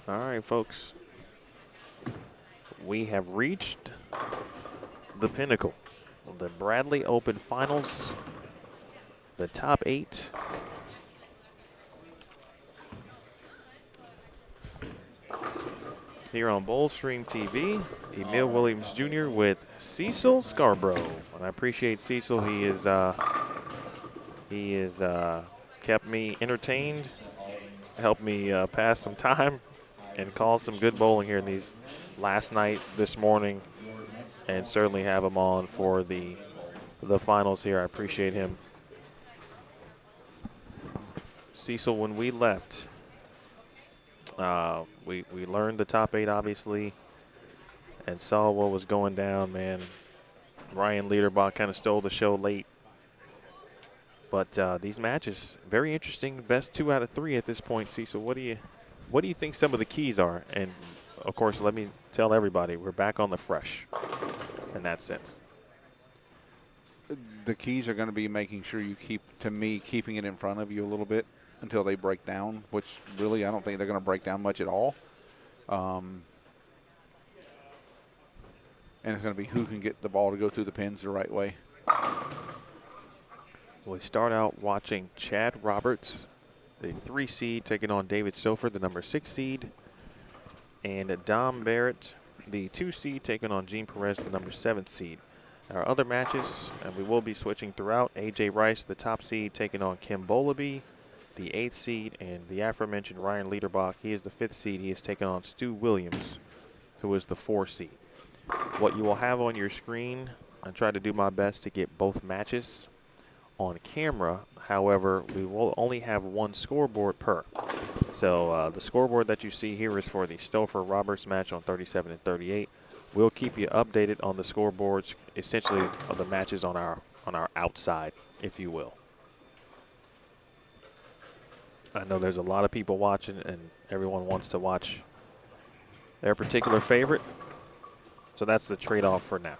All right, folks. We have reached the pinnacle of the Bradley Open Finals. The top 8. Here on Bullstream TV, Emil Williams Jr. with Cecil Scarborough. And I appreciate Cecil. He has kept me entertained, helped me pass some time, and call some good bowling here in these last night, this morning, and certainly have him on for the finals here. I appreciate him. Cecil, when we left, we learned the top 8, obviously, and saw what was going down, man. Ryan Liederbach kind of stole the show late. But these matches, very interesting. Best 2 out of 3 at this point, Cecil. What do you think some of the keys are? And, of course, let me tell everybody, we're back on the fresh in that sense. The keys are going to be making sure you keeping it in front of you a little bit until they break down, which really I don't think they're going to break down much at all. And it's going to be who can get the ball to go through the pins the right way. We start out watching Chad Roberts, the 3 seed, taking on David Sofer, the number 6 seed. And Dom Barrett, the 2 seed, taking on Gene Perez, the number 7 seed. Our other matches, and we will be switching throughout. A.J. Rice, the top seed, taking on Kim Bolaby, the 8th seed. And the aforementioned Ryan Liederbach, he is the 5th seed. He is taking on Stu Williams, who is the 4 seed. What you will have on your screen, I try to do my best to get both matches on camera. However, we will only have 1 scoreboard per. So the scoreboard that you see here is for the Stouffer-Roberts match on 37 and 38. We'll keep you updated on the scoreboards, essentially of the matches on our outside, if you will. I know there's a lot of people watching, and everyone wants to watch their particular favorite. So that's the trade-off for now.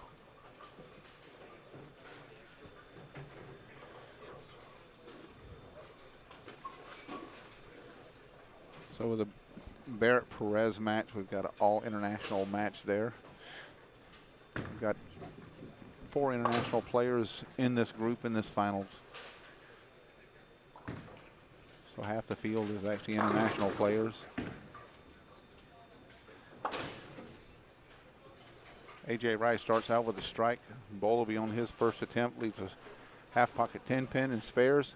So with the Barrett-Perez match, we've got an all-international match there. We've got 4 international players in this group in this finals. So half the field is actually international players. A.J. Rice starts out with a strike. Bowl will be on his first attempt, leaves a half-pocket 10 pin and spares.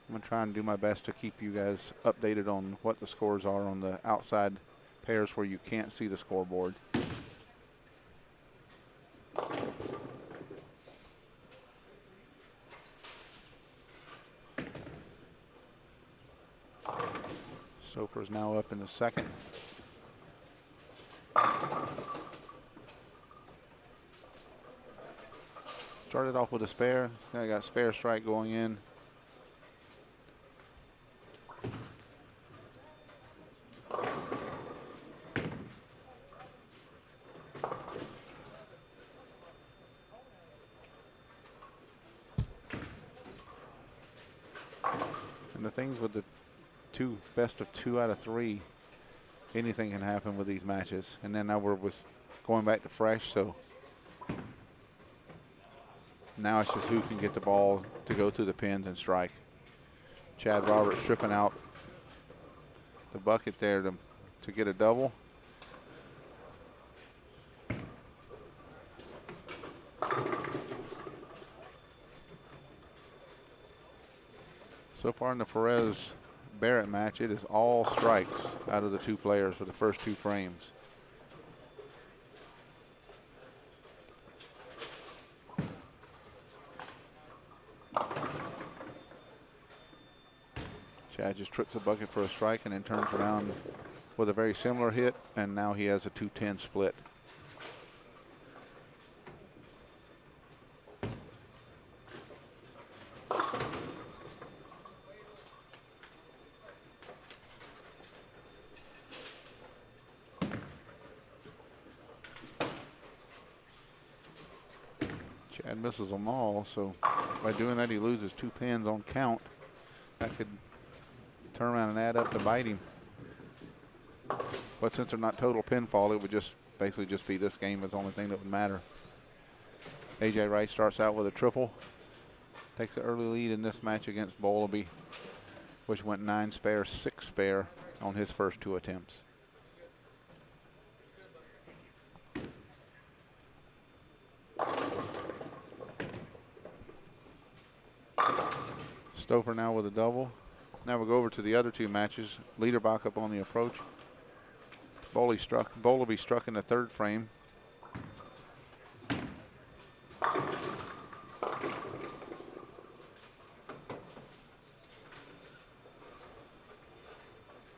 I'm going to try and do my best to keep you guys updated on what the scores are on the outside pairs where you can't see the scoreboard. Sofer's now up in the second. Started off with a spare. Then I got spare strike going in. And the things with the best of 2 out of 3, anything can happen with these matches. And then now we're going back to fresh, so now it's just who can get the ball to go through the pins and strike. Chad Roberts stripping out the bucket there to get a double. So far in the Perez-Barrett match, it is all strikes out of the 2 players for the first 2 frames. Chad just trips the bucket for a strike and then turns around with a very similar hit, and now he has a 2-10 split. Chad misses them all, so by doing that he loses 2 pins on count. That could turn around and add up to bite him. But since they're not total pinfall, it would just basically just be this game is the only thing that would matter. A.J. Rice starts out with a triple. Takes the early lead in this match against Bowlby, which went 9 spare, 6 spare on his first 2 attempts. Stouffer now with a double. Now we'll go over to the other 2 matches. Liederbach up on the approach. Bowlby struck in the 3rd frame.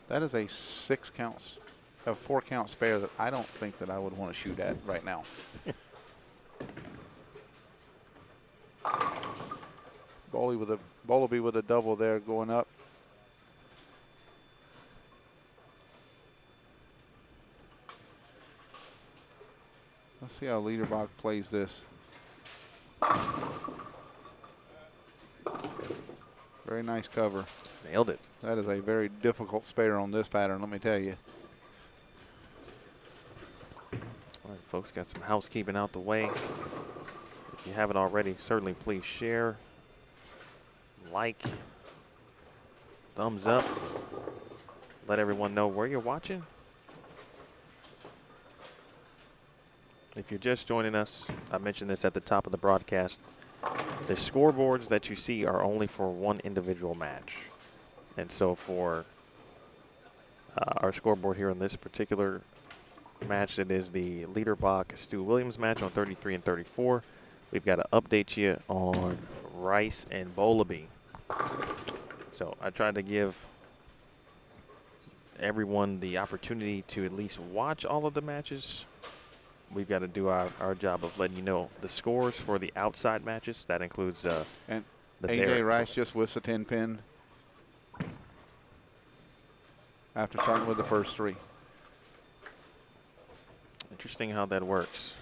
That is a 4 count spare that I don't think that I would want to shoot at right now. Bowlby with a double there going up. Let's see how Liederbach plays this. Very nice cover. Nailed it. That is a very difficult spare on this pattern, let me tell you. All right, folks, got some housekeeping out the way. If you haven't already, certainly please share, like, thumbs up. Let everyone know where you're watching. If you're just joining us, I mentioned this at the top of the broadcast. The scoreboards that you see are only for one individual match. And so for our scoreboard here on this particular match, it is the Liederbach Stu Williams match on 33 and 34. We've got to update you on Rice and Bowlby. So I tried to give everyone the opportunity to at least watch all of the matches. We've got to do our job of letting you know the scores for the outside matches. That includes and the A.J. Rice just whiffs a 10-pin after starting with the first 3. Interesting how that works.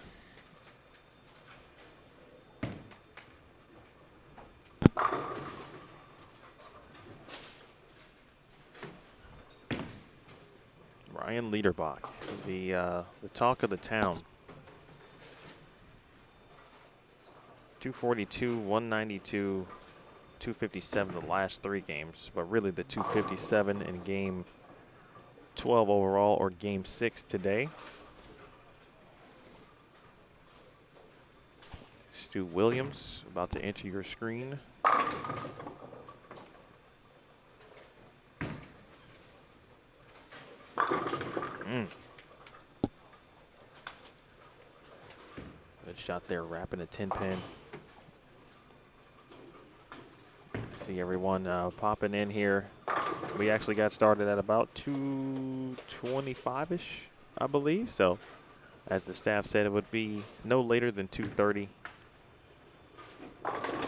Ryan Liederbach, the talk of the town. 242, 192, 257 the last 3 games, but really the 257 in game 12 overall, or game 6 today. Stu Williams about to enter your screen. Good shot there, wrapping a 10-pin. See everyone popping in here. We actually got started at about 2:25-ish, I believe. So, as the staff said, it would be no later than 2:30.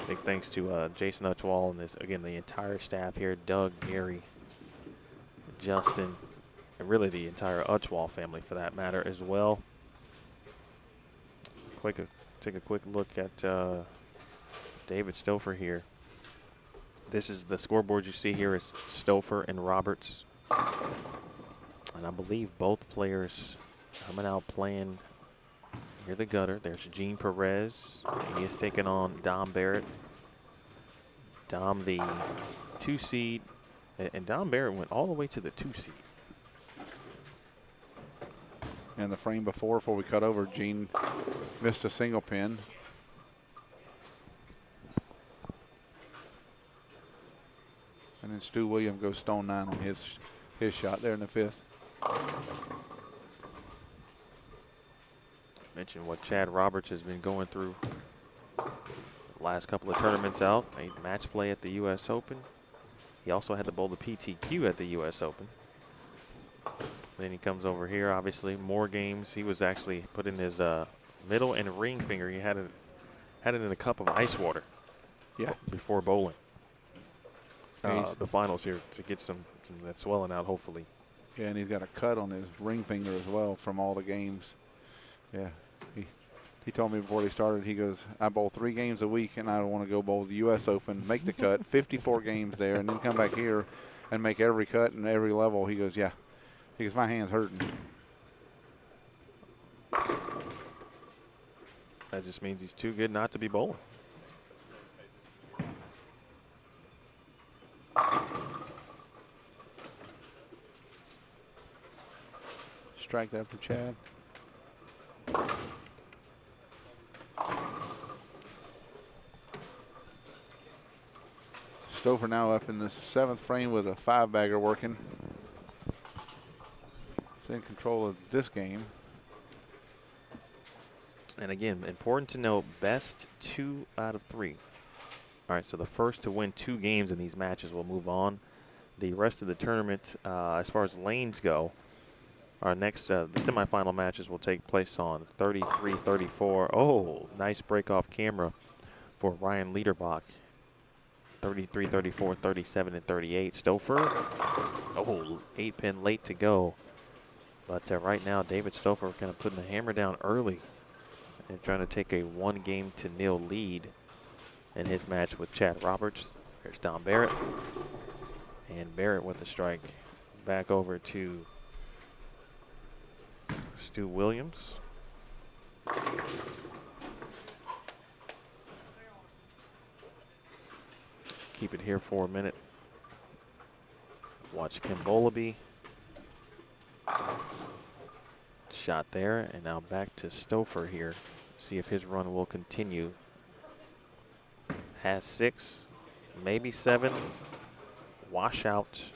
Big thanks to Jason Utwall and again the entire staff here: Doug, Gary, Justin, and really the entire Utwall family for that matter as well. Take a quick look at David Stouffer here. This is the scoreboard you see here is Stouffer and Roberts. And I believe both players coming out playing near the gutter. There's Gene Perez. He is taking on Dom Barrett. Dom, the 2 seed. And Dom Barrett went all the way to the 2 seed. And the frame before we cut over, Gene missed a single pin. And then Stu Williams goes stone 9 on his shot there in the 5th. Mentioned what Chad Roberts has been going through the last couple of tournaments out. Made match play at the U.S. Open. He also had to bowl the PTQ at the U.S. Open. Then he comes over here, obviously, more games. He was actually put in his middle and ring finger. He had it in a cup of ice water before bowling. The finals here to get some that swelling out, hopefully. Yeah, and he's got a cut on his ring finger as well from all the games. Yeah, he told me before they started, he goes, I bowl 3 games a week, and I want to go bowl the U.S. Open, make the cut, 54 games there, and then come back here and make every cut and every level. He goes, yeah. He goes, my hand's hurting. That just means he's too good not to be bowling. Strike that for Chad. Stover now up in the 7th frame with a 5-bagger working. He's in control of this game. And again, important to note, best 2 out of 3. All right, so the first to win 2 games in these matches will move on. The rest of the tournament, as far as lanes go, our next, the semifinal matches will take place on 33-34. Oh, nice break off camera for Ryan Liederbach. 33-34, 37 and 38. Stouffer, oh, 8-pin late to go. But right now, David Stouffer kind of putting the hammer down early and trying to take a 1-0 lead in his match with Chad Roberts. There's Don Barrett. And Barrett with the strike back over to Stu Williams. Keep it here for a minute. Watch Kim Bolaby. Shot there, and now back to Stouffer here. See if his run will continue. Has 6, maybe 7. Washout.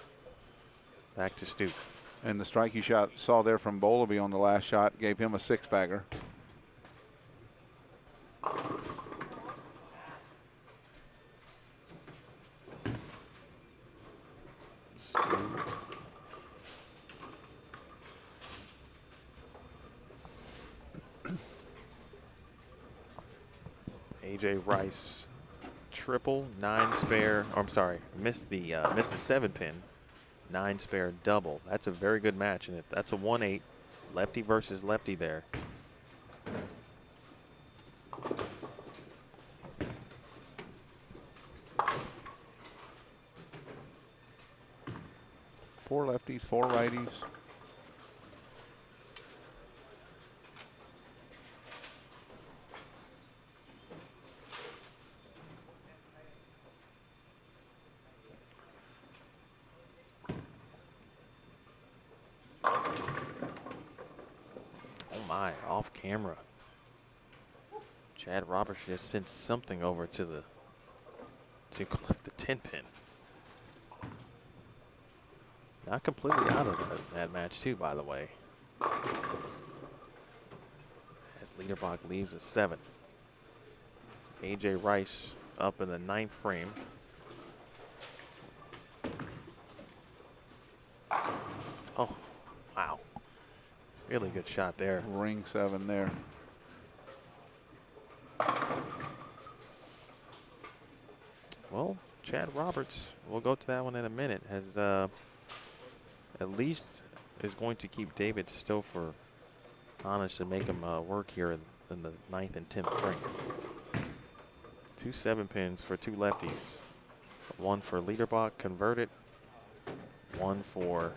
Back to Stu. And the strike you saw there from Bolaby on the last shot gave him a 6-bagger. AJ Rice triple, 9 spare. Oh, I'm sorry, missed the 7-pin, 9 spare double. That's a very good match, and that's a 1-8, lefty versus lefty there. Four lefties, 4 righties. Off camera. Chad Roberts just sent something over to collect the 10-pin. Not completely out of that match too, by the way. As Liederbach leaves a 7. AJ Rice up in the 9th frame. Oh, wow. Really good shot there. Ring 7 there. Well, Chad Roberts, we'll go to that one in a minute, has at least is going to keep David Stouffer honest and make him work here in the 9th and 10th frame. 2 7-pins for 2 lefties. 1 for Liederbach, converted. 1 for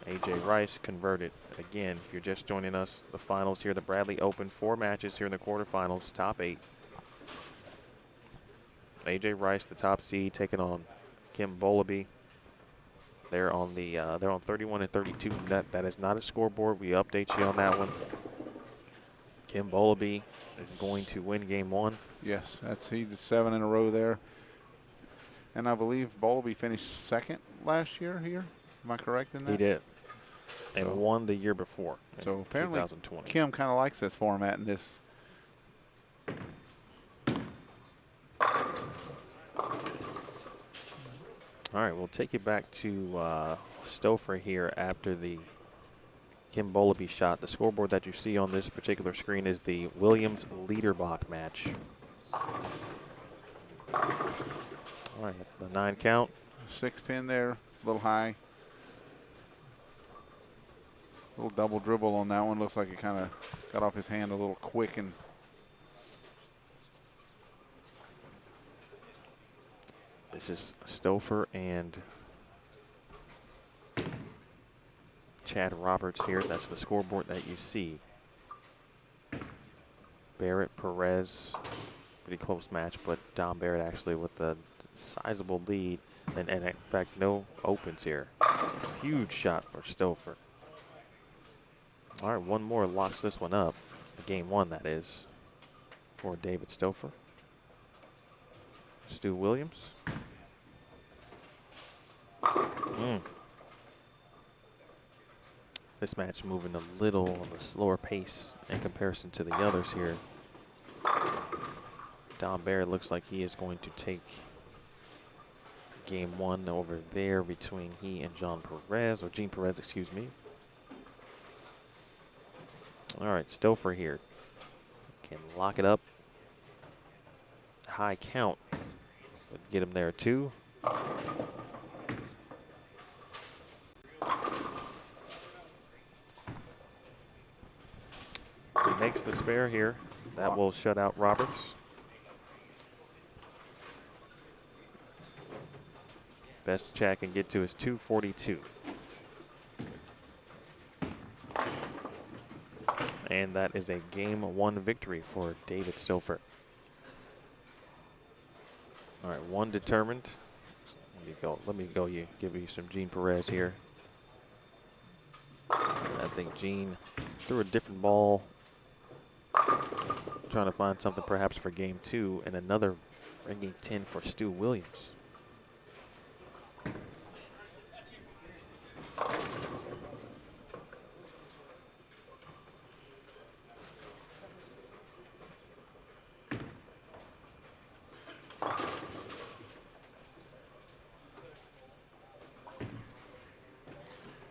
AJ Rice, converted. Again, if you're just joining us, the finals here, the Bradley Open, 4 matches here in the quarterfinals, top 8. AJ Rice, the top seed, taking on Kim Bolaby. They're on 31 and 32. That is not a scoreboard. We update you on that one. Kim Bolaby is going to win game 1. Yes, he's 7 in a row there. And I believe Bolaby finished 2nd last year here. Am I correct in that? He did. And won the year before. So apparently 2020. Kim kind of likes this format and this. All right, we'll take you back to Stouffer here after the Kim Bolaby shot. The scoreboard that you see on this particular screen is the Williams-Liederbach match. All right, the 9 count. 6-pin there, a little high. Little double dribble on that one. Looks like it kind of got off his hand a little quick. And this is Stouffer and Chad Roberts here. That's the scoreboard that you see. Barrett, Perez, pretty close match, but Dom Barrett actually with a sizable lead. And in fact, no opens here. Huge shot for Stouffer. All right, one more locks this one up. Game one, that is, for David Stouffer. Stu Williams. This match moving a little on the slower pace in comparison to the others here. Dom Barrett looks like he is going to take game one over there between he and Jean Perez, excuse me. All right, Stouffer here. Can lock it up. High count. But get him there too. He makes the spare here. That will shut out Roberts. Best Chad can get to is 242. And that is a game one victory for David Stouffer. All right, one determined. Let me give you some Gene Perez here. I think Gene threw a different ball, trying to find something perhaps for game two, and another ringing 10 for Stu Williams.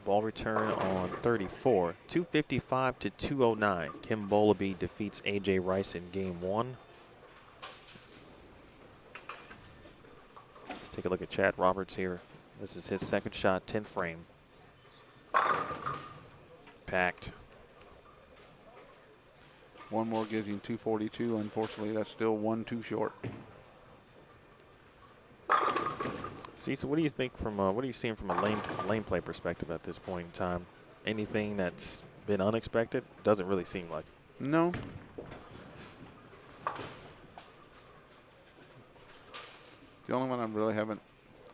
Ball return on 34, 255 to 209. Kim Bowleby defeats A.J. Rice in game one. Let's take a look at Chad Roberts here. This is his second shot, 10 frame. Packed. One more gives him 242. Unfortunately, that's still 1 too short. See, so what do you think from what are you seeing from a lane play perspective at this point in time? Anything that's been unexpected? Doesn't really seem like it. No. The only one I really haven't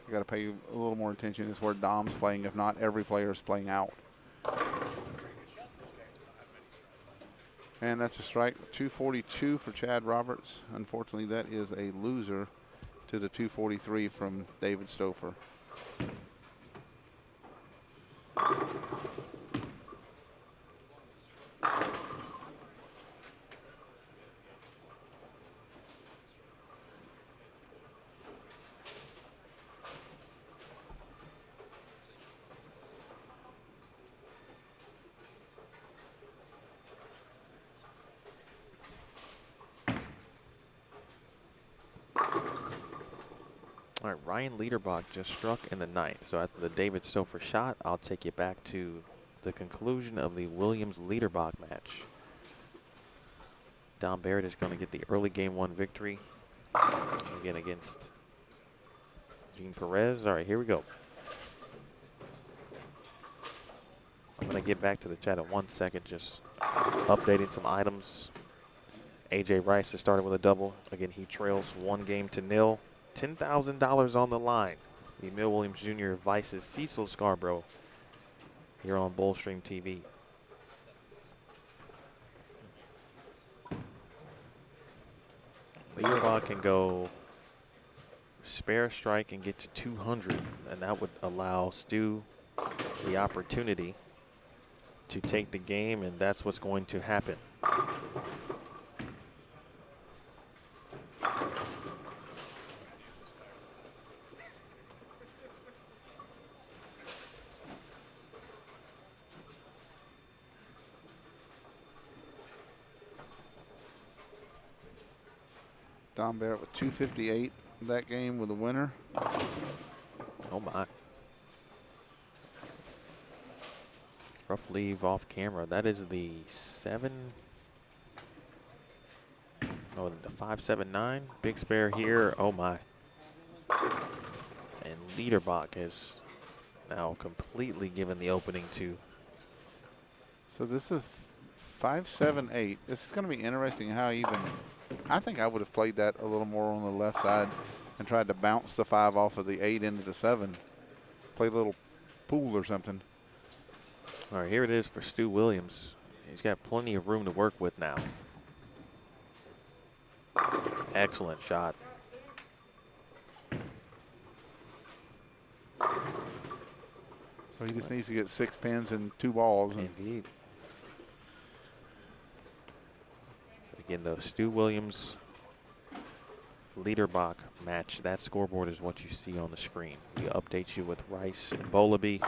got to pay a little more attention is where Dom's playing. If not, every player is playing out. And that's a strike. 242 for Chad Roberts. Unfortunately, that is a loser to the 243 from David Stouffer. All right, Ryan Liederbach just struck in the ninth. So after the David Stouffer shot, I'll take you back to the conclusion of the Williams-Liederbach match. Dom Barrett is going to get the early game one victory, again against Gene Perez. All right, here we go. I'm going to get back to the chat in 1 second, just updating some items. A.J. Rice has started with a double. Again, he trails 1-0. $10,000 on the line. Emil Williams Jr. vices Cecil Scarborough here on Bullstream TV. Liederbach can go spare strike and get to 200, and that would allow Stu the opportunity to take the game, and that's what's going to happen. Dom Barrett with 258 that game with a winner. Oh my. Rough leave off camera. That is the 579. Big spare here. Oh my. And Liederbach has now completely given the opening to So this is 5-7-8. This is going to be interesting how even, I think I would have played that a little more on the left side and tried to bounce the 5 off of the 8 into the 7. Play a little pool or something. All right, here it is for Stu Williams. He's got plenty of room to work with now. Excellent shot. So he just needs to get 6 pins and 2 balls. Indeed. Again, the Stu Williams Leaderbach match, that scoreboard is what you see on the screen. We update you with Rice and Bowleby,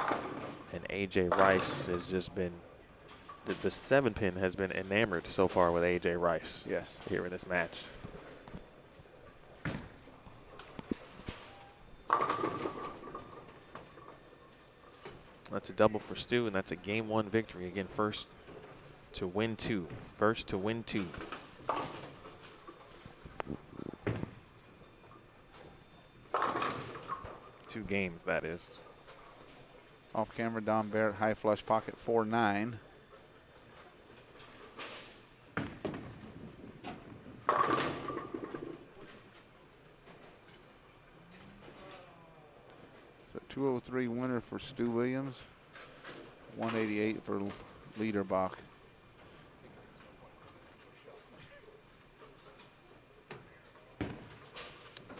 and AJ Rice has just been, the 7-pin has been enamored so far with AJ Rice. Yes. Here in this match. That's a double for Stu, and that's a game 1 victory. Again, first to win 2. First to win 2. Two games, that is. Off camera, Dom Barrett, high flush pocket 4-9. So 203 winner for Stu Williams, 188 for Leaderbach. A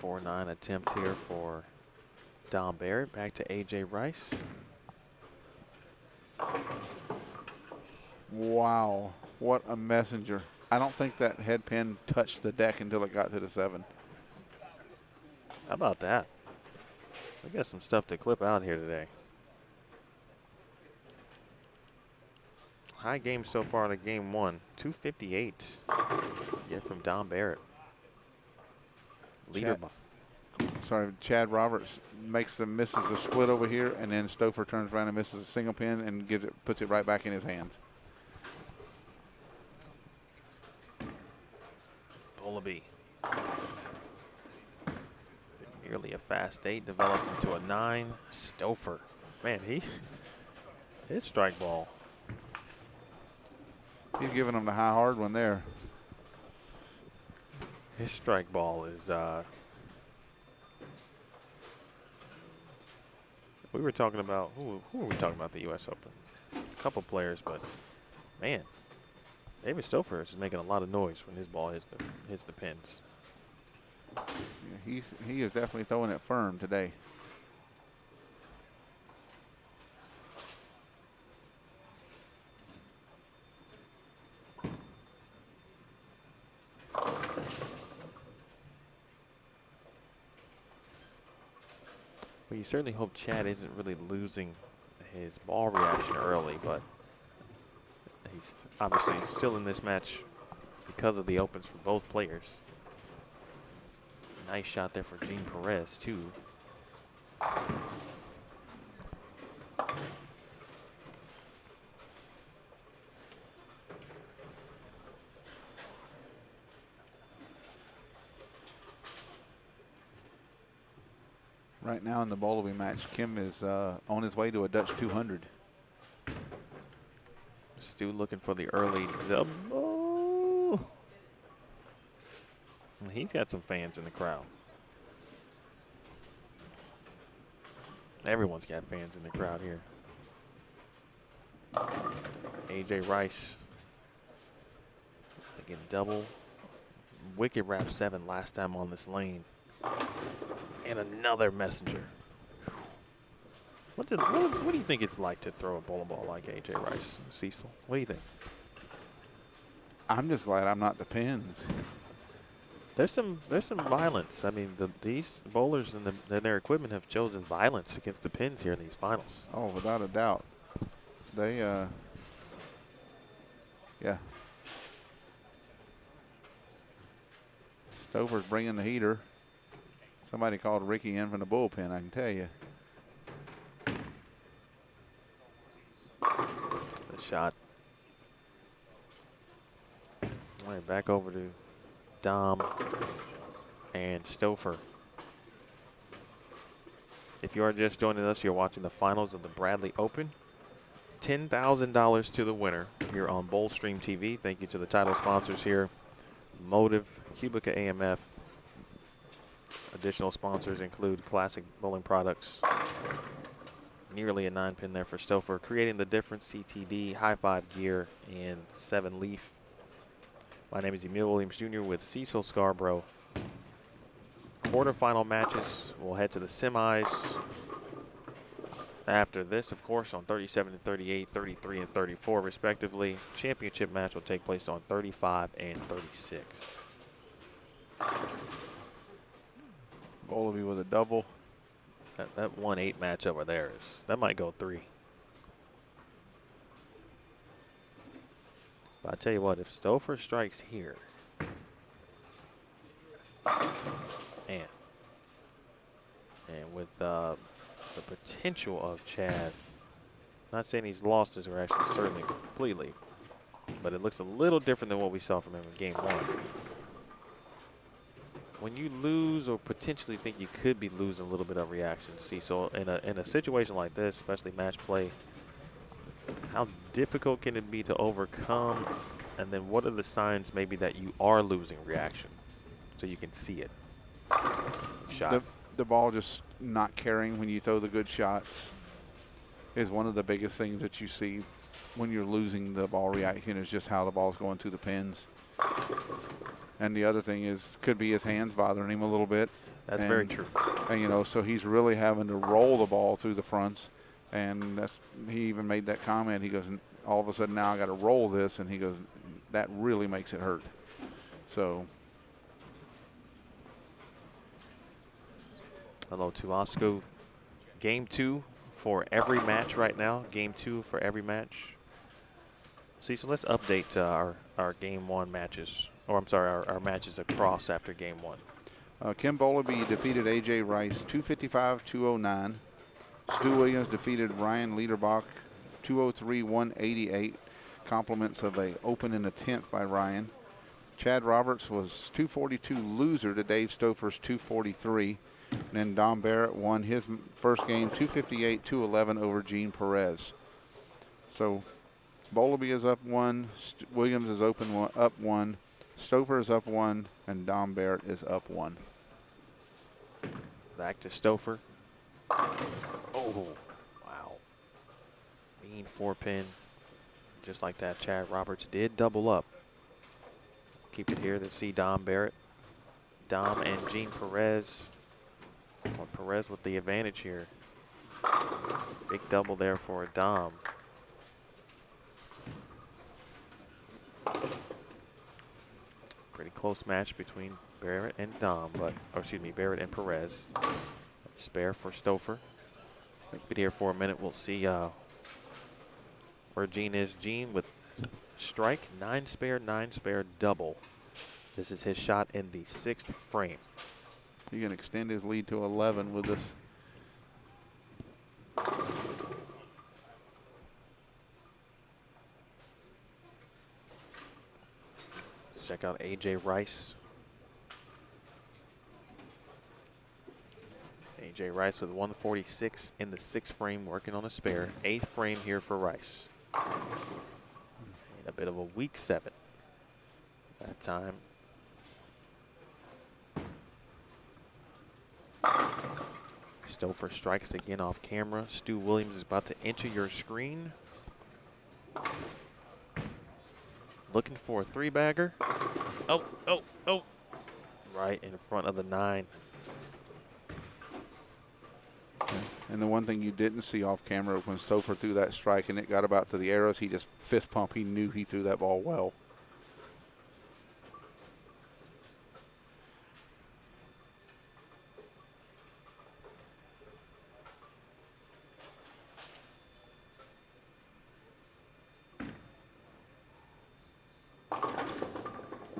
4-9 attempt here for Dom Barrett. Back to AJ Rice. Wow, what a messenger. I don't think that head pin touched the deck until it got to the 7. How about that? We got some stuff to clip out here today. High game so far in game 1. 258. Yeah, from Dom Barrett. Leaderbach. Chad Roberts misses the split over here, and then Stouffer turns around and misses a single pin and puts it right back in his hands. Bowleby. Nearly a fast 8, develops into a 9. Stouffer. Man, his strike ball. He's giving him the high hard one there. His strike ball is, we were talking about, who were we talking about at the U.S. Open? A couple players, but man, David Stouffer is making a lot of noise when his ball hits the pins. Yeah, he is definitely throwing it firm today. Well, you certainly hope Chad isn't really losing his ball reaction early, but he's obviously still in this match because of the opens for both players. Nice shot there for Gene Perez, too. Right now in the Bowleby match, Kim is on his way to a Dutch 200. Stu looking for the early double. He's got some fans in the crowd. Everyone's got fans in the crowd here. AJ Rice. Again, double. Wicked wrap 7 last time on this lane. And another messenger. What do you think it's like to throw a bowling ball like AJ Rice, Cecil? What do you think? I'm just glad I'm not the pins. There's some violence. I mean, these bowlers and their equipment have chosen violence against the pins here in these finals. Oh, without a doubt. They, yeah. Stouffer's bringing the heater. Somebody called Ricky in from the bullpen, I can tell you. The shot. All right, back over to Dom and Stouffer. If you are just joining us, you're watching the finals of the Bradley Open. $10,000 to the winner here on Bowl Stream TV. Thank you to the title sponsors here, Motiv, QubicaAMF. Additional sponsors include Classic Bowling Products, nearly a 9-pin there for Stouffer, Creating the Difference, CTD, High Five Gear, and 7 Leaf. My name is Emil Williams Jr. with Cecil Scarborough. Quarterfinal matches, we'll head to the semis. After this, of course, on 37 and 38, 33 and 34, respectively. Championship match will take place on 35 and 36. Bowlby with a double. That 1-8 match over there that might go 3. But I tell you what, if Stouffer strikes here, and with the potential of Chad, not saying he's lost his reaction certainly completely, but it looks a little different than what we saw from him in game 1. When you lose or potentially think you could be losing a little bit of reaction, Cecil, in a situation like this, especially match play, how difficult can it be to overcome? And then what are the signs maybe that you are losing reaction so you can see it? Shot. The ball just not carrying when you throw the good shots is one of the biggest things that you see when you're losing the ball reaction, is just how the ball's going to the pins. And the other thing is, could be his hands bothering him a little bit. That's very true. And, you know, so he's really having to roll the ball through the fronts. And he even made that comment. He goes, all of a sudden now I got to roll this. And he goes, that really makes it hurt. So. Hello to Osco. Game 2 for every match right now. Game 2 for every match. Cecil, let's update our game 1 matches. Or I'm sorry, our matches across after game 1. Kim Bowlby defeated A.J. Rice 255-209. Stu Williams defeated Ryan Liederbach 203-188. Compliments of a open in the 10th by Ryan. Chad Roberts was 242 loser to Dave Stouffer's 243. And then Dom Barrett won his first game 258-211 over Gene Perez. So Bowlby is up 1, Williams is up 1, Stouffer is up 1, and Dom Barrett is up 1. Back to Stouffer. Oh, wow. Mean 4-pin. Just like that, Chad Roberts did double up. Keep it here to see Dom Barrett. Dom and Gene Perez. Well, Perez with the advantage here. Big double there for Dom. Pretty close match between Barrett and Dom, but, or excuse me, Barrett and Perez. That's spare for Stouffer. Keep it here for a minute. We'll see where Gene is. Gene with strike, 9 spare, 9 spare double. This is his shot in the 6th frame. He can extend his lead to 11 with this. Let's check out A.J. Rice. A.J. Rice with 146 in the 6th frame, working on a spare. 8th frame here for Rice. And a bit of a weak 7 that time. Stouffer strikes again off camera. Stu Williams is about to enter your screen. Looking for a 3-bagger. Oh, oh, oh. Right in front of the 9. And the one thing you didn't see off camera when Stouffer threw that strike and it got about to the arrows, he just fist pumped. He knew he threw that ball well.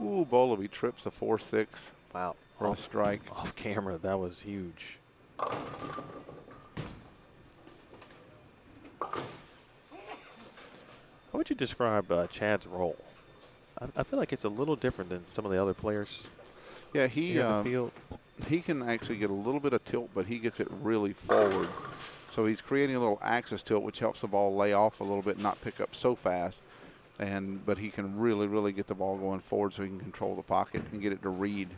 Ooh, Bowlby trips the 4-6. Wow. For a strike. Off camera, that was huge. How would you describe Chad's role? I feel like it's a little different than some of the other players. Yeah, here in the field. he can actually get a little bit of tilt, but he gets it really forward. So he's creating a little axis to it, which helps the ball lay off a little bit and not pick up so fast. But he can really, really get the ball going forward so he can control the pocket and get it to read.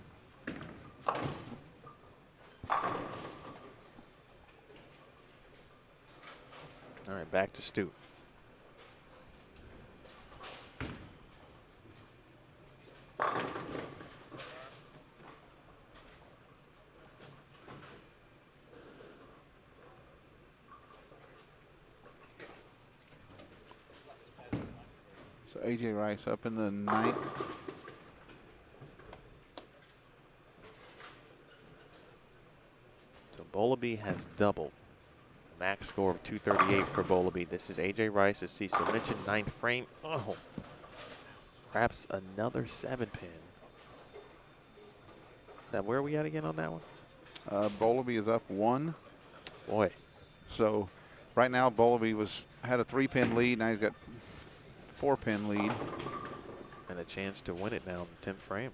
All right, back to Stu. So A.J. Rice up in the 9th. So Bowleby has doubled. Max score of 238 for Bowleby. This is A.J. Rice, as Cecil mentioned, 9th frame. Oh, perhaps another 7-pin. Now, where are we at again on that one? Bowleby is up 1. Boy. So right now Bowleby had a 3-pin lead. Now he's got 4-pin lead. And a chance to win it now in the 10th frame.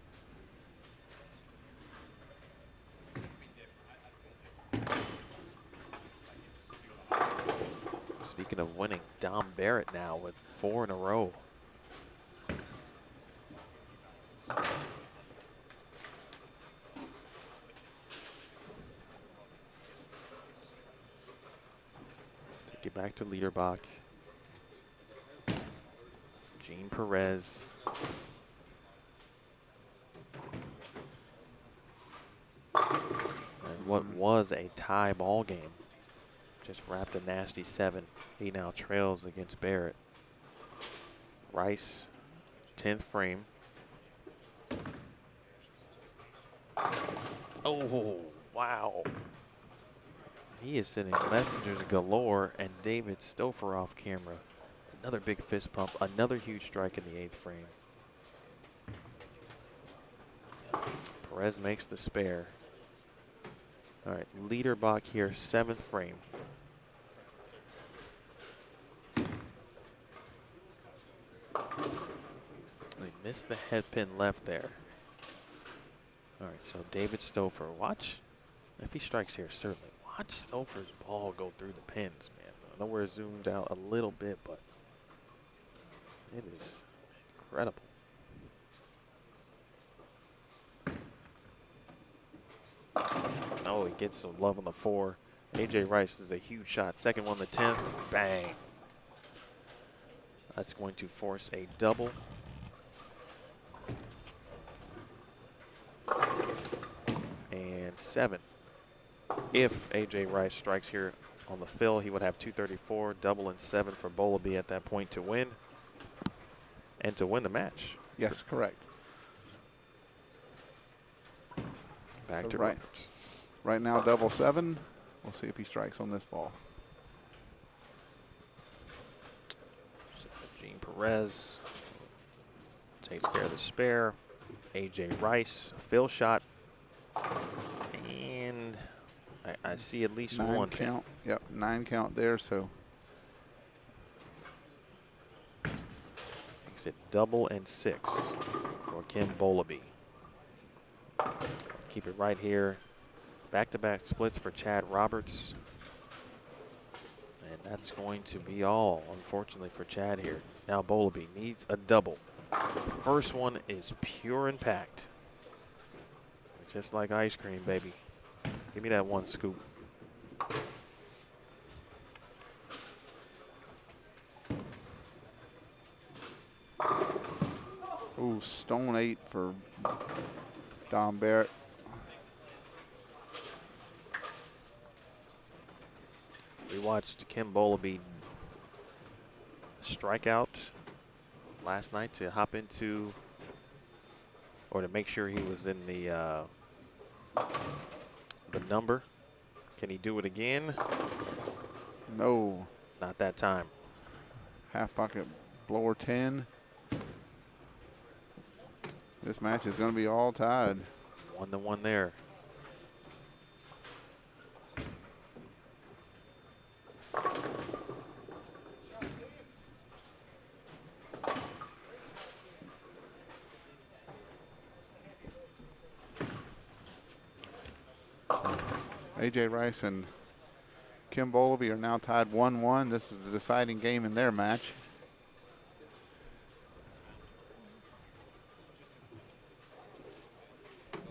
Speaking of winning, Dom Barrett now with 4 in a row. Take it back to Liederbach. Gene Perez. And what was a tie ball game just wrapped a nasty 7. He now trails against Barrett. Rice, 10th frame. Oh, wow. He is sending messengers galore, and David Stouffer off camera. Another big fist pump, another huge strike in the 8th frame. Perez makes the spare. All right, Liederbach here, 7th frame. He missed the head pin left there. All right, so David Stouffer, watch. If he strikes here, certainly. Watch Stouffer's ball go through the pins, man. I know we're zoomed out a little bit, but it is incredible. Oh, he gets some love on the 4. A.J. Rice is a huge shot. Second one, the 10th. Bang. That's going to force a double. And 7. If A.J. Rice strikes here on the fill, he would have 234. Double and 7 for Bowleby at that point to win. And to win the match. Yes, correct. Back So to Roberts. Right now, double 7. We'll see if he strikes on this ball. So Gene Perez takes care of the spare. A.J. Rice, fill shot. And I see at least 9 one count. Yep, 9 count there, so. Makes it double and 6 for Kim Bowleby. Keep it right here. Back-to-back splits for Chad Roberts. And that's going to be all, unfortunately, for Chad here. Now Bowleby needs a double. First one is pure and packed. Just like ice cream, baby. Give me that 1 scoop. Ooh, stone 8 for Dom Barrett. We watched Kim Bowleby strike out last night to hop into, or to make sure he was in the number. Can he do it again? No. Not that time. Half pocket blower 10. This match is going to be all tied. 1-1 there. A.J. Rice and Kim Bowlby are now tied 1-1. This is the deciding game in their match.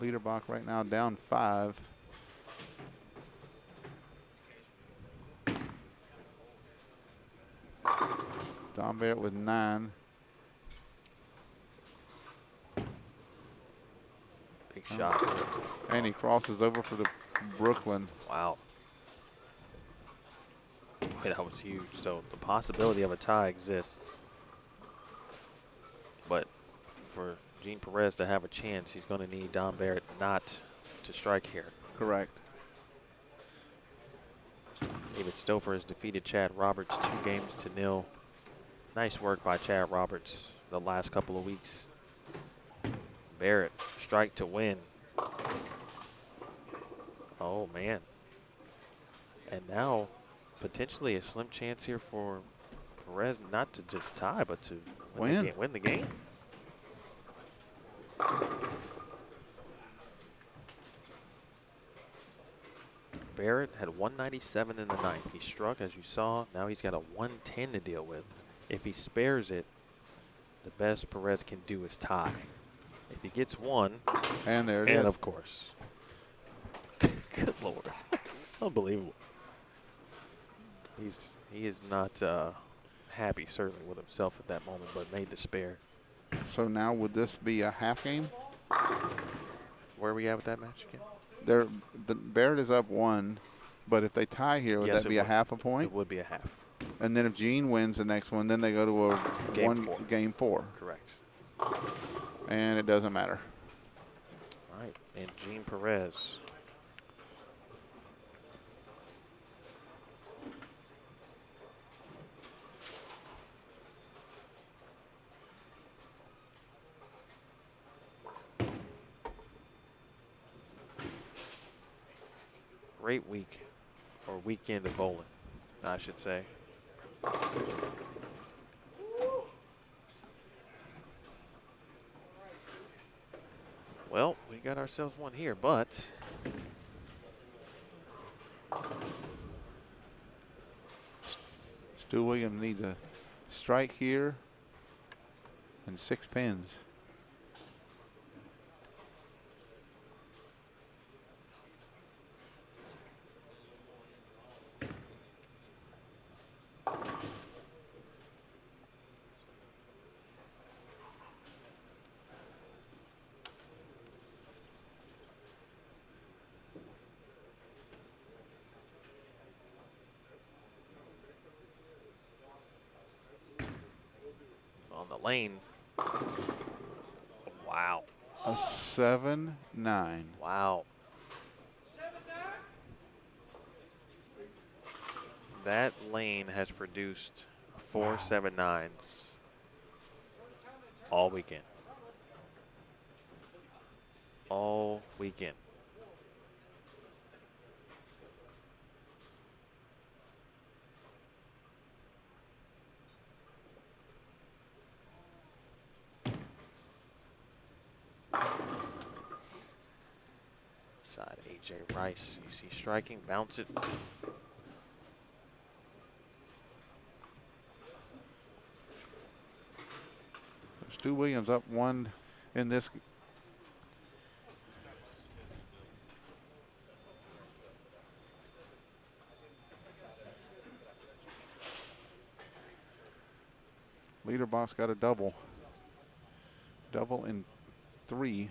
Liederbach right now down 5. Don Barrett with 9. Big shot. And he crosses over for the Brooklyn. Wow. That was huge. So the possibility of a tie exists. But for Gene Perez to have a chance, he's going to need Don Barrett not to strike here. Correct. David Stouffer has defeated Chad Roberts 2-0. Nice work by Chad Roberts the last couple of weeks. Barrett, strike to win. Oh, man. And now potentially a slim chance here for Perez not to just tie, but to win the game. Barrett had 197 in the ninth. He struck, as you saw. Now he's got a 110 to deal with. If he spares it, the best Perez can do is tie. If he gets one, and there it is. And of course. Good Lord. Unbelievable. He is not happy, certainly, with himself at that moment, but made the spare. So now would this be a half game? Where are we at with that match again? Barrett is up 1, but if they tie here, would that be a half a point? It would be a half. And then if Gene wins the next one, then they go to a game four. Correct. And it doesn't matter. All right, and Gene Perez. Great week, or weekend of bowling, I should say. Well, we got ourselves one here, but Stu Williams needs a strike here and 6 pins. lane. Wow. A 7-9. Wow. That lane has produced 4 7-9s all weekend. All weekend. Side AJ Rice, you see striking, bounce it. Stu Williams up 1 in this. Leader box got a double. Double in 3.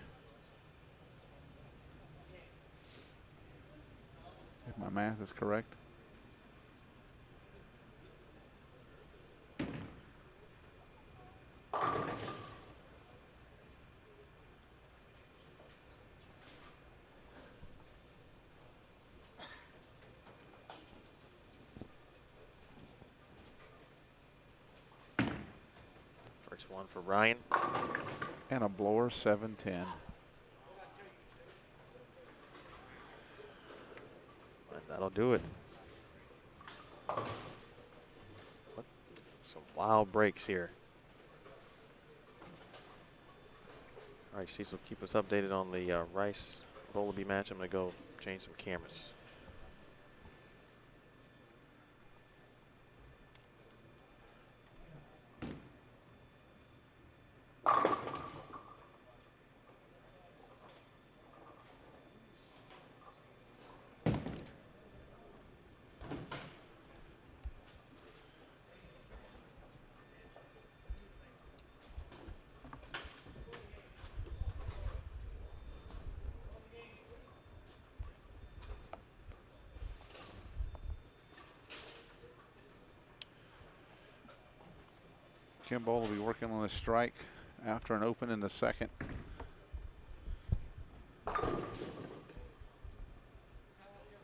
If my math is correct. First one for Ryan. And a blower 7-10. That'll do it. What? Some wild breaks here. All right, Cecil, keep us updated on the Rice Bowlby match. I'm going to go change some cameras. Kimball will be working on a strike after an open in the second.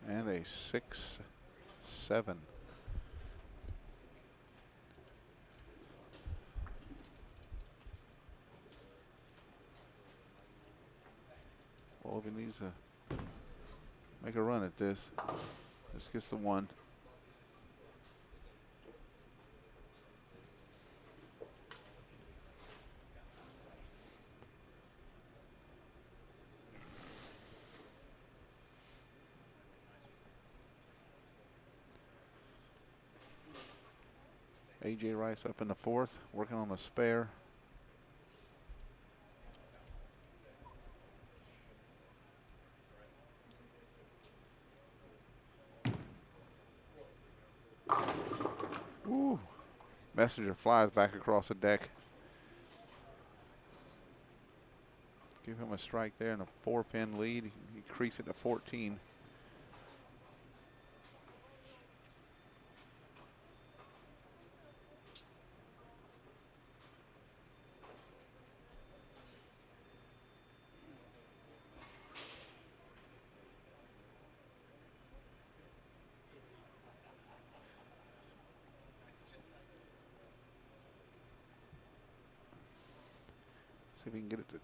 And a 6-7. Well, if he needs to make a run at this, this gets the one. AJ Rice up in the fourth, working on a spare. Ooh. Messenger flies back across the deck. Give him a strike there and a 4-pin lead. He creased it to 14. See if we can get it to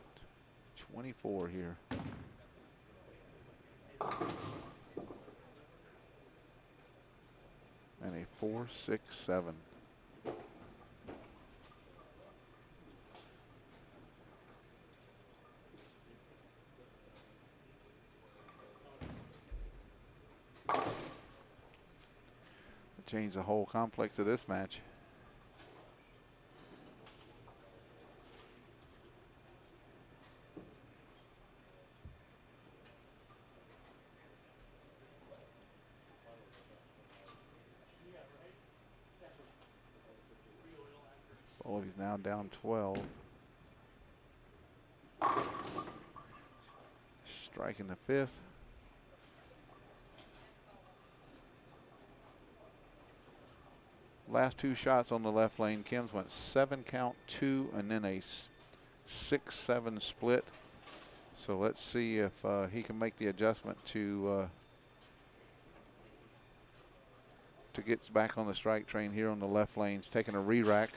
24 here. And a 4-6-7. Change the whole complex of this match. Oh, he's now down 12. Striking the fifth. Last two shots on the left lane. Kim's went 7 count, 2, and then a 6-7 split. So let's see if he can make the adjustment to get back on the strike train here on the left lane. He's taking a re-rack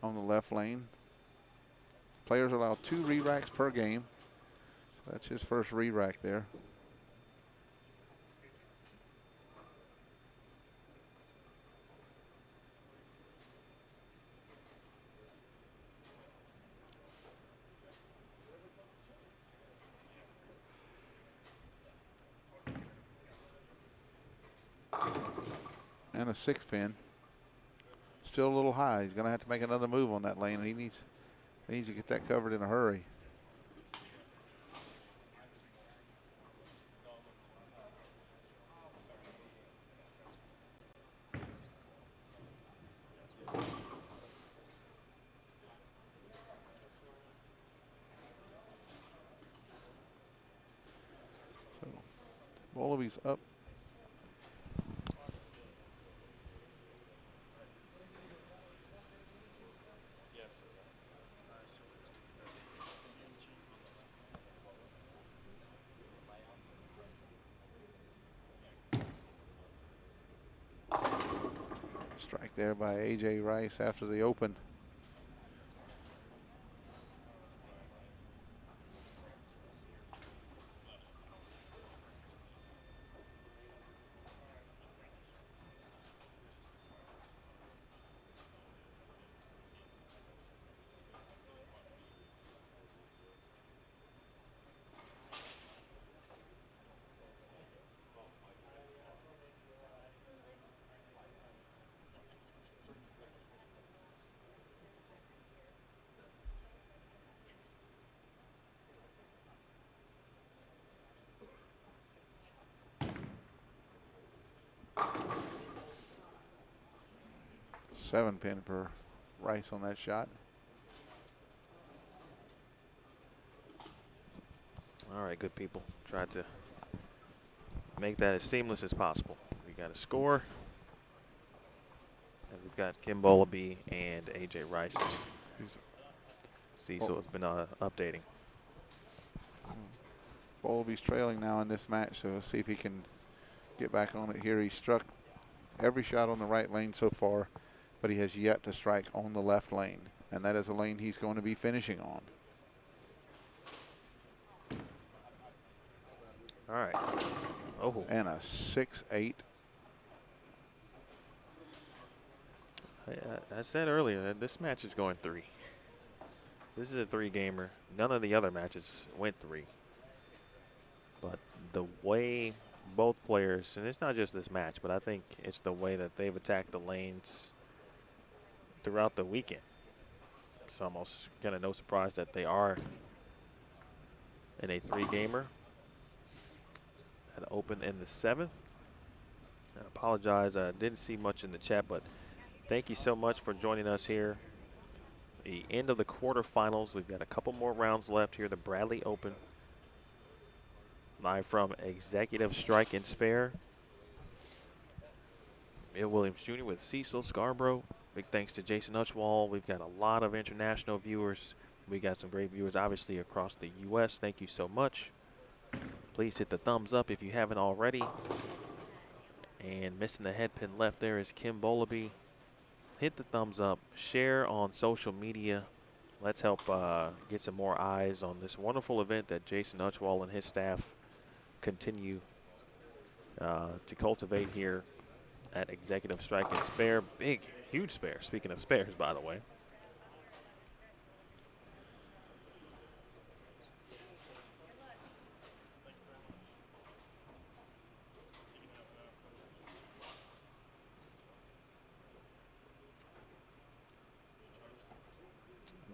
on the left lane. Players are allowed 2 re-racks per game. That's his first re-rack there. And a 6-pin. Still a little high. He's going to have to make another move on that lane. He needs to get that covered in a hurry. So, Wallaby's up. Strike there by AJ Rice after the open. Seven pin for Rice on that shot. All right, good people. Tried to make that as seamless as possible. We got a score. got Kim Bolaby and AJ Rice's. Cecil has been updating. Bowlby's trailing now in this match, so we'll see if he can get back on it here. He struck every shot on the right lane so far, but he has yet to strike on the left lane, and that is a lane he's going to be finishing on. All right. Oh. And a 6-8. I said earlier that this match is going 3. This is a 3-gamer. None of the other matches went 3. But the way both players, and it's not just this match, but I think it's the way that they've attacked the lanes throughout the weekend. It's almost kind of no surprise that they are in a 3-gamer. That opened in the 7th. I apologize, I didn't see much in the chat, but thank you so much for joining us here. The end of the quarterfinals. We've got a couple more rounds left here. The Bradley Open. Live from Executive Strike and Spare. Bill Williams Jr. with Cecil Scarborough. Big thanks to Jason Utwall. We've got a lot of international viewers. We got some great viewers, obviously, across the U.S. Thank you so much. Please hit the thumbs up if you haven't already. And missing the head pin left there is Kim Bolaby. Hit the thumbs up. Share on social media. Let's help get some more eyes on this wonderful event that Jason Utwall and his staff continue to cultivate here at Executive Strike and Spare. Big, huge spare. Speaking of spares, by the way.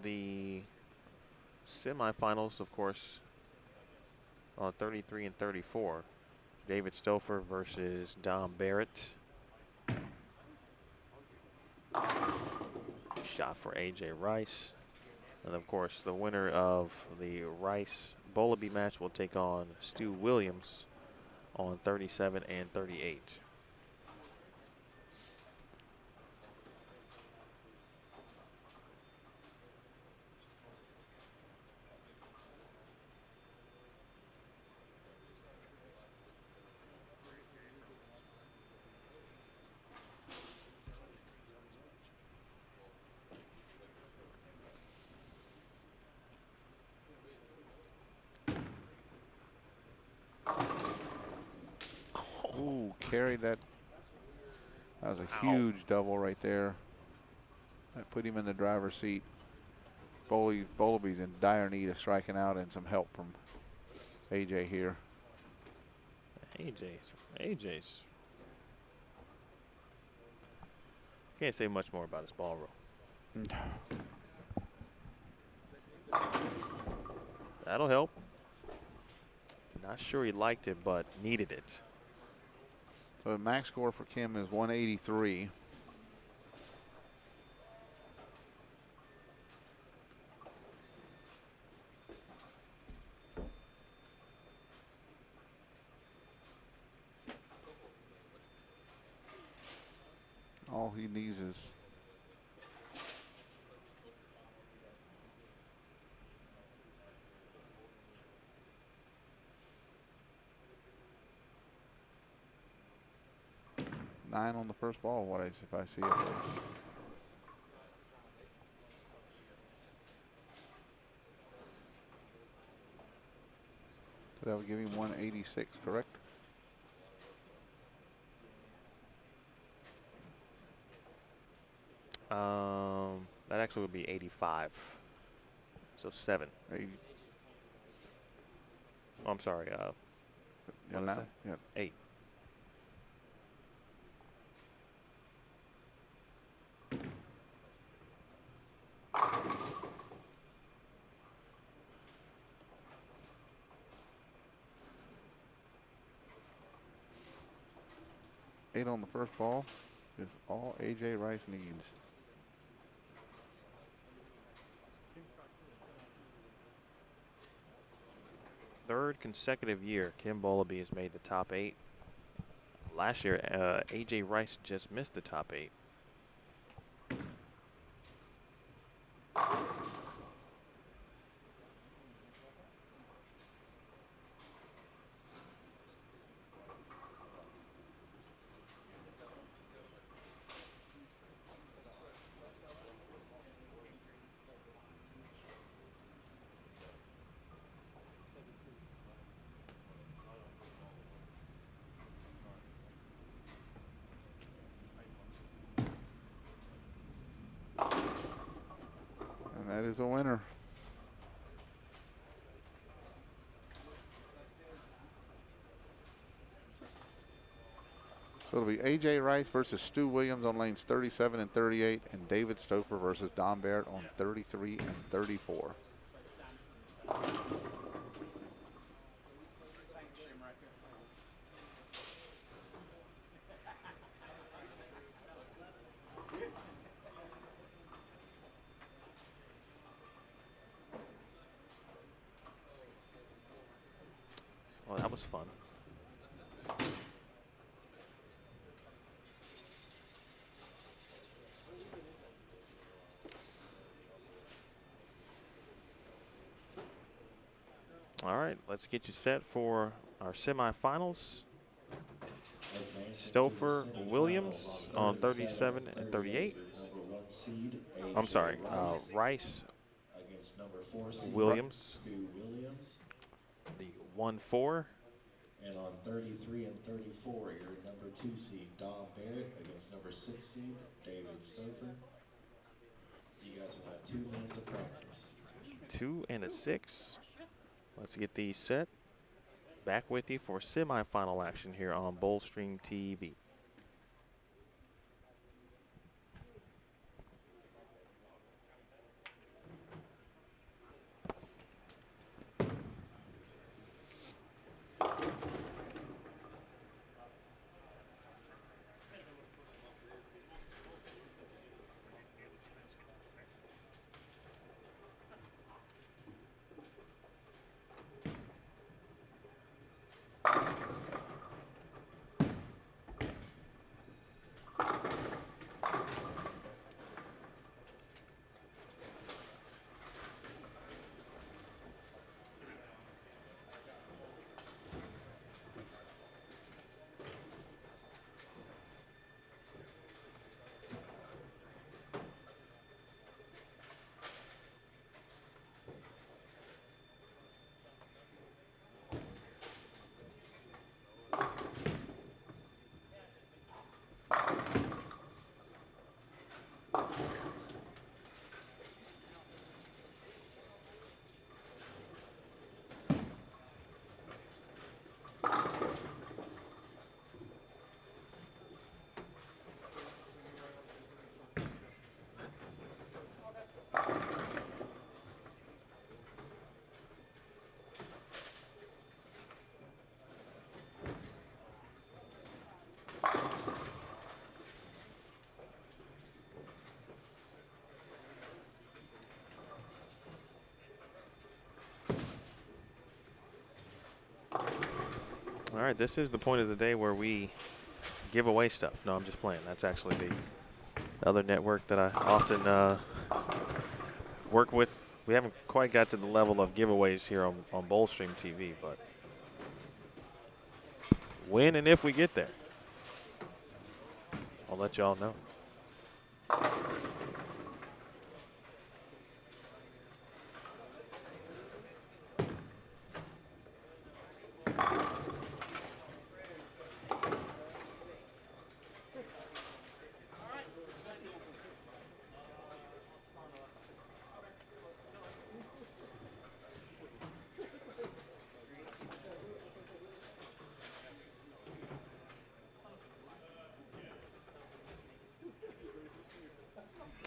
The semifinals, of course, on 33 and 34. David Stouffer versus Dom Barrett. Shot for AJ Rice. And of course, the winner of the Rice-Bolaby match will take on Stu Williams on 37 and 38. Ooh, carried that. That was a huge double right there. That put him in the driver's seat. Bolaby's in dire need of striking out and some help from AJ here. AJ's. Can't say much more about his ball roll. That'll help. Not sure he liked it, but needed it. So the max score for Kim is 183. All he needs is nine on the first ball, if I see it. So that would give him 186, correct? That actually would be 85. So 7. 80. Oh, I'm sorry. Yeah, what is that? Yeah. 8. Eight on the first ball is all AJ Rice needs. Third consecutive year, Kim Bolaby has made the top 8. Last year, AJ Rice just missed the top 8. is a winner. So it'll be A.J. Rice versus Stu Williams on lanes 37 and 38, and David Stouffer versus Don Barrett on 33 and 34. Well, that was fun. All right, let's get you set for our semifinals. Stouffer Williams on 37 and 38. I'm sorry, Rice Williams, the 1-4. And on 33 and 34, your number 2 seed, Don Barrett, against number 6 seed, David Stouffer. You guys will have 2 minutes of practice. 2 and a 6. Let's get these set. Back with you for semifinal action here on Bullstream TV. All right, this is the point of the day where we give away stuff. No, I'm just playing. That's actually the other network that I often work with. We haven't quite got to the level of giveaways here on Bullstream TV, but when and if we get there, I'll let y'all know.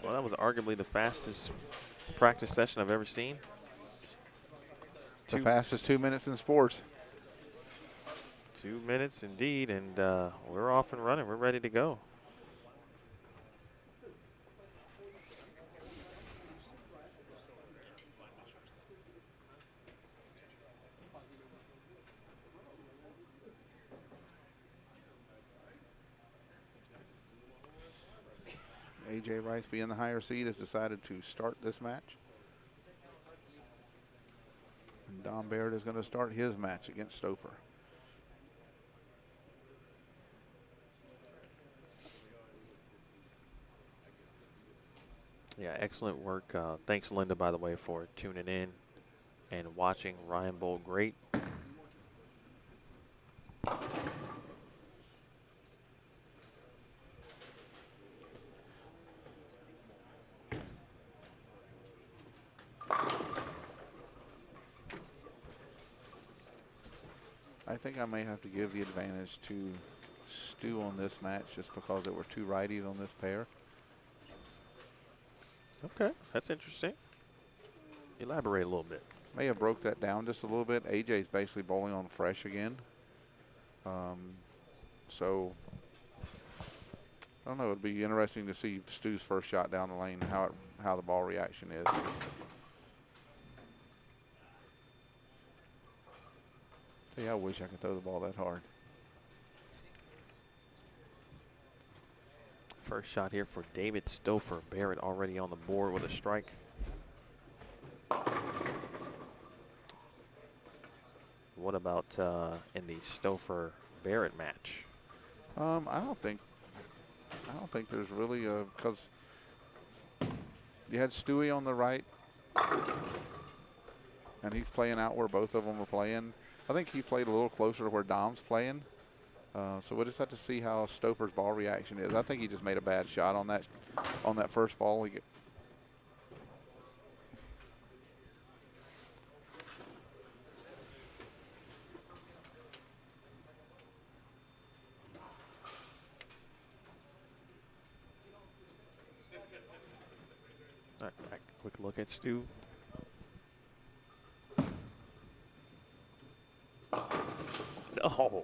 Well, that was arguably the fastest practice session I've ever seen. The fastest 2 minutes in sports. 2 minutes indeed, and we're off and running. We're ready to go. A.J. Rice, being the higher seed, has decided to start this match. And Don Barrett is going to start his match against Stouffer. Yeah, excellent work. Thanks, Linda, by the way, for tuning in and watching Ryan Bowl. Great. I think I may have to give the advantage to Stu on this match just because there were two righties on this pair. Okay, that's interesting. Elaborate a little bit. May have broke that down just a little bit. AJ's basically bowling on fresh again. So I don't know. It'd be interesting to see Stu's first shot down the lane, how the ball reaction is. Tell you, I wish I could throw the ball that hard. First shot here for David Stouffer. Barrett already on the board with a strike. What about in the Stouffer-Barrett match? I don't think there's really a, because you had Stewie on the right, and he's playing out where both of them are playing. I think he played a little closer to where Dom's playing. So we'll just have to see how Stouffer's ball reaction is. I think he just made a bad shot on that first ball. All right, quick look at Stu.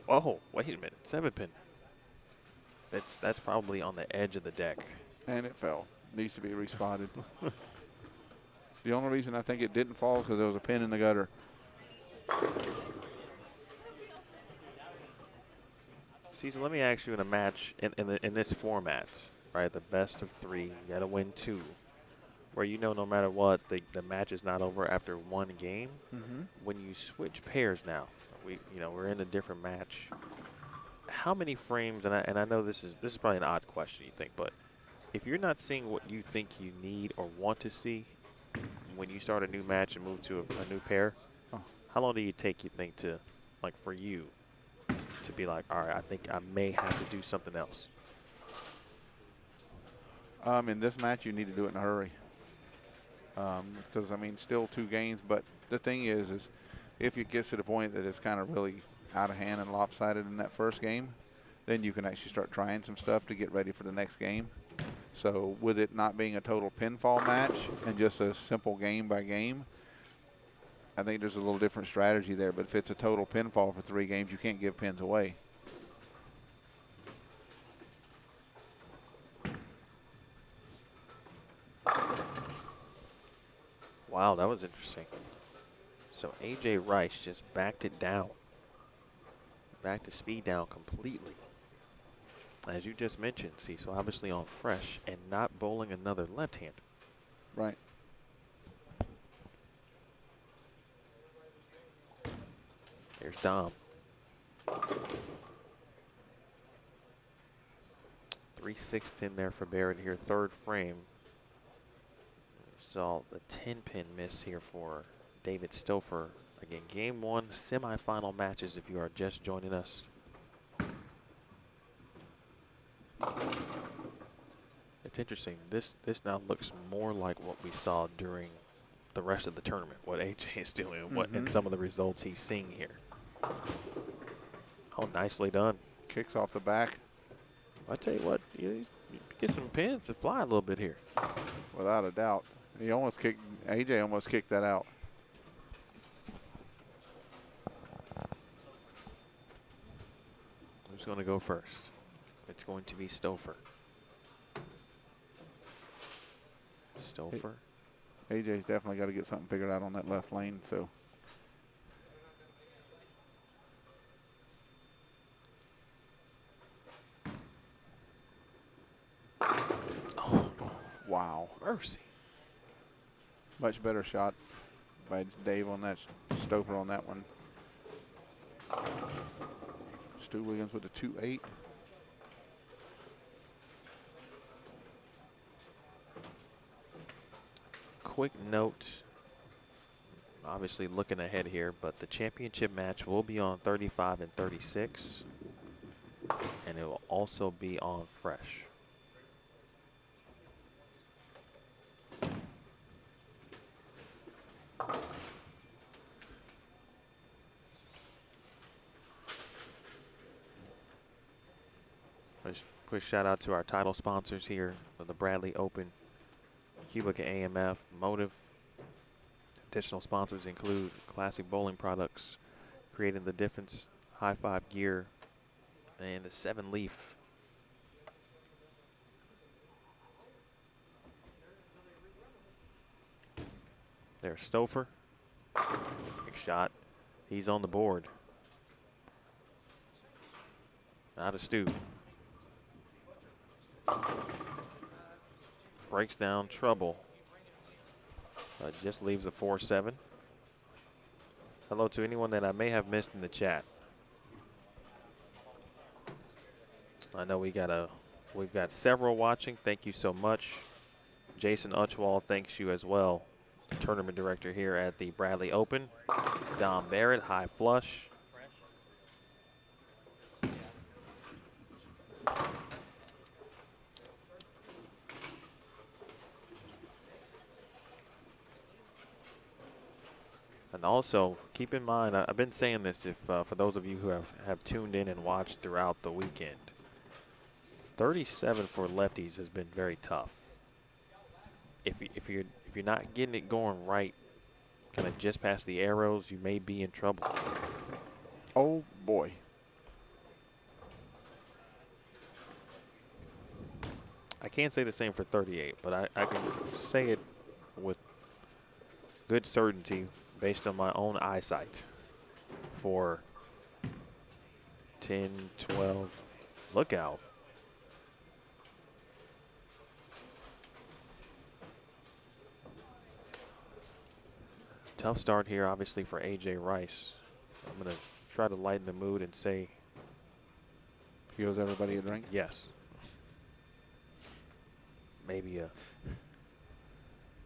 Oh, wait a minute. 7-pin. That's probably on the edge of the deck. And it fell. Needs to be respotted. The only reason I think it didn't fall is because there was a pin in the gutter. See, so let me ask you, in a match in this format, right? The best of 3, you got to win 2. Where you know no matter what, the match is not over after 1 game. Mm-hmm. When you switch pairs now, we're in a different match. How many frames? And I know this is probably an odd question, you think, but if you're not seeing what you think you need or want to see when you start a new match and move to a new pair, how long do you think, to, like, for you, to be like, all right, I think I may have to do something else? In this match, you need to do it in a hurry. Because, I mean, still 2 games. But the thing is if it gets to the point that it's kind of really out of hand and lopsided in that first game, then you can actually start trying some stuff to get ready for the next game. So with it not being a total pinfall match and just a simple game by game, I think there's a little different strategy there. But if it's a total pinfall for 3 games, you can't give pins away. Wow, that was interesting. So A.J. Rice just backed it down. Backed the speed down completely. As you just mentioned, see, so obviously on fresh and not bowling another left-hander. Right. There's Dom. 3/6 in there for Barrett here, 3rd frame. Saw the 10-pin miss here for David Stouffer. Again, game 1, semifinal matches if you are just joining us. It's interesting. This now looks more like what we saw during the rest of the tournament, what AJ is doing, and some of the results he's seeing here. Oh, nicely done. Kicks off the back. I tell you what, you get some pins to fly a little bit here. Without a doubt. He almost kicked, AJ almost kicked that out. Who's going to go first? It's going to be Stouffer. Stouffer. AJ's definitely got to get something figured out on that left lane, so. Oh, wow. mercy. Much better shot by Dave on that, Stouffer on that one. Stu Williams with a 2-8. Quick note, obviously looking ahead here, but the championship match will be on 35 and 36, and it will also be on fresh. Quick shout out to our title sponsors here for the Bradley Open, QubicaAMF, Motiv. Additional sponsors include Classic Bowling Products, Creating the Difference, High Five Gear, and the 7-Leaf. There's Stouffer. Big shot. He's on the board. Out of Stu. Breaks down trouble. Just leaves a 4-7. Hello to anyone that I may have missed in the chat. I know we've got several watching. Thank you so much. Jason Utwall thanks you as well. Tournament director here at the Bradley Open. Dom Barrett, high flush. And also, keep in mind, I've been saying this for those of you who have tuned in and watched throughout the weekend. 37 for lefties has been very tough. If you're not getting it going right, kind of just past the arrows, you may be in trouble. Oh boy. I can't say the same for 38, but I can say it with good certainty based on my own eyesight for 10, 12, look out. Tough start here, obviously, for A.J. Rice. I'm going to try to lighten the mood and say He owes everybody a drink? yes. Maybe a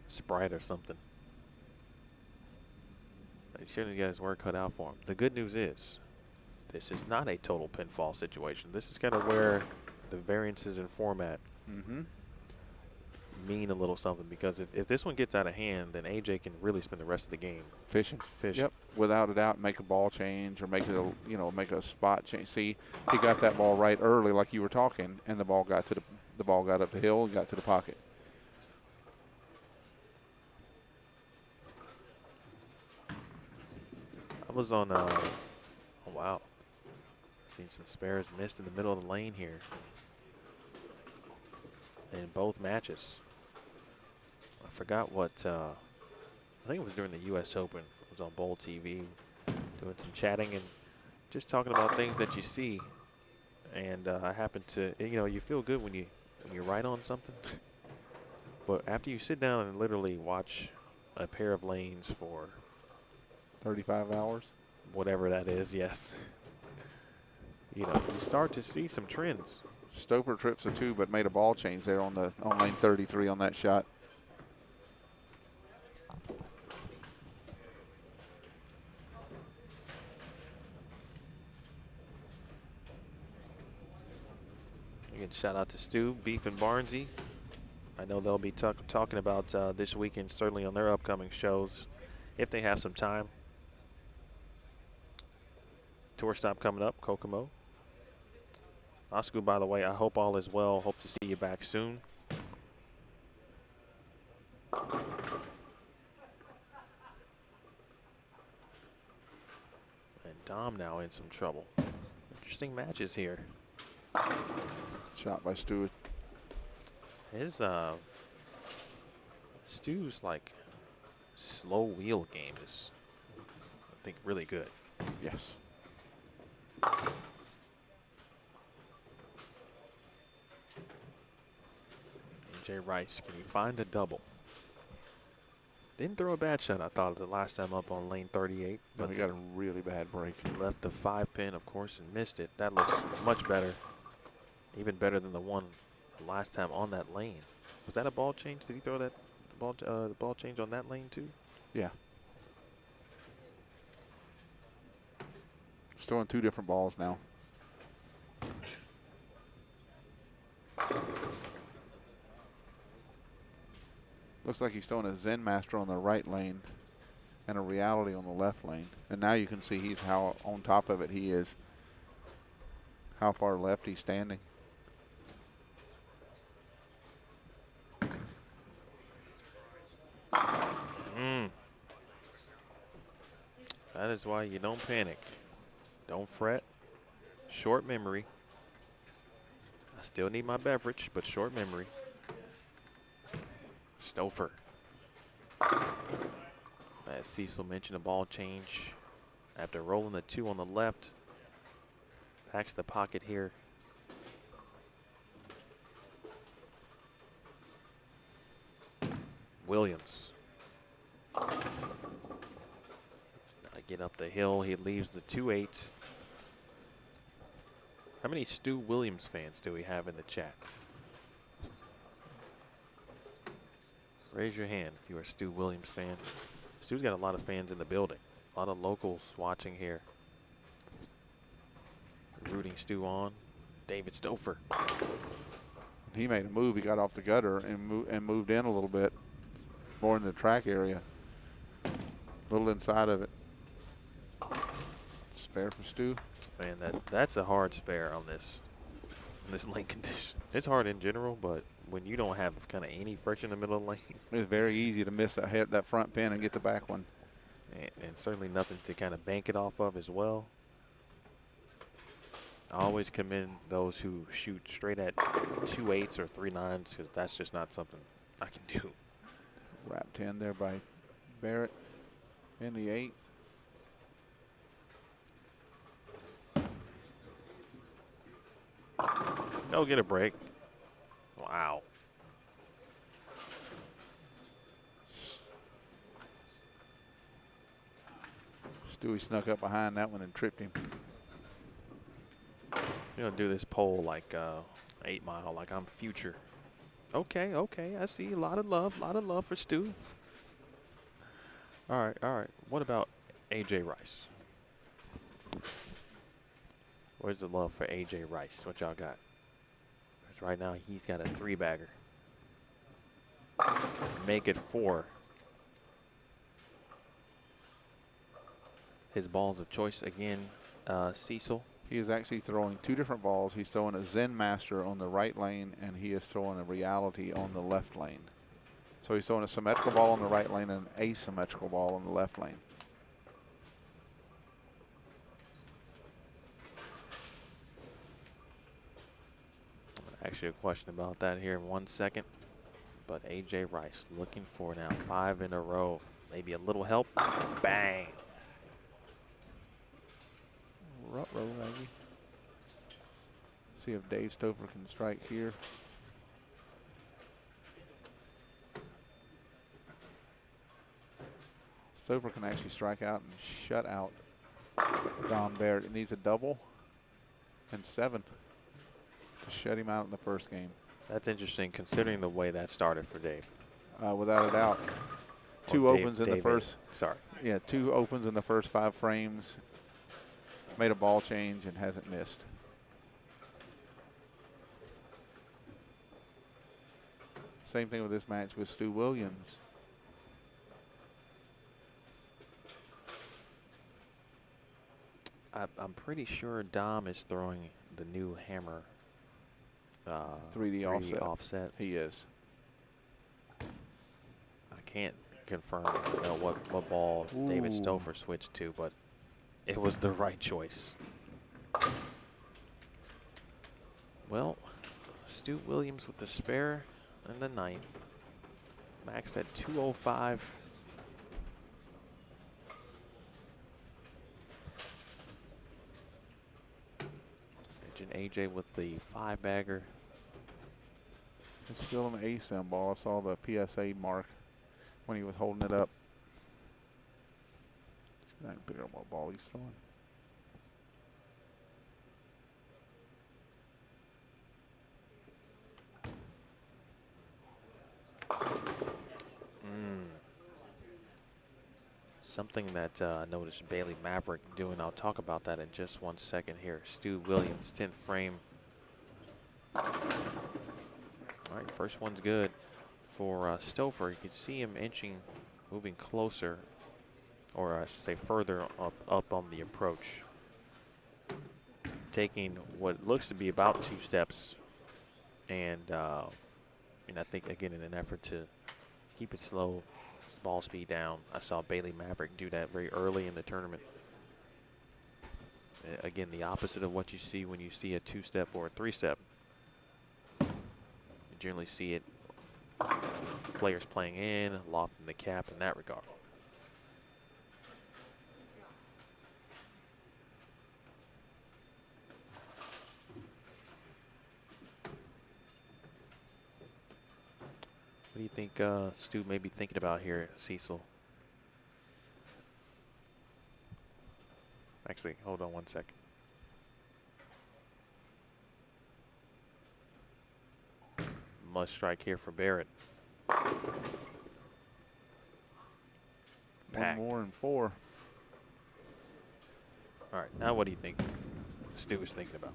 Sprite or something. He shouldn't get his work cut out for him. The good news is this is not a total pinfall situation. This is kind of where the variances in format mean a little something, because if this one gets out of hand, then AJ can really spend the rest of the game Fishing. fishing. Yep, without a doubt, make a ball change or make a spot change. See, he got that ball right early, like you were talking, and the ball got up the hill and got to the pocket. I was on, oh wow, seen some spares missed in the middle of the lane here in both matches. I forgot what, I think it was during the U.S. Open. It was on Bowl TV, doing some chatting and just talking about things that you see. And I happened to, you feel good when you write on something. But after you sit down and literally watch a pair of lanes for 35 hours? whatever that is, yes. You start to see some trends. Stouffer trips a 2, but made a ball change there on lane 33 on that shot. Again, shout out to Stu, Beef, and Barnesy. I know they'll be talking about this weekend, certainly on their upcoming shows, if they have some time. Tour stop coming up, Kokomo. Oscar, by the way, I hope all is well. Hope to see you back soon. And Dom now in some trouble. Interesting matches here. Shot by Stu. His Stu's like slow wheel game is, I think, really good. Yes. A.J. Rice, can he find a double? Didn't throw a bad shot, I thought, the last time up on lane 38. But But he got a really bad break. left the 5-pin, of course, and missed it. That looks much better. Even better than the one the last time on that lane. Was that a ball change? Did he throw that ball change on that lane too? Yeah. Still on 2 different balls now. Looks like he's throwing a Zen Master on the right lane and a Reality on the left lane. And now you can see how on top of it he is. How far left he's standing. That is why you don't panic. Don't fret. Short memory. I still need my beverage, but short memory. Stouffer. As Cecil mentioned, a ball change after rolling the 2 on the left. Packs the pocket here. Williams. Gotta get up the hill. He leaves the 2-8. How many Stu Williams fans do we have in the chat? Raise your hand if you're a Stu Williams fan. Stu's got a lot of fans in the building. A lot of locals watching here. Rooting Stu on. David Stouffer. He made a move. He got off the gutter and moved in a little bit, more in the track area. A little inside of it. Spare for Stu. Man, that's a hard spare on this lane condition. It's hard in general, but when you don't have kind of any friction in the middle of the lane. It's very easy to miss that front pin and get the back one. And certainly nothing to kind of bank it off of as well. I always commend those who shoot straight at 2-8s or 3-9s because that's just not something I can do. Wrapped 10 there by Barrett in the 8th. They'll get a break. Wow. Stewie snuck up behind that one and tripped him. You're going to do this pole like 8 Mile, like I'm future. Okay, okay. I see a lot of love for Stu. All right. What about A.J. Rice? Where's the love for A.J. Rice? What y'all got? Because right now he's got a 3-bagger. Make it 4. His balls of choice again, Cecil. He is actually throwing 2 different balls. He's throwing a Zen Master on the right lane, and he is throwing a Reality on the left lane. So he's throwing a symmetrical ball on the right lane and an asymmetrical ball on the left lane. Actually, a question about that here in 1 second. But A.J. Rice looking for now 5 in a row. Maybe a little help. Bang. Ruh-roh, maybe. See if Dave Stouffer can strike here. Stouffer can actually strike out and shut out Dom Barrett. It needs a double and 7 to shut him out in the first game. That's interesting considering the way that started for Dave. Without a doubt. 2 opens in the first. Sorry. Yeah, 2 opens in the first 5 frames. Made a ball change and hasn't missed. Same thing with this match with Stu Williams. I'm pretty sure Dom is throwing the new hammer 3D offset. He is. I can't confirm what ball David Stouffer switched to, but it was the right choice. Well, Stu Williams with the spare in the 9th. Max at 205. Agent AJ with the 5-bagger. It's still an ASIM ball. I saw the PSA mark when he was holding it up. I can figure out what ball he's throwing. Something that I noticed Bailey Maverick doing. I'll talk about that in just 1 second here. Stu Williams, 10th frame. All right, first one's good for Stouffer. You can see him moving closer, or I should say further up on the approach. Taking what looks to be about 2 steps. And I think, again, in an effort to keep it slow, His ball speed down. I saw Bailey Maverick do that very early in the tournament. Again, the opposite of what you see when you see a two-step or a three-step. You generally see it, players playing in, lofting the cap in that regard. What do you think Stu may be thinking about here, Cecil? Actually, hold on one second. Must strike here for Barrett. One Packed. more and 4. All right, now what do you think Stu is thinking about?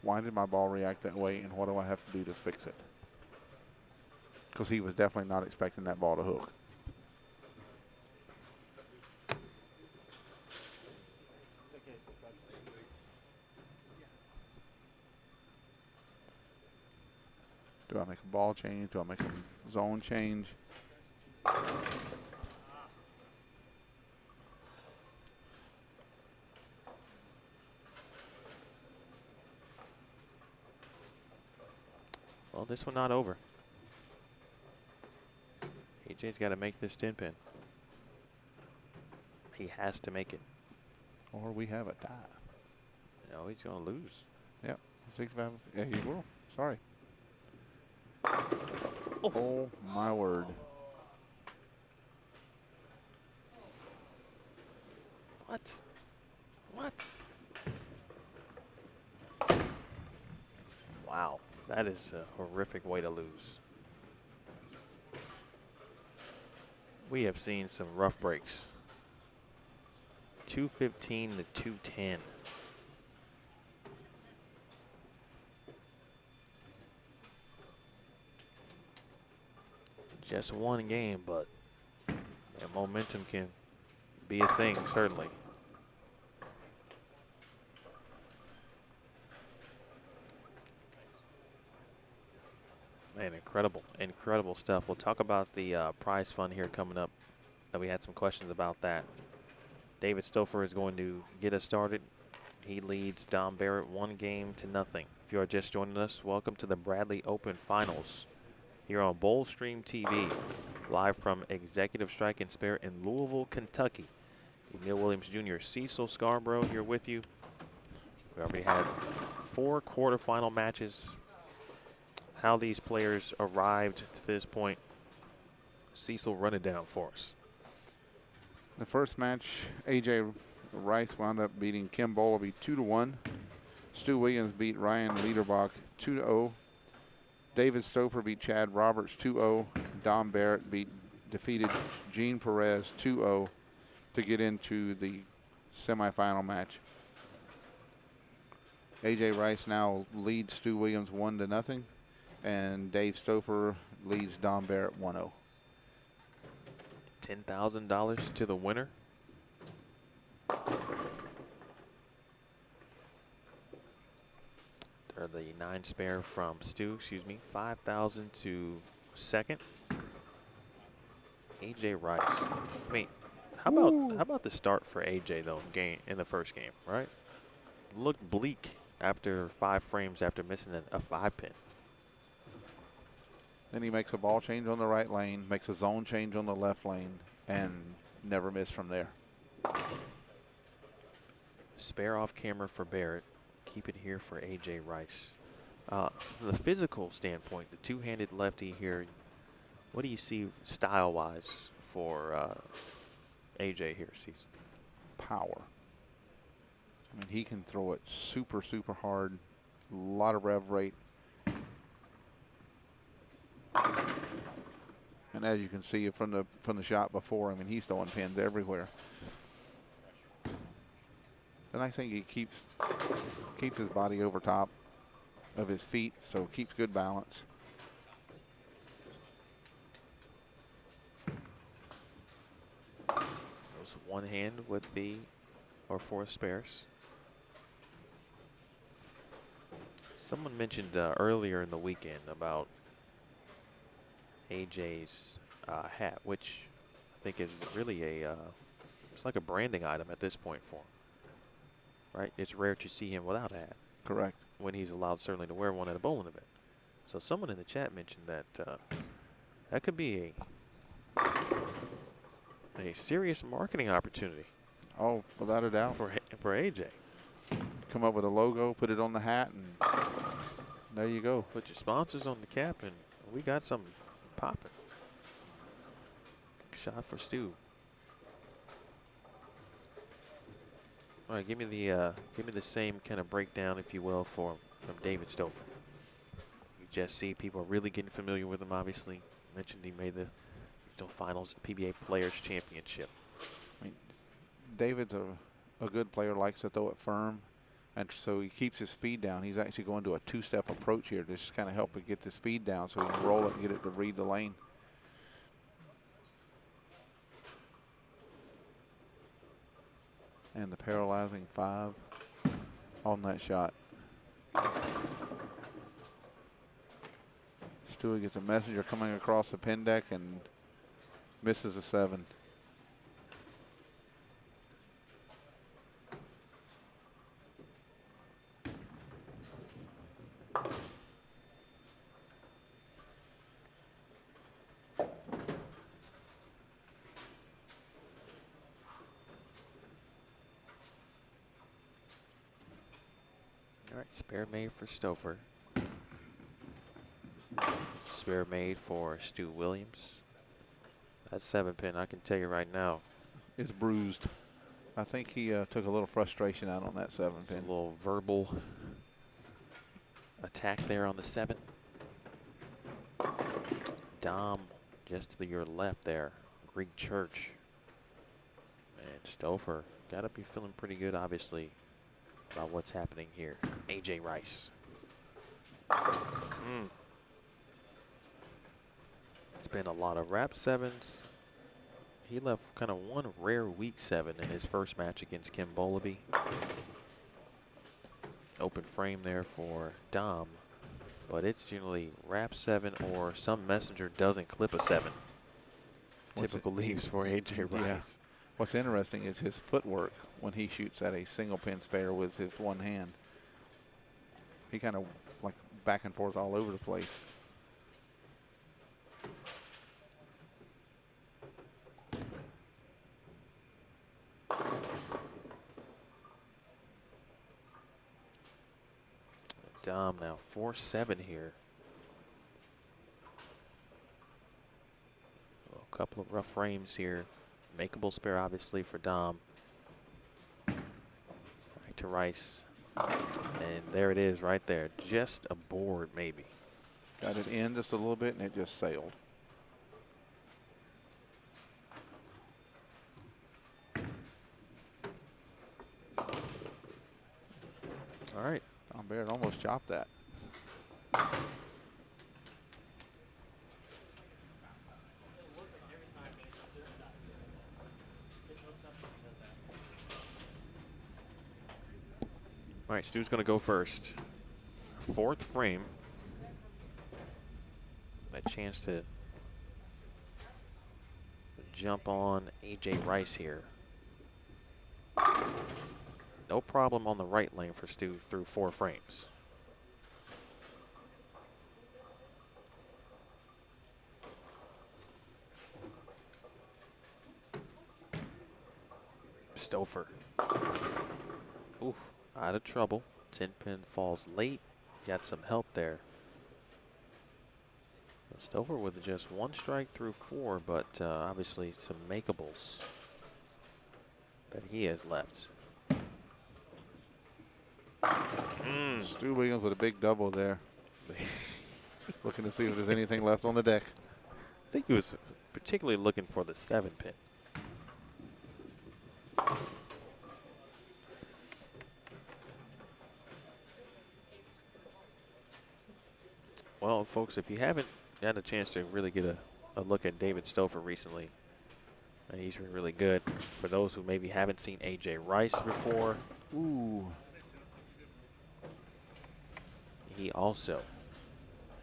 Why did my ball react that way, and what do I have to do to fix it? Because he was definitely not expecting that ball to hook. Do I make a ball change? Do I make a zone change? Well, this one not over. AJ's got to make this 10-pin. He has to make it. Or we have a tie. No, he's going to lose. Yep. 65. Yeah, he will. Sorry. Oh, my word. What? What? Wow, that is a horrific way to lose. We have seen some rough breaks. 215 to 210. Just one game, but momentum can be a thing, certainly. Man, incredible stuff. We'll talk about the prize fund here coming up. We had some questions about that. David Stouffer is going to get us started. He leads Dom Barrett 1-0. If you are just joining us, welcome to the Bradley Open Finals here on Bowl Stream TV, live from Executive Strike and Spare in Louisville, Kentucky. Neil Williams Jr., Cecil Scarborough here with you. We already had 4 quarterfinal matches. How these players arrived to this point, Cecil, run it down for us. The first match, AJ Rice wound up beating Kim Bowlby 2-1. Stu Williams beat Ryan Liederbach 2-0. David Stouffer beat Chad Roberts 2-0. Dom Barrett defeated Gene Perez 2-0 to get into the semifinal match. AJ Rice now leads Stu Williams 1-0, and Dave Stouffer leads Dom Barrett 1-0. $10,000 to the winner. Or the 9 spare from Stu, $5,000 to second. AJ Rice. I mean, how about the start for AJ though in the first game, right? Looked bleak after 5 frames after missing a 5-pin. Then he makes a ball change on the right lane, makes a zone change on the left lane, and never missed from there. Spare off camera for Barrett. Keep it here for AJ Rice. The physical standpoint, the two-handed lefty here, what do you see style-wise for AJ here, Cecil? Power. I mean, he can throw it super, super hard, a lot of rev rate. And as you can see from the shot before, I mean, he's throwing pins everywhere. The nice thing, he keeps his body over top of his feet, so keeps good balance. Those one hand would be, or 4 spares. Someone mentioned earlier in the weekend about AJ's hat, which I think is really it's like a branding item at this point for him. Right? It's rare to see him without a hat. Correct. When he's allowed certainly to wear one at a bowling event. So someone in the chat mentioned that that could be a serious marketing opportunity. Oh, without a doubt. For AJ. Come up with a logo, put it on the hat, and there you go. Put your sponsors on the cap, and we got something popping. Shot for Stu. All right, give me the same kind of breakdown, if you will, from David Stouffer. You just see people are really getting familiar with him. Obviously, mentioned he made the regional finals at the PBA Players Championship. I mean, David's a good player, likes to throw it firm, and so he keeps his speed down. He's actually going to a two-step approach here to just kind of help it get the speed down so he can roll it and get it to read the lane. And the paralyzing 5 on that shot. Stewie gets a messenger coming across the pin deck and misses a 7. All right, spare made for Stouffer. Spare made for Stu Williams. That 7-pin, I can tell you right now, is bruised. I think he took a little frustration out on that 7-pin. a little verbal attack there on the 7. Dom just to your left there. Greek Church. And Stouffer got to be feeling pretty good, obviously, about what's happening here. AJ Rice. It's been a lot of wrap 7s. He left kind of one rare weak 7 in his first match against Kim Bowleby. Open frame there for Dom, but it's usually wrap 7 or some messenger doesn't clip a 7. Typical leaves for AJ Rice. Yeah. What's interesting is his footwork when he shoots at a single pin spare with his one hand. He kind of like back and forth all over the place. Dom now 4-7 here. Well, a couple of rough frames here. Makeable spare obviously for Dom. Back to Rice. And there it is right there. Just a board maybe. Got it in just a little bit and it just sailed. All right. Tom Barrett almost chopped that. All right, Stu's going to go first. 4th frame. A chance to jump on AJ Rice here. No problem on the right lane for Stu through 4 frames. Stouffer. Oof, out of trouble. 10-pin falls late. Got some help there. Stouffer with just 1 strike through 4, but obviously some makeables that he has left. Stu Williams with a big double there. Looking to see if there's anything left on the deck. I think he was particularly looking for the 7-pin. Well, folks, if you haven't had a chance to really get a look at David Stouffer recently, he's been really good. For those who maybe haven't seen AJ Rice before, Ooh. he also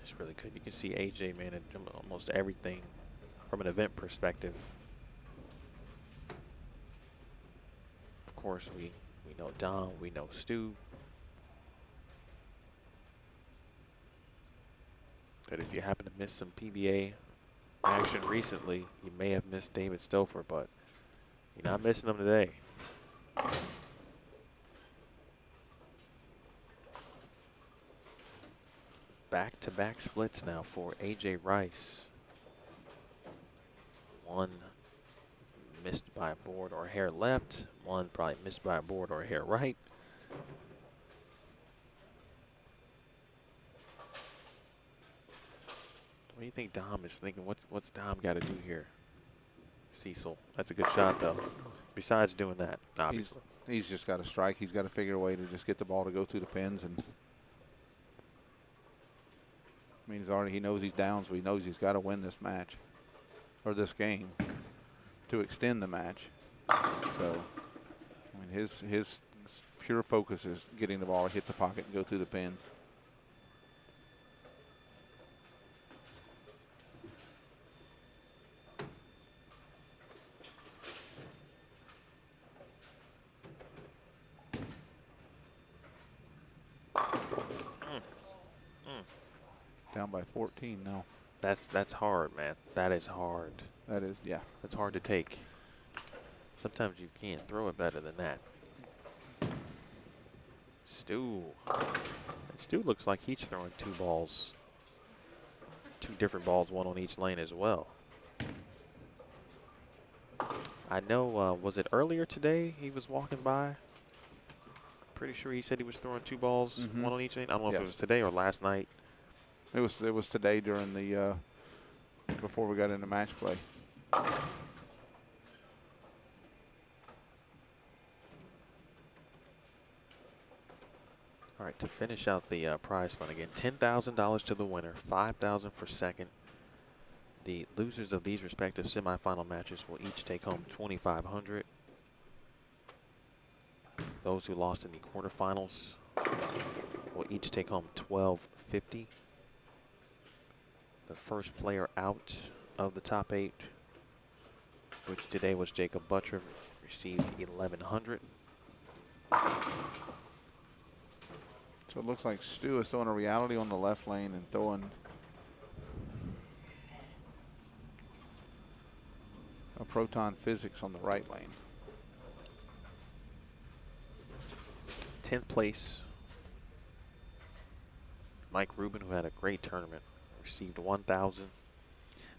It's really good. You can see AJ manage almost everything from an event perspective. Of course, we know Dom, we know Stu. But if you happen to miss some PBA action recently, you may have missed David Stouffer, but you're not missing him today. Back-to-back splits now for AJ Rice. One missed by a board or a hair left. One probably missed by a board or a hair right. What do you think Dom is thinking? What's Dom got to do here? Cecil, that's a good shot though. Besides doing that, obviously. He's just got to strike. He's got to figure a way to just get the ball to go through the pins. And I mean, he knows he's down, so he knows he's got to win this match or this game to extend the match. So, I mean, his pure focus is getting the ball to hit the pocket and go through the pins. Down by 14 now. That's hard, man. That is hard. That is, yeah. That's hard to take. Sometimes you can't throw it better than that. Stu. Stu looks like he's throwing two different balls, one on each lane as well. I know, was it earlier today he was walking by? Pretty sure he said he was throwing two balls, one on each lane. I don't know if it was today or last night. It was today during the before we got into match play. All right, to finish out the prize fund again, $10,000 to the winner, $5,000 for second. The losers of these respective semifinal matches will each take home $2,500. Those who lost in the quarterfinals will each take home $1,250. The first player out of the top 8, which today was Jacob Buttriff, received $1,100. So it looks like Stu is throwing a reality on the left lane and throwing a proton physics on the right lane. 10th place, Mike Rubin, who had a great tournament, received $1,000.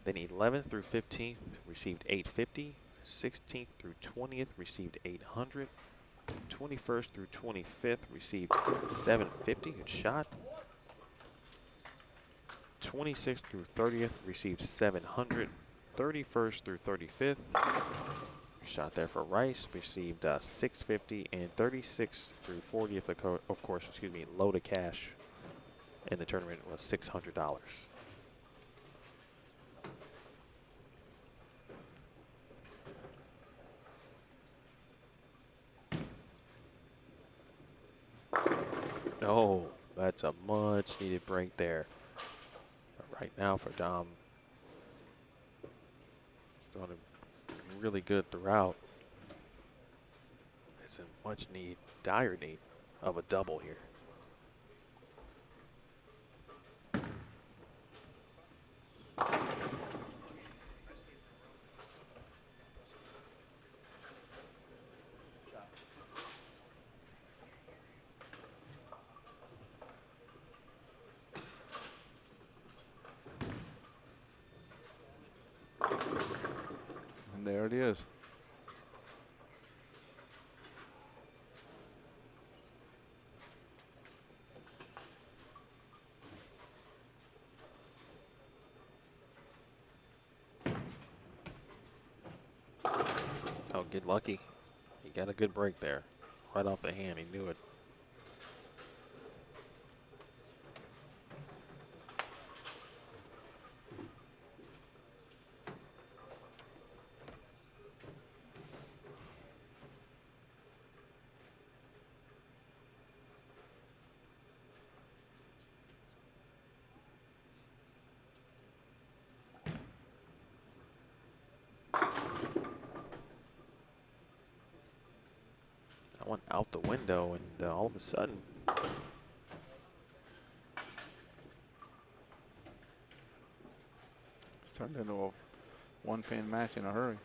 Then 11th through 15th received $850. 16th through 20th received $800. 21st through 25th received $750. Good shot. 26th through 30th received $700. 31st through 35th, shot there for Rice, received $650, and 36th through 40th, of course, load of cash in the tournament was $600. Oh, that's a much needed break there. But right now for Dom, he's doing really good throughout. It's in much need, dire need of a double here. And there it is. Oh, get lucky. He got a good break there. Right off the hand, he knew it. One out the window, and all of a sudden, It's turned into a one-pin match in a hurry.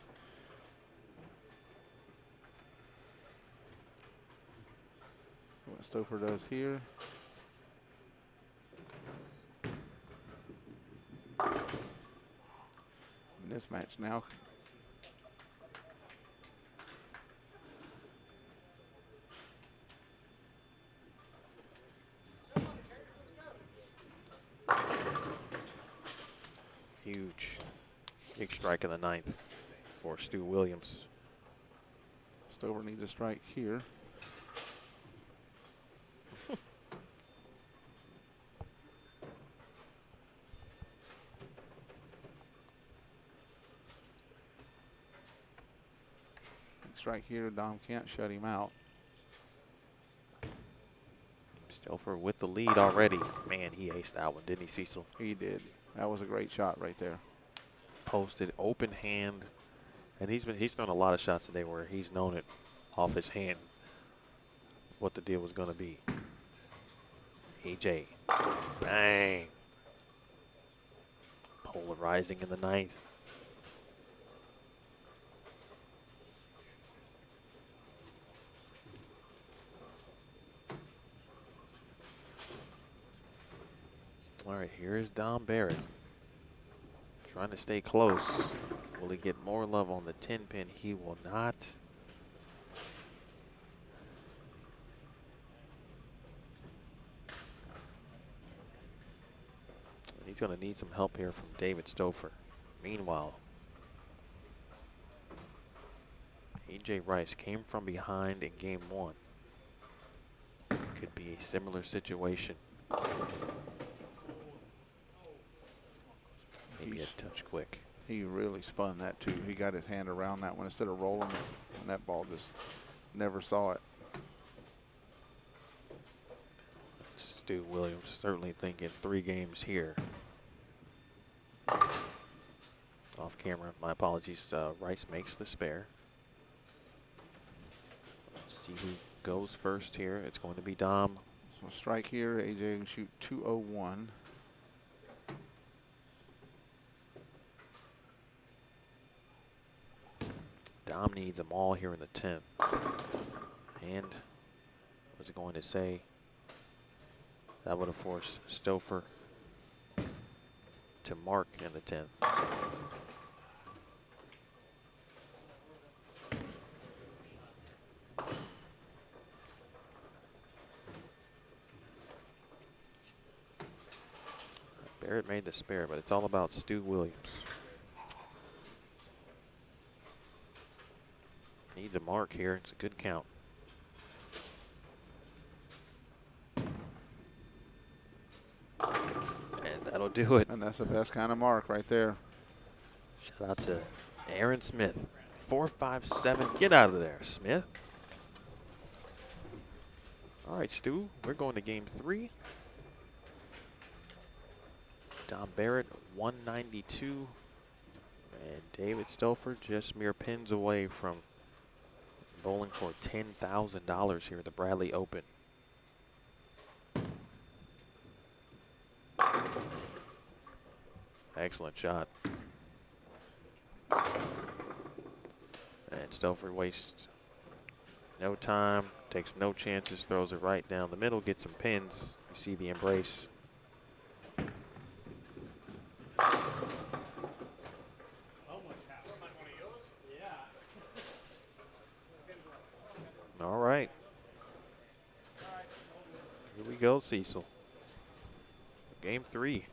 What Stouffer does here. In this match now. huge. Big strike in the ninth for Stu Williams. Stover needs a strike here. Big strike here. Dom can't shut him out. Stouffer with the lead already. Man, he aced that one, didn't he, Cecil? He did. That was a great shot right there. Posted open hand, and he's thrown a lot of shots today where he's known it off his hand what the deal was going to be. AJ, bang. Polarizing in the ninth. All right, here is Dom Barrett. Trying to stay close. Will he get more love on the 10 pin? He will not. And he's going to need some help here from David Stouffer. Meanwhile, AJ Rice came from behind in game one. Could be a similar situation. Maybe a touch quick. He really spun that too. He got his hand around that one instead of rolling it, and that ball just never saw it. Stu Williams certainly thinking 3 games here. Off camera, my apologies. Rice makes the spare. See who goes first here. It's going to be Dom. So strike here. AJ can shoot 201. Dom needs them all here in the 10th. And was it going to say that would have forced Stouffer to mark in the 10th. Barrett made the spare, but it's all about Stu Williams. Needs a mark here. It's a good count. And that'll do it. And that's the best kind of mark right there. Shout out to Aaron Smith. 4-5-7. Get out of there, Smith. All right, Stu, we're going to game 3. Dom Barrett, 192. And David Stouffer just mere pins away from bowling for $10,000 here at the Bradley Open. Excellent shot. And Stouffer wastes no time, takes no chances, throws it right down the middle, gets some pins. You see the embrace. All right. Here we go, Cecil. Game 3.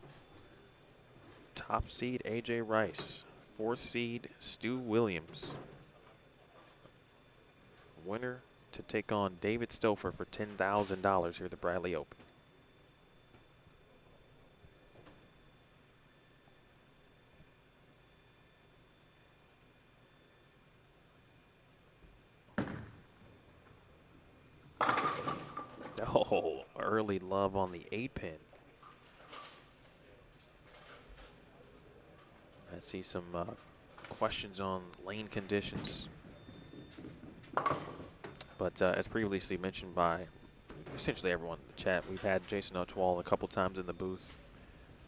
Top seed AJ Rice. 4th seed Stu Williams. Winner to take on David Stouffer for $10,000 here at the Bradley Open. Oh, early love on the 8-pin. I see some questions on lane conditions. But as previously mentioned by essentially everyone in the chat, we've had Jason Utwall a couple times in the booth.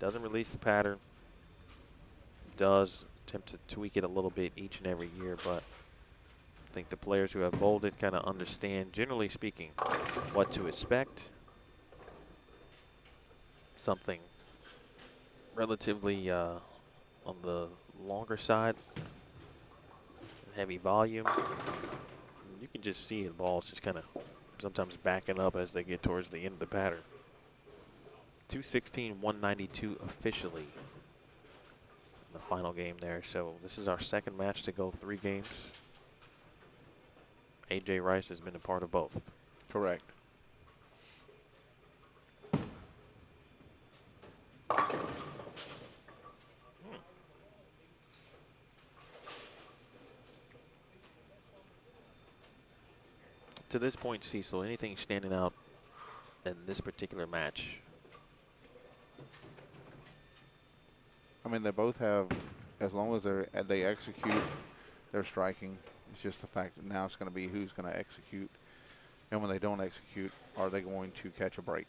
Doesn't release the pattern. Does attempt to tweak it a little bit each and every year, but I think the players who have bowled it kind of understand, generally speaking, what to expect. Something relatively on the longer side, heavy volume. You can just see the ball's just kind of sometimes backing up as they get towards the end of the pattern. 216, 192 officially in the final game there. So this is our second match to go 3 games. A.J. Rice has been a part of both. Correct. To this point, Cecil, anything standing out in this particular match? I mean, they both have, as long as they execute their striking, it's just the fact that now it's going to be who's going to execute. And when they don't execute, are they going to catch a break?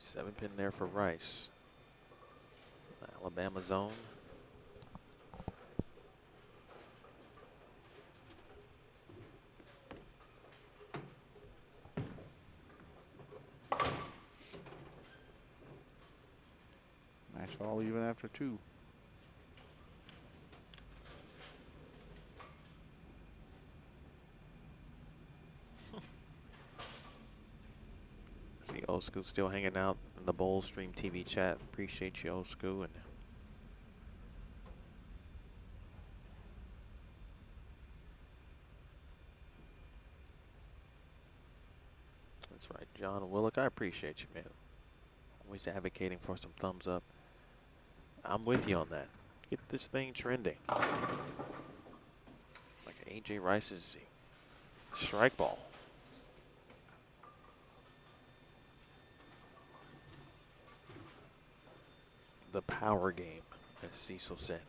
Seven pin there for Rice. Alabama zone. Match all even after 2. See Old School still hanging out in the Bowl Stream TV chat. Appreciate you, Old School. And that's right, John Willock. I appreciate you, man. Always advocating for some thumbs up. I'm with you on that. Get this thing trending. Like A.J. Rice's strike ball. The power game, as Cecil said.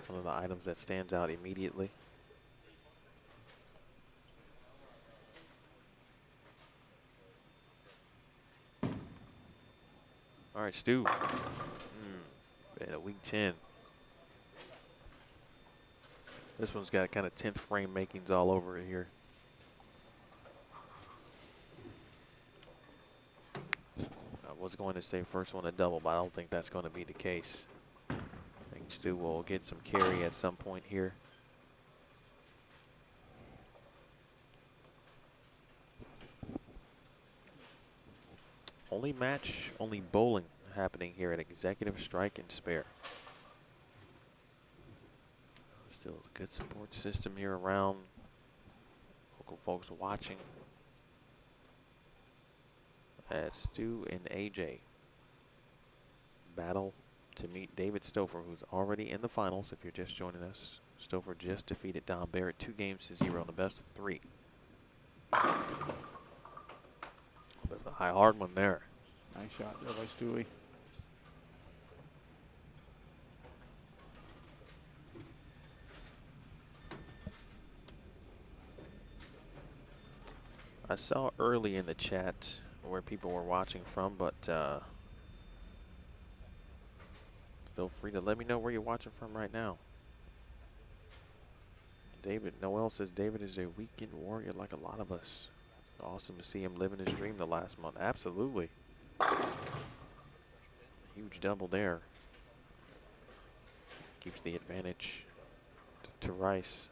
One of the items that stands out immediately. All right, Stu. At a week 10. This one's got kind of 10th frame makings all over it here. I was going to say first one to double, but I don't think that's going to be the case. I think Stu will get some carry at some point here. Only match, only bowling happening here at Executive Strike and Spare. Still a good support system here around. Local folks watching as Stu and AJ battle to meet David Stouffer, who's already in the finals. If you're just joining us, Stouffer just defeated Dom Barrett 2-0 in the best of 3. That's a high hard one there. Nice shot there by Stewie. I saw early in the chat where people were watching from, but feel free to let me know where you're watching from right now. David Noel says David is a weekend warrior like a lot of us. Awesome to see him living his dream the last month. Absolutely. Huge double there. Keeps the advantage to Rice.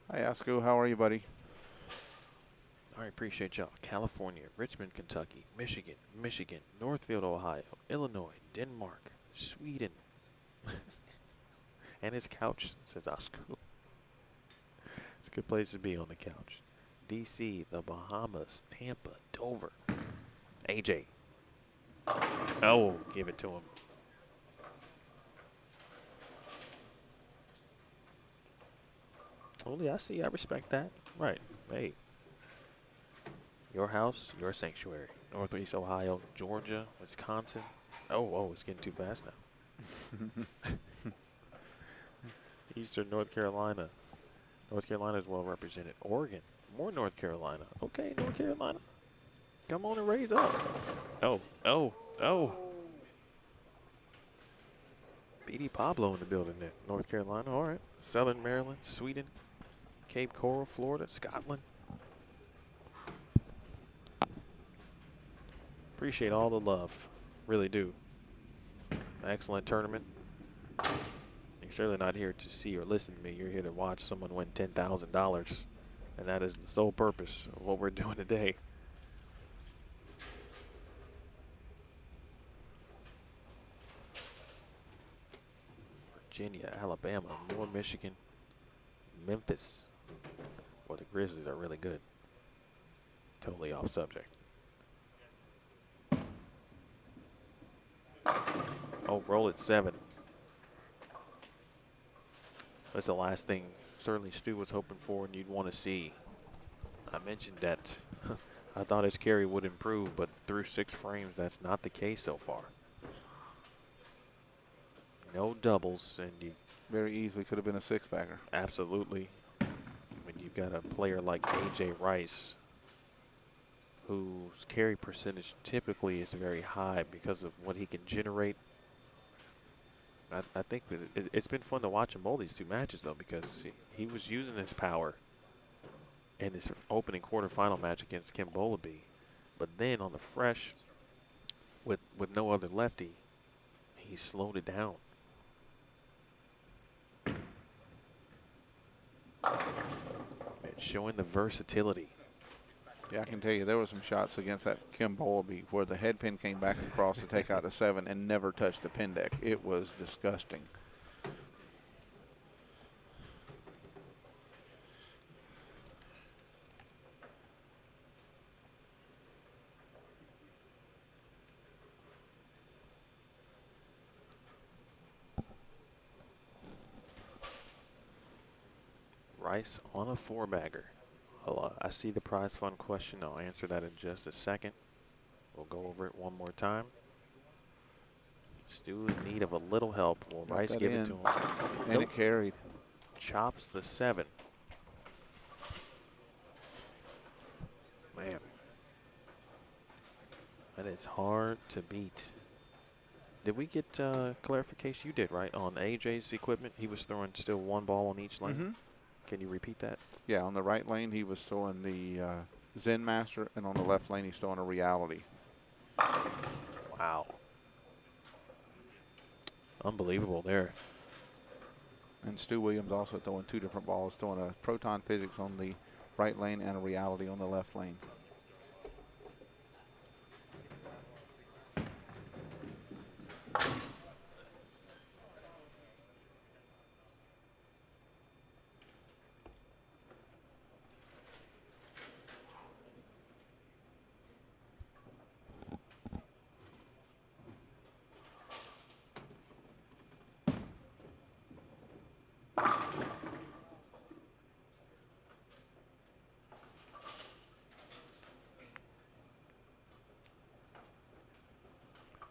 Hi, Asko. How are you, buddy? I appreciate y'all. California, Richmond, Kentucky, Michigan, Northfield, Ohio, Illinois, Denmark, Sweden. And his couch, says Oscar. It's a good place to be on the couch. DC, the Bahamas, Tampa, Dover. AJ. Oh, give it to him. Only I see. I respect that. Right. Hey. Your house, your sanctuary. Northeast Ohio, Georgia, Wisconsin. Oh, it's getting too fast now. Eastern North Carolina. North Carolina is well represented. Oregon. More North Carolina. Okay, North Carolina. Come on and raise up. Oh. BD Pablo in the building there. North Carolina, all right. Southern Maryland, Sweden, Cape Coral, Florida, Scotland. Appreciate all the love. Really do. Excellent tournament. You're surely not here to see or listen to me. You're here to watch someone win $10,000. And that is the sole purpose of what we're doing today. Virginia, Alabama, Moore, Michigan, Memphis. Well, the Grizzlies are really good. Totally off subject. Oh, roll at 7. That's the last thing certainly Stu was hoping for and you'd want to see. I mentioned that I thought his carry would improve, but through 6 frames, that's not the case so far. No doubles, and you Very easily could have been a 6-bagger. absolutely, when you've got a player like A.J. Rice, whose carry percentage typically is very high because of what he can generate. I think that it's been fun to watch him bowl these 2 matches, though, because he was using his power in his opening quarterfinal match against Kim Bolaby. But then on the fresh, with no other lefty, he slowed it down. And showing the versatility. Yeah, I can tell you there were some shots against that Kim Bolaby where the head pin came back across to take out the 7 and never touched the pin deck. It was disgusting. Rice on a 4-bagger. I see the prize fund question. I'll answer that in just a second. We'll go over it one more time. Stu in need of a little help. Will Got Rice that give in. it to him? And Nope. it carried. Chops the 7. Man. That is hard to beat. Did we get clarification? You did, right? On AJ's equipment, he was throwing still 1 ball on each lane. Mm-hmm. Can you repeat that? Yeah, on the right lane he was throwing the Zen Master, and on the left lane he's throwing a Reality. Wow. Unbelievable there. And Stu Williams also throwing 2 different balls, throwing a Proton Physics on the right lane and a Reality on the left lane.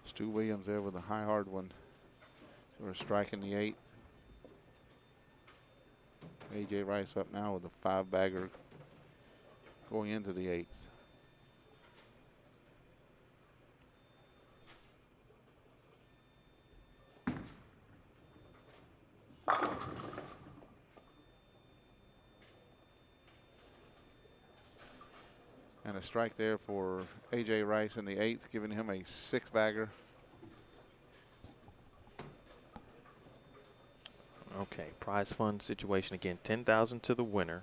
Stu Williams there with a high hard one. We're striking the 8th. A.J. Rice up now with a 5-bagger going into the 8th. And a strike there for A.J. Rice in the 8th, giving him a 6-bagger. Okay, prize fund situation again. 10,000 to the winner,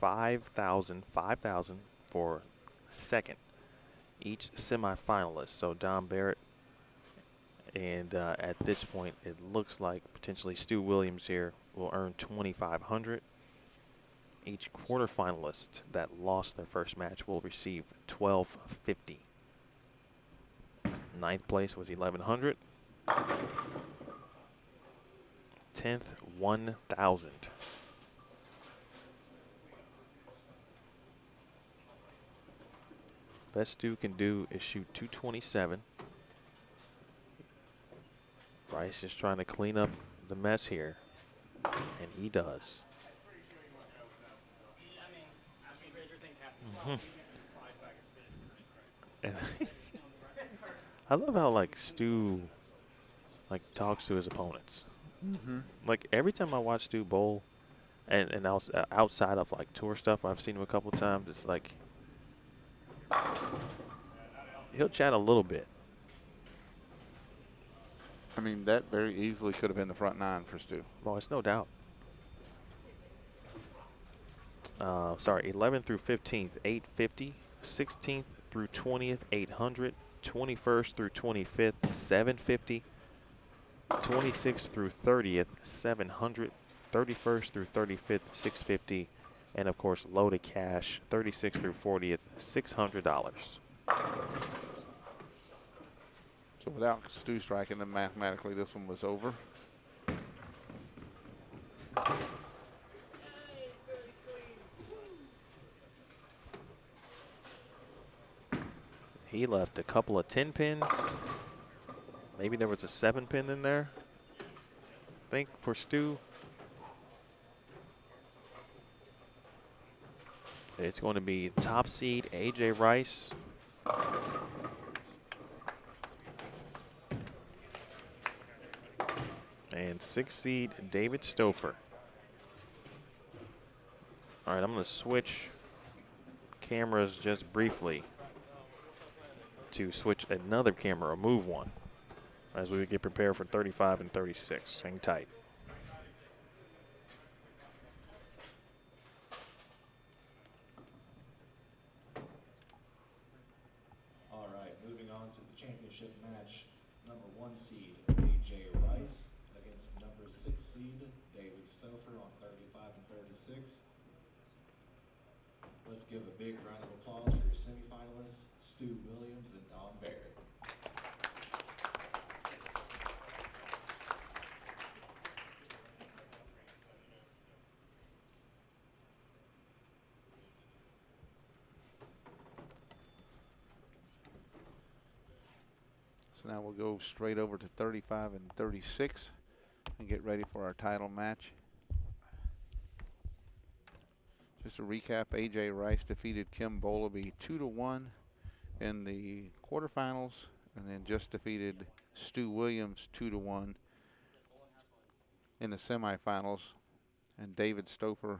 5,000 for second. Each semifinalist. So Dom Barrett And at this point, it looks like potentially Stu Williams here will earn $2,500. Each quarterfinalist that lost their first match will receive $1,250. Ninth place was $1,100. 10th, $1,000. Best Stu can do is shoot 227. Rice is trying to clean up the mess here, and he does. And I love how like Stu like talks to his opponents. Like every time I watch Stu bowl, and outside of like tour stuff, I've seen him a couple of times. It's like he'll chat a little bit. I mean, that very easily could have been the front nine for Stu. Well, it's no doubt. Sorry, 11th through 15th, 850. 16th through 20th, 800. 21st through 25th, 750. 26th through 30th, 700. 31st through 35th, 650. And of course, loaded cash, 36th through 40th, $600. So without Stu striking, then mathematically this one was over. He left a couple of 10 pins. Maybe there was a 7 pin in there, I think, for Stu. It's going to be top seed AJ Rice. And 6th seed David Stouffer. All right, I'm going to switch cameras just briefly to switch another camera, or move one, as we get prepared for 35 and 36. Hang tight. All right, moving on to the championship match. Number 1 seed AJ Rice against number 6 seed David Stouffer on 35 and 36. Let's give a big round of applause for your semifinalists, Stu Williams and Dom Barrett. So now we'll go straight over to 35 and 36 and get ready for our title match. Just to recap, AJ Rice defeated Kim Bowleby 2-1 in the quarterfinals, and then just defeated Stu Williams 2-1 in the semifinals. And David Stouffer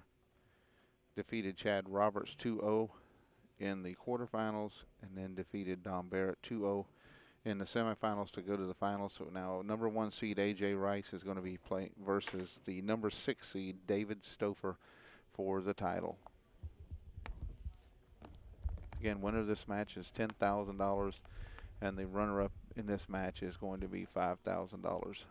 defeated Chad Roberts 2-0 in the quarterfinals, and then defeated Dom Barrett 2-0 in the semifinals to go to the finals. So now number 1 seed AJ Rice is going to be playing versus the number 6 seed David Stouffer for the title. Again, winner of this match is $10,000, and the runner-up in this match is going to be $5,000.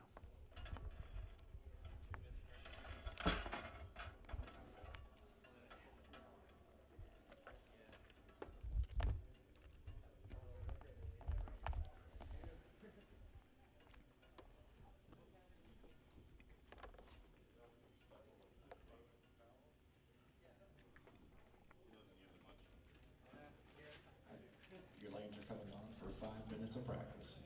Your lanes are coming on for 5 minutes of practice.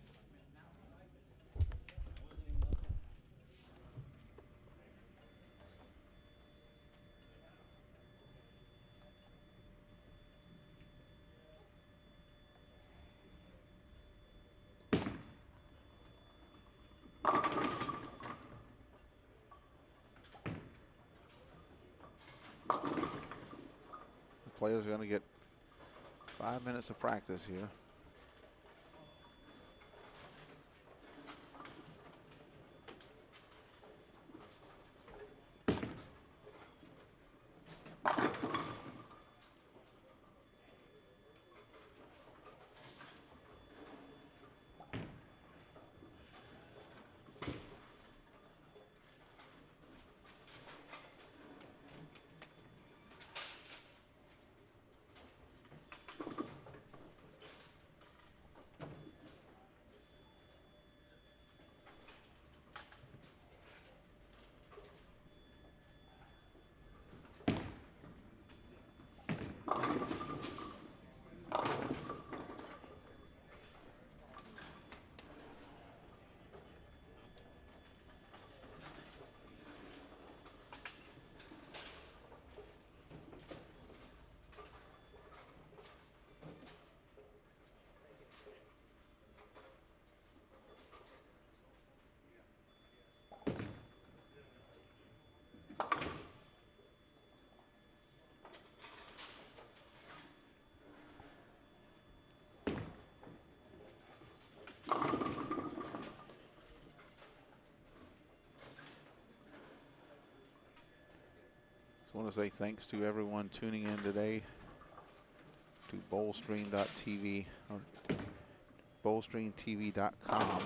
The players are going to get 5 minutes of practice here. Just want to say thanks to everyone tuning in today to bowlstream.tv or bowlstreamtv.com.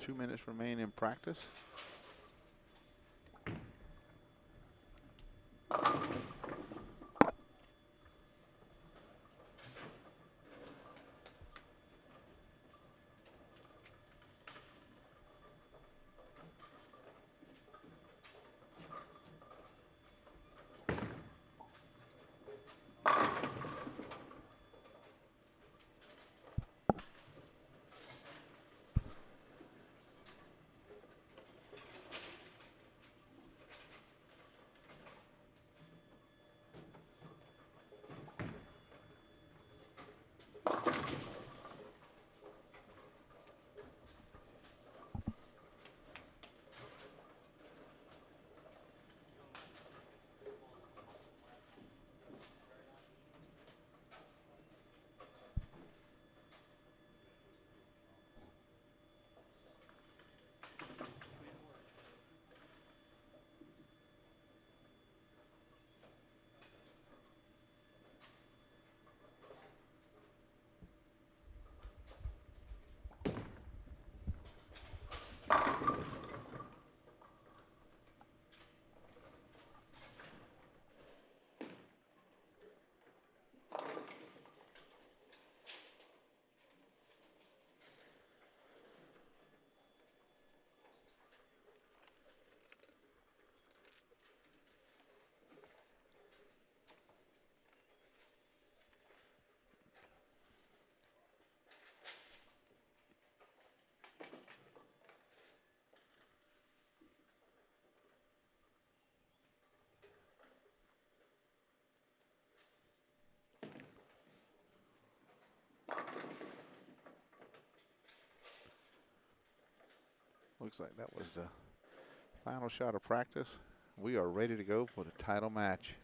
Two minutes remain in practice. Looks like that was the final shot of practice. We are ready to go for the title match.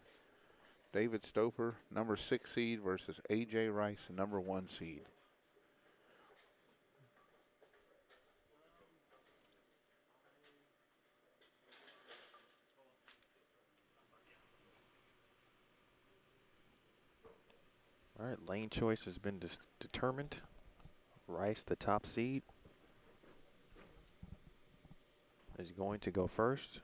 David Stouffer, number 6 seed, versus AJ Rice, number 1 seed. All right, lane choice has been determined. Rice, the top seed, is going to go first.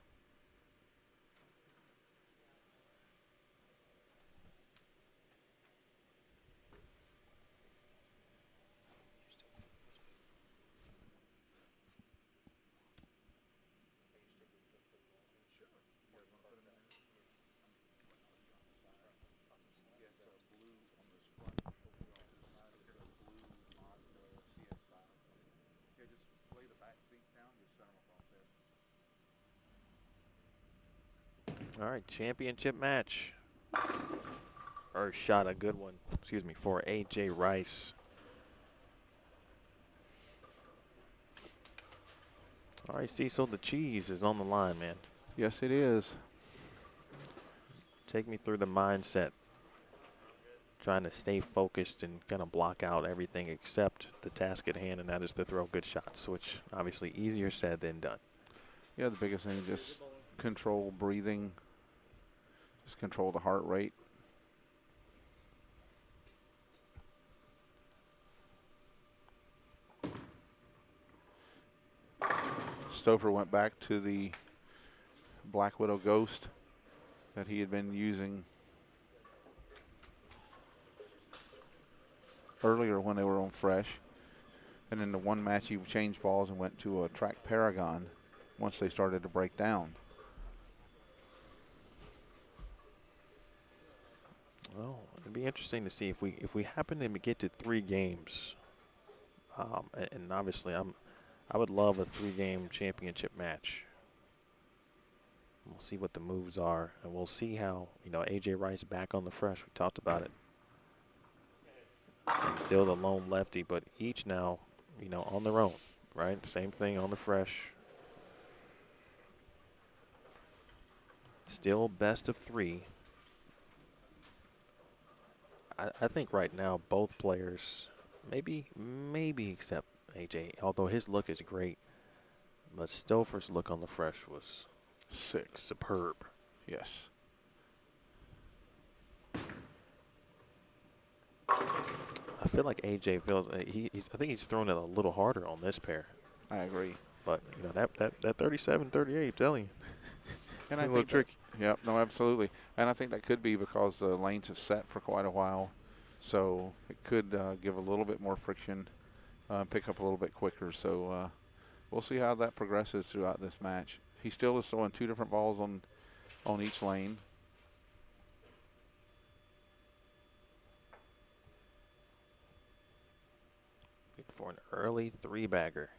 All right, championship match. Or shot, a good one, excuse me, for AJ Rice. All right, Cecil, the cheese is on the line, man. Yes, it is. Take me through the mindset. Trying to stay focused and kind of block out everything except the task at hand, and that is to throw good shots, which obviously easier said than done. Yeah, the biggest thing is just control breathing, just control the heart rate. Stouffer went back to the Black Widow Ghost that he had been using earlier when they were on fresh. And in the one match he changed balls and went to a Track Paragon once they started to break down. Well, it'd be interesting to see if we happen to get to 3 games. And obviously I would love a 3-game championship match. We'll see what the moves are, and we'll see how, A.J. Rice back on the fresh. We talked about it. And still the lone lefty, but each now, on their own, right? Same thing on the fresh. Still best of 3. I think right now both players, maybe except A.J., although his look is great, but Stouffer's look on the fresh was Sick. superb. Yes. I feel like A.J. feels I think he's throwing it a little harder on this pair. I agree. But that 37-38, I'm telling you, And a I little think tricky. Yep, no, absolutely. And I think that could be because the lanes have set for quite a while. So it could give a little bit more friction, pick up a little bit quicker. So we'll see how that progresses throughout this match. He still is throwing 2 different balls on each lane. For an early 3-bagger.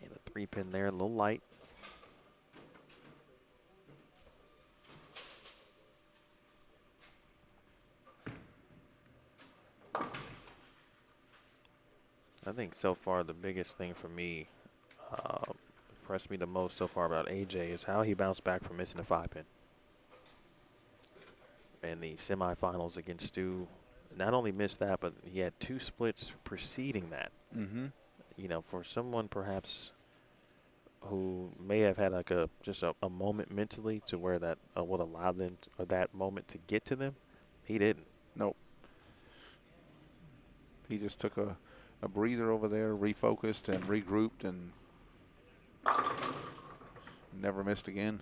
And a 3-pin there, a little light. I think so far the biggest thing for me, impressed me the most so far about AJ is how he bounced back from missing a 5-pin. And the semifinals against Stu, not only missed that, but he had 2 splits preceding that. Mm-hmm. For someone perhaps who may have had like just a moment mentally to where that would allow them or that moment to get to them, he didn't. Nope. He just took a breather over there, refocused and regrouped, and never missed again.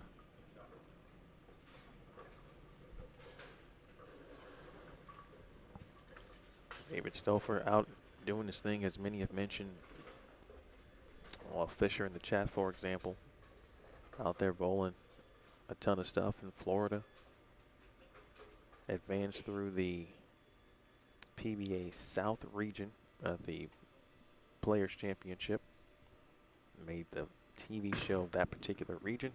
David Stouffer out doing his thing, as many have mentioned. Well, Fisher in the chat, for example, out there bowling a ton of stuff in Florida. Advanced through the PBA South region of the Players Championship. Made the TV show of that particular region.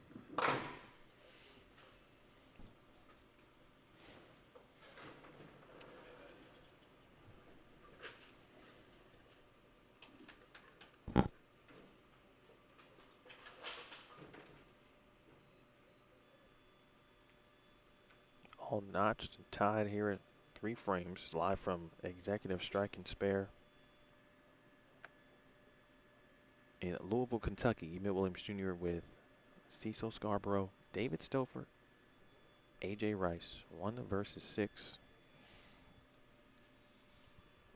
All notched and tied here at 3 frames, live from Executive Strike and Spare in Louisville, Kentucky. Emmitt Williams Jr. with Cecil Scarborough, David Stouffer, A.J. Rice, 1 versus 6.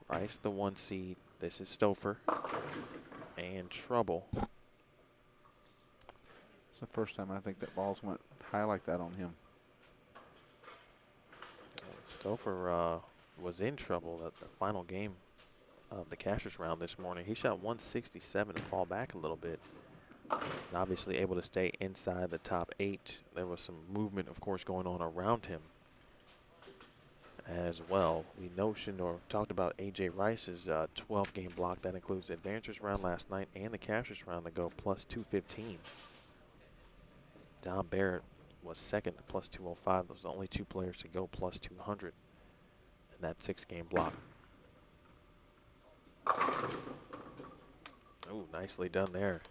Rice, the 1 seed. This is Stouffer. And trouble. It's the first time I think that balls went high like that on him. Stouffer was in trouble at the final game of the Cashers round this morning. He shot 167 to fall back a little bit. And obviously able to stay inside the top 8. There was some movement, of course, going on around him as well. We notioned or talked about A.J. Rice's 12-game block. That includes the Advancers round last night and the Cashers round that go plus 215. Don Barrett was second, plus 205. Those are the only 2 players to go plus 200. that 6-game block. Oh, nicely done there.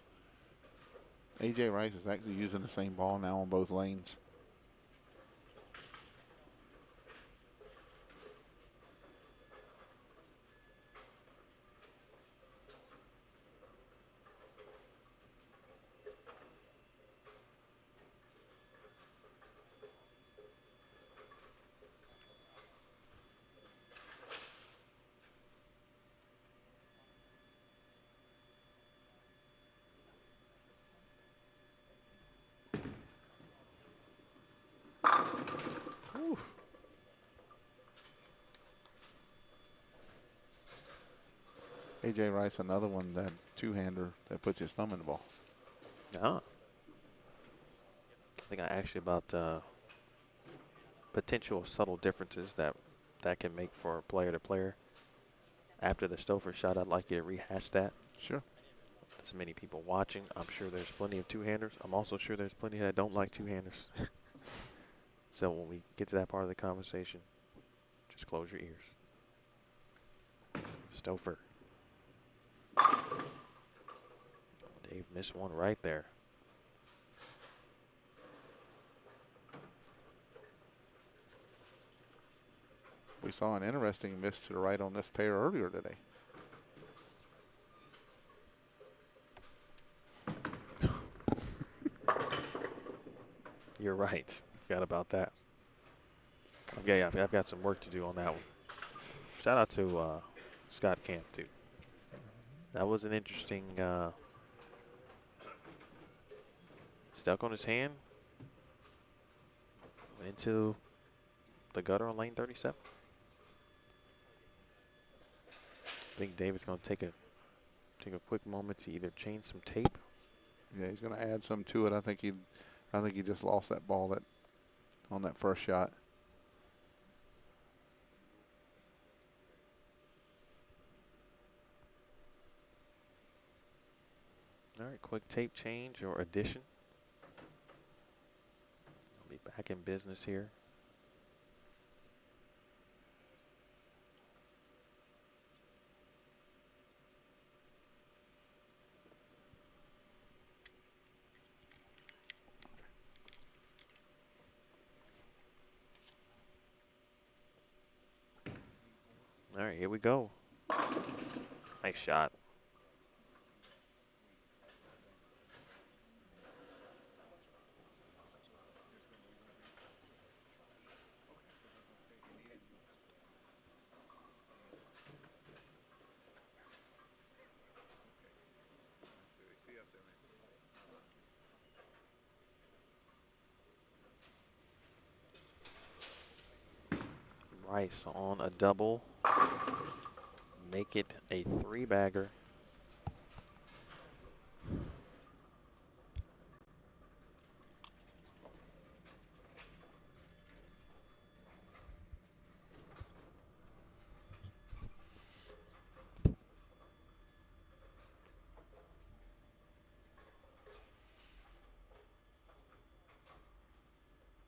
A.J. Rice is actually using the same ball now on both lanes. A.J. Rice, another one, that two-hander that puts his thumb in the ball. Ah. I think I asked you about potential subtle differences that can make for player to player. After the Stouffer shot, I'd like you to rehash that. Sure. There's many people watching. I'm sure there's plenty of two-handers. I'm also sure there's plenty that don't like two-handers. So when we get to that part of the conversation, just close your ears. Stouffer. Dave missed one right there. We saw an interesting miss to the right on this pair earlier today. You're right. Forgot about that. Okay, yeah, I've got some work to do on that one. Shout out to Scott Camp, too. That was an interesting stuck on his hand. Went into the gutter on lane 37. I think David's going to take a quick moment to either change some tape. Yeah, he's going to add some to it. I think he just lost that ball on that first shot. All right, quick tape change or addition. I'll be back in business here. All right, here we go. Nice shot. Rice on a double. Make it a 3-bagger.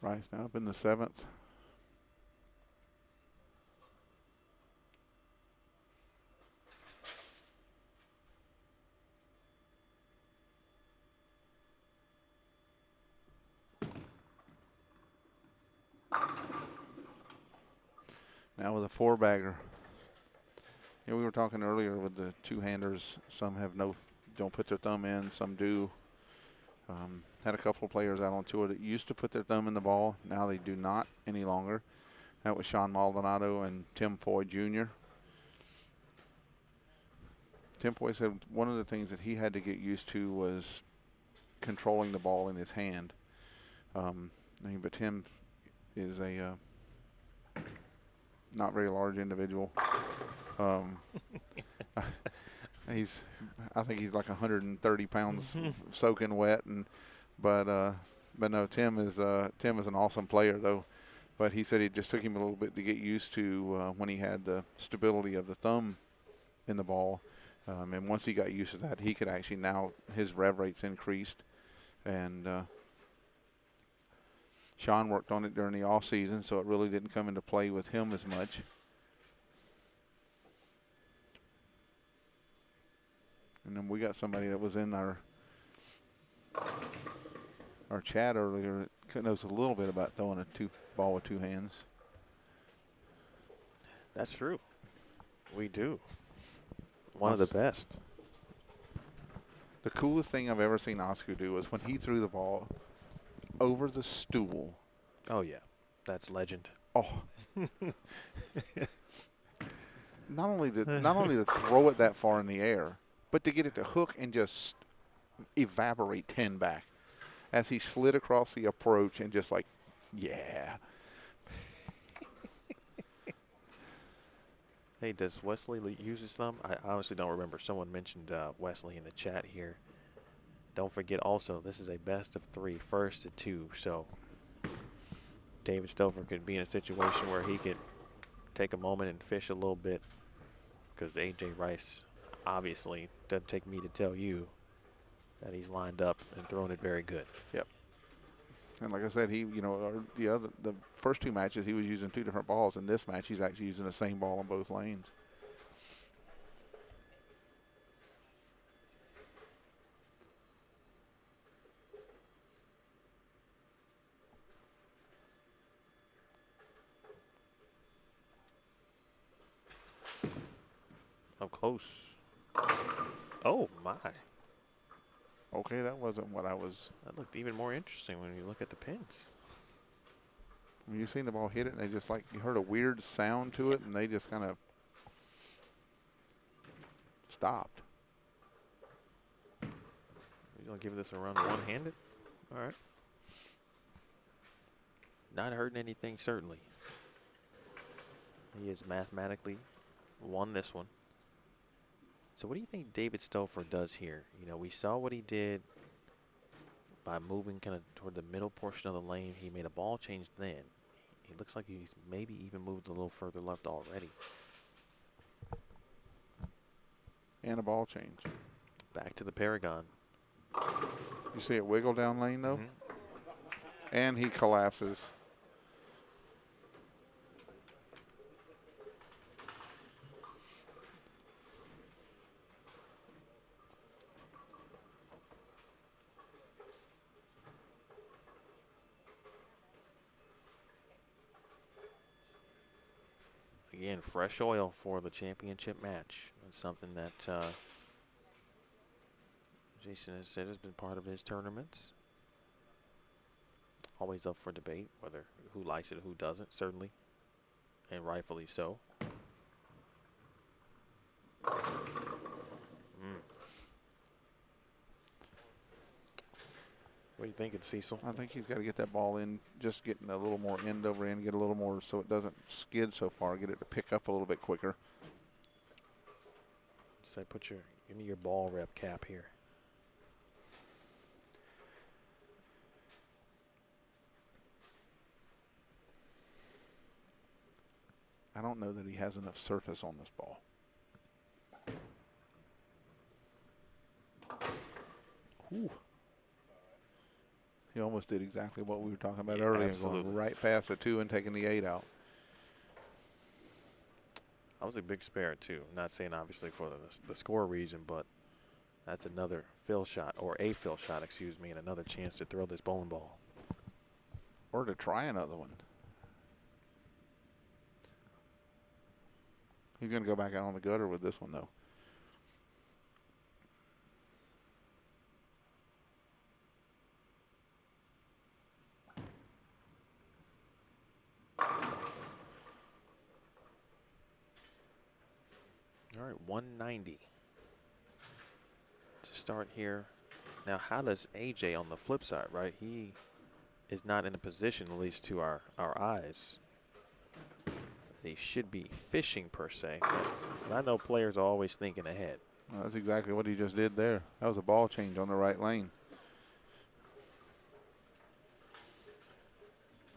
Rice now up in the 7th. Now with a 4-bagger. Yeah, we were talking earlier with the two-handers. Some don't put their thumb in. Some do. Had a couple of players out on tour that used to put their thumb in the ball. Now they do not any longer. That was Sean Maldonado and Tim Foy Jr. Tim Foy said one of the things that he had to get used to was controlling the ball in his hand. But Tim is a not very large individual. I think he's like 130 pounds soaking wet, but no, Tim is an awesome player though. But he said it just took him a little bit to get used to when he had the stability of the thumb in the ball, and once he got used to that, he could actually now his rev rate's increased, and Sean worked on it during the off season, so it really didn't come into play with him as much. We got somebody that was in our chat earlier that knows a little bit about throwing a ball with two hands. That's true. We do. One of the best. The coolest thing I've ever seen Oscar do was when he threw the ball over the stool. Oh, yeah. That's legend. Oh. Not only to throw it that far in the air, but to get it to hook and just evaporate 10 back as he slid across the approach and just like, yeah. Hey, does Wesley use his thumb? I honestly don't remember. Someone mentioned Wesley in the chat here. Don't forget also, this is a best of 3, 1st to 2. So David Stover could be in a situation where he could take a moment and fish a little bit, because A.J. Rice obviously doesn't take me to tell you that he's lined up and throwing it very good. Yep. And like I said, the first 2 matches he was using 2 different balls. In this match, he's actually using the same ball on both lanes. Up close. Oh, my. Okay, that wasn't what I was. That looked even more interesting when you look at the pins. When you seen the ball hit it, and they just you heard a weird sound to it, and they just kind of stopped. You're going to give this a run one-handed? All right. Not hurting anything, certainly. He has mathematically won this one. So what do you think David Stover does here? You know, we saw what he did by moving kind of toward the middle portion of the lane. He made a ball change then. He looks like he's maybe even moved a little further left already. And a ball change. Back to the Paragon. You see it wiggle down lane, though? And he collapses. Again, fresh oil for the championship match. That's something that Jason has said has been part of his tournaments. Always up for debate, whether who likes it, who doesn't, certainly, and rightfully so. What are you thinking, Cecil? I think he's got to get that ball in, just getting a little more end over end, get a little more so it doesn't skid so far, get it to pick up a little bit quicker. Say, give me your ball rep cap here. I don't know that he has enough surface on this ball. Whew. He almost did exactly what we were talking about earlier, going right past the 2 and taking the 8 out. I was a big spare too. Not saying obviously for the score reason, but that's another fill shot, or a fill shot, excuse me, and another chance to throw this bowling ball. Or to try another one. He's going to go back out on the gutter with this one, though. All right, 190 to start here. Now, how does AJ on the flip side, right? He is not in a position, at least to our eyes. He should be fishing per se, but I know players are always thinking ahead. Well, that's exactly what he just did there. That was a ball change on the right lane.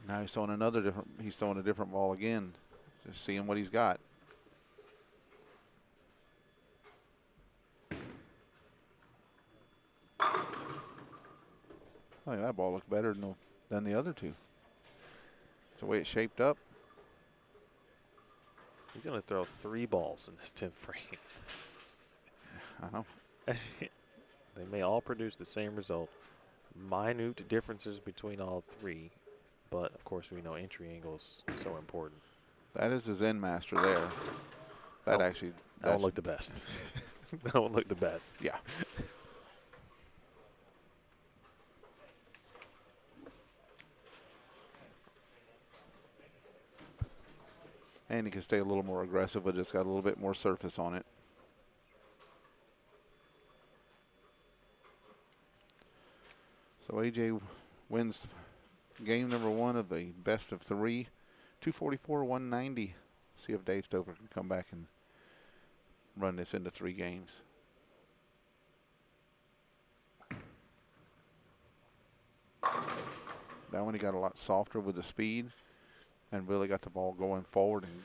Now he's throwing he's throwing a different ball again. Just seeing what he's got. I think that ball looks better than the other 2. It's the way it's shaped up. He's going to throw 3 balls in this 10th frame. I know. They may all produce the same result. Minute differences between all three, but of course we know entry angle is so important. That is the Zen Master there. That Oh, actually, that one looked the best. That one looked the best. yeah. And he can stay a little more aggressive, but just got a little bit more surface on it. So AJ wins game number 1 of the best of 3, 244-190. See if Dave Stover can come back and run this into 3 games. That one he got a lot softer with the speed and really got the ball going forward. And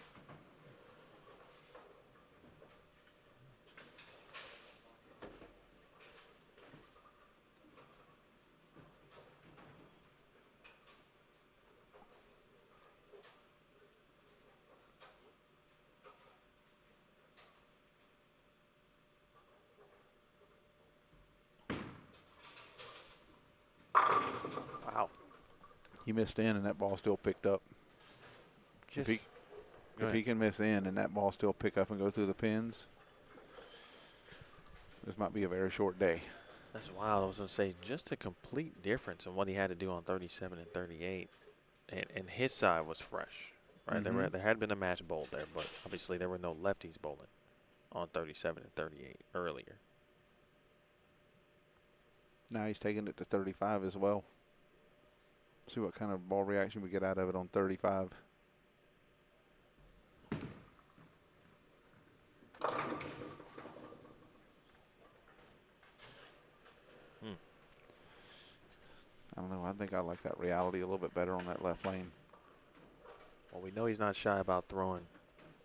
Wow. he missed in, and that ball still picked up. Just If he can miss in and that ball still pick up and go through the pins, this might be a very short day. That's wild. I was going to say, just a complete difference in what he had to do on 37 and 38. And his side was fresh, right? There had been a match bowled there, but obviously there were no lefties bowling on 37 and 38 earlier. Now he's taking it to 35 as well. See what kind of ball reaction we get out of it on 35. I don't know. I think I like that reality a little bit better on that left lane. Well, we know he's not shy about throwing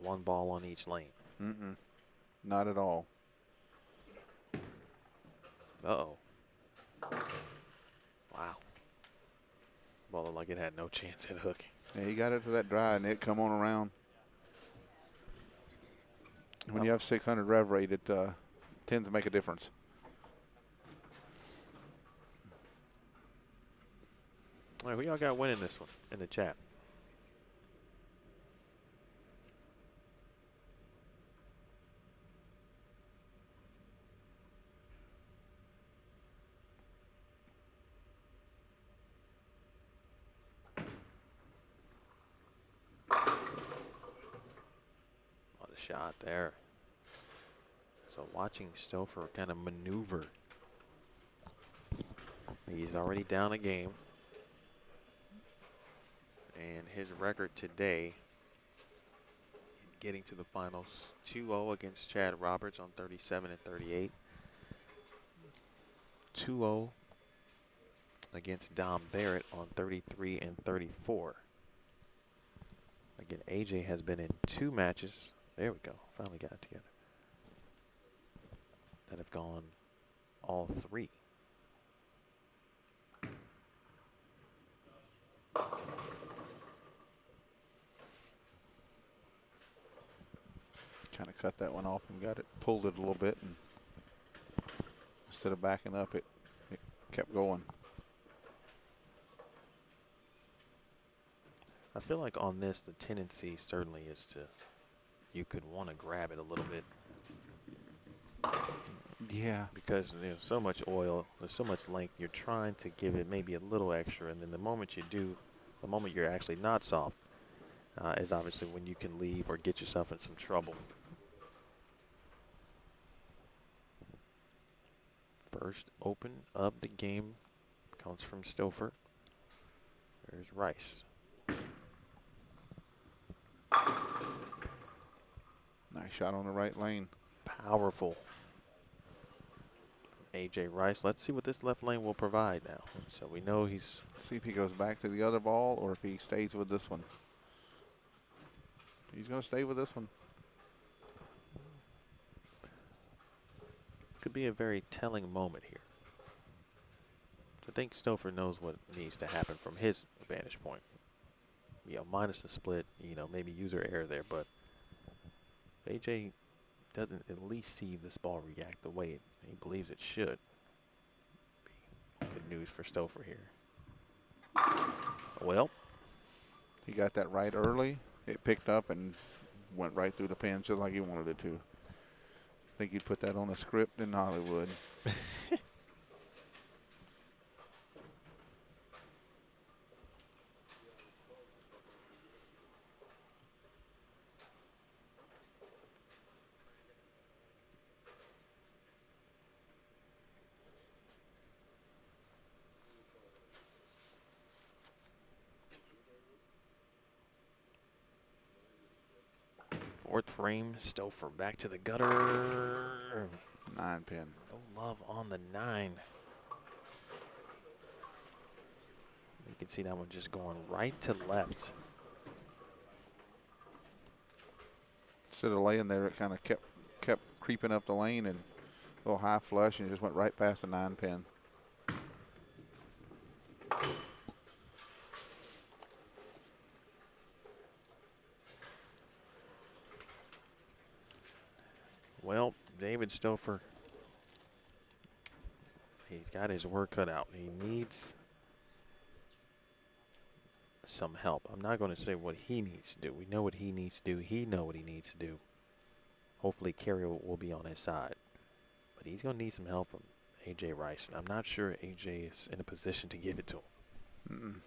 one ball on each lane. Not at all. Uh-oh. Wow. Ball looked like it had no chance at hooking. Yeah, he got it to that dry and it come on around. When you have 600 rev rate, it tends to make a difference. All right, who y'all got winning this one in the chat? What a shot there. So watching Stouffer kind of maneuver. He's already down a game. And his record today, getting to the finals, 2-0 against Chad Roberts on 37 and 38. 2-0 against Dom Barrett on 33 and 34. Again, AJ has been in 2 matches. There we go. Finally got it together. That have gone all 3. Kind of cut that one off and got it, pulled it a little bit, and instead of backing up, it kept going. I feel like on this, the tendency certainly is to, you could want to grab it a little bit. Yeah. Because there's so much oil, there's so much length, you're trying to give it maybe a little extra, and then the moment you do, the moment you're actually not soft, is obviously when you can leave or get yourself in some trouble. First open of the game comes from Stouffer. There's Rice. Nice shot on the right lane. Powerful. AJ Rice. Let's see what this left lane will provide now. So we know he's... See if he goes back to the other ball or if he stays with this one. He's going to stay with this one. This could be a very telling moment here. I think Stouffer knows what needs to happen from his vantage point. You know, minus the split, you know, maybe user error there, but AJ doesn't at least see this ball react the way it He believes it should be good news for Stouffer here. Well, he got that right early. It picked up and went right through the pins just like he wanted it to. I think he'd put that on a script in Hollywood. fourth frame, Stouffer back to the gutter. 9 pin. No love on the 9. You can see that one just going right to left. Instead of laying there, it kind of kept creeping up the lane and a little high flush and just went right past the 9 pin. Well, David Stouffer, he's got his work cut out. He needs some help. I'm not going to say what he needs to do. We know what he needs to do. He knows what he needs to do. Hopefully, Kerry will be on his side. But he's going to need some help from A.J. Rice. And I'm not sure A.J. is in a position to give it to him.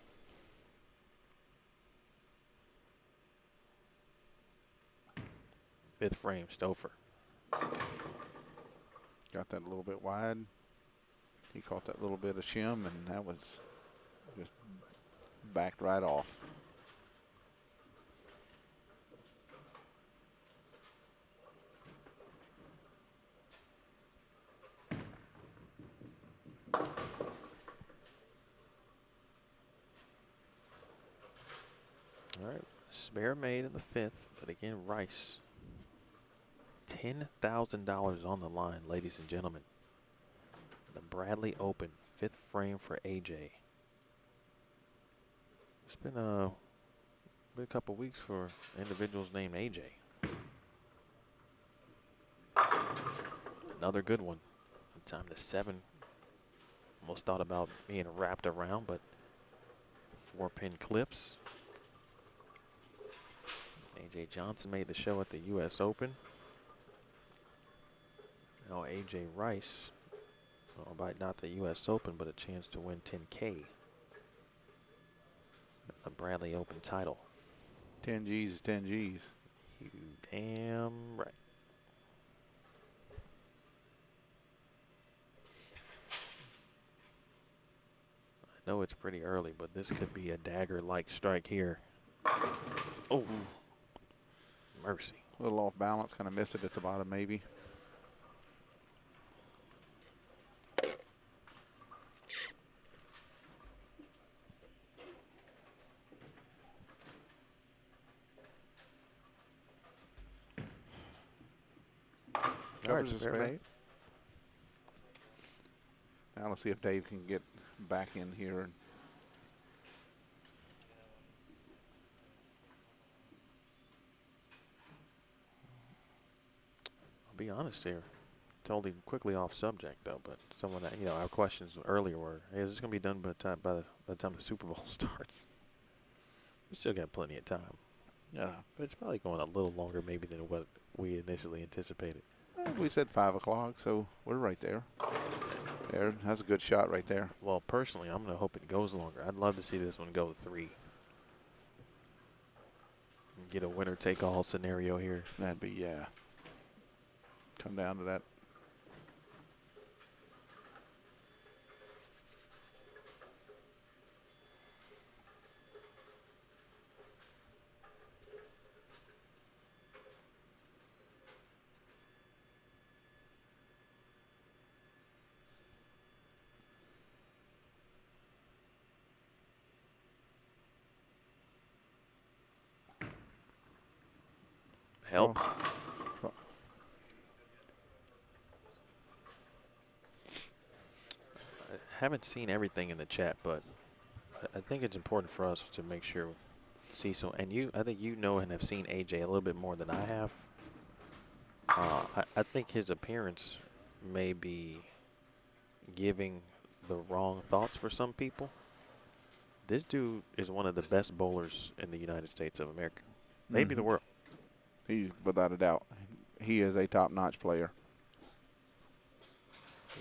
Fifth frame, Stouffer. Got that a little bit wide. He caught that little bit of shim, and that was just backed right off. All right, spare made in the fifth, but again, Rice. $10,000 on the line, ladies and gentlemen. The Bradley Open, fifth frame for AJ. It's been a couple weeks for individuals named AJ. Another good one. Time to 7. Almost thought about being wrapped around, but 4-pin clips. AJ Johnson made the show at the U.S. Open. Now AJ Rice, well, not the U.S. Open, but a chance to win $10K. The Bradley Open title. 10 G's is 10 G's. You damn right. I know it's pretty early, but this could be a dagger-like strike here. Oh, mercy. A little off balance, kind of missed it at the bottom maybe. All right, Covers the spare spare. made. Now let's see if Dave can get back in here. I'll be honest here. Totally quickly off subject though, but someone that our questions earlier were, hey, is this gonna be done by the time the Super Bowl starts? We still got plenty of time. Yeah. But it's probably going a little longer maybe than what we initially anticipated. We said 5 o'clock, so we're right there. There, that's a good shot right there. Well, personally, I'm gonna hope it goes longer. I'd love to see this one go to 3. Get a winner-take-all scenario here. That'd be, yeah. Come down to that. Help. Oh. I haven't seen everything in the chat, but I think it's important for us to make sure Cecil and you. I think you know and have seen AJ a little bit more than I have. I think his appearance may be giving the wrong thoughts for some people. This dude is one of the best bowlers in the United States of America, maybe the world. He's, without a doubt, he is a top-notch player.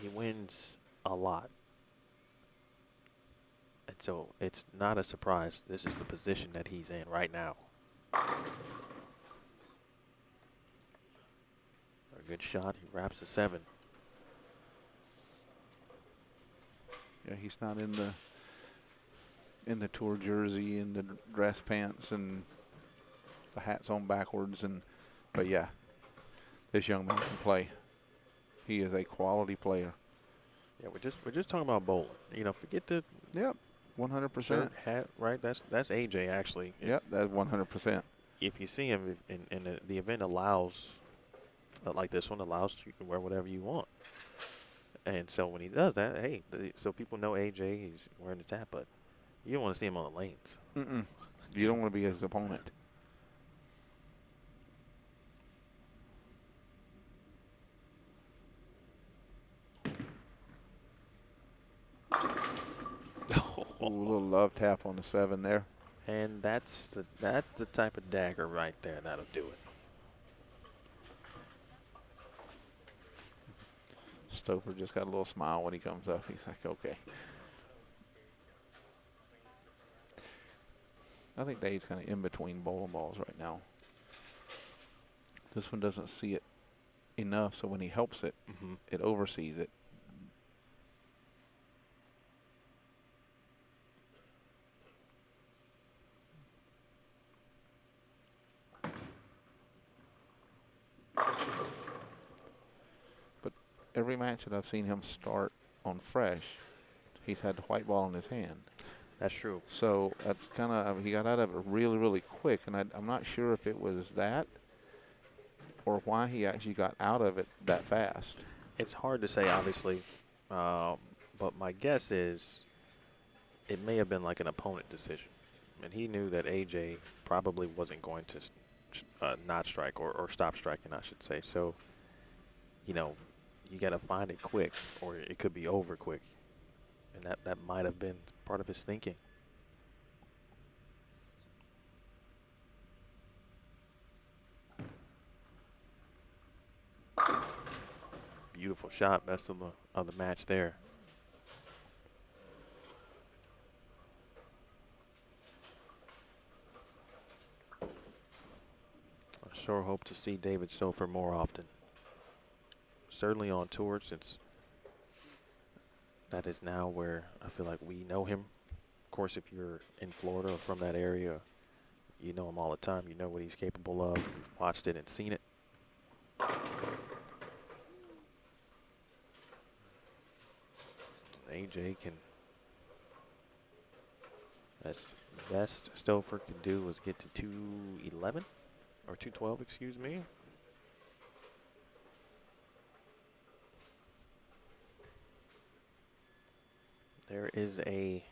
He wins a lot. And so it's not a surprise. This is the position that he's in right now. A good shot. He wraps a 7. Yeah, he's not in the tour jersey and the dress pants and the hat's on backwards, but yeah, this young man can play. He is a quality player. Yeah, we're just talking about bowling. You know, forget the 100%. shirt, hat, right? That's AJ actually. Yep, that's 100%. If you see him and the event allows, like this one allows, you can wear whatever you want. And so when he does that, hey, so people know AJ, he's wearing the hat, but you don't want to see him on the lanes. You don't want to be his opponent. Ooh, a little love tap on the 7 there. And that's the type of dagger right there that'll do it. Stouffer just got a little smile when he comes up. He's like, okay. I think Dave's kind of in between bowling balls right now. This one doesn't see it enough, so when he helps it, it oversees it. But every match that I've seen him start on fresh, he's had the white ball in his hand. That's true. So that's kind of, he got out of it really, really quick, and I'm not sure if it was that or why he actually got out of it that fast. It's hard to say, obviously, but my guess is it may have been like an opponent decision. And he knew that AJ probably wasn't going to not strike or stop striking, I should say. So, you know, you got to find it quick, or it could be over quick. And that might have been part of his thinking. Beautiful shot, best of the match there. I sure hope to see David Stouffer more often. Certainly on tour, since that is now where I feel like we know him. Of course, if you're in Florida or from that area, you know him all the time. You know what he's capable of. You've watched it and seen it. AJ can, that's the best Stouffer could do was get to 211 or 212, excuse me. There is a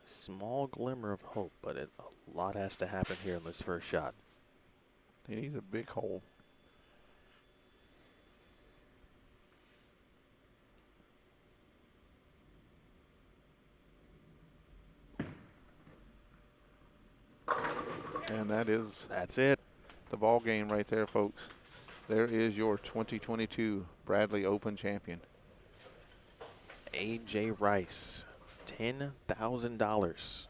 small glimmer of hope, but a lot has to happen here in this first shot. He needs a big hole. And that's it. The ball game right there, folks. There is your 2022 Bradley Open champion. AJ Rice, $10,000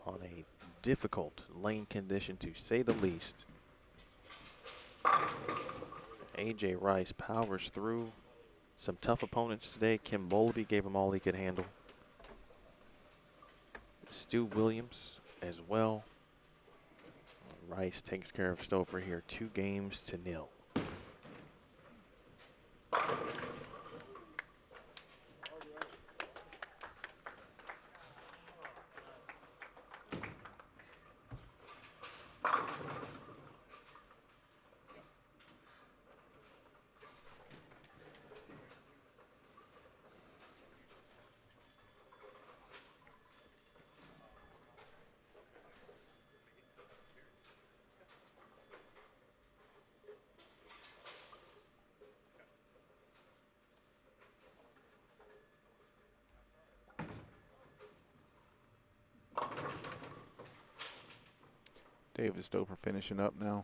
on a difficult lane condition, to say the least. AJ Rice powers through some tough opponents today. Kim Bowlby gave him all he could handle. Stu Williams as well. Rice takes care of Stouffer here, 2-0. David Stover finishing up now.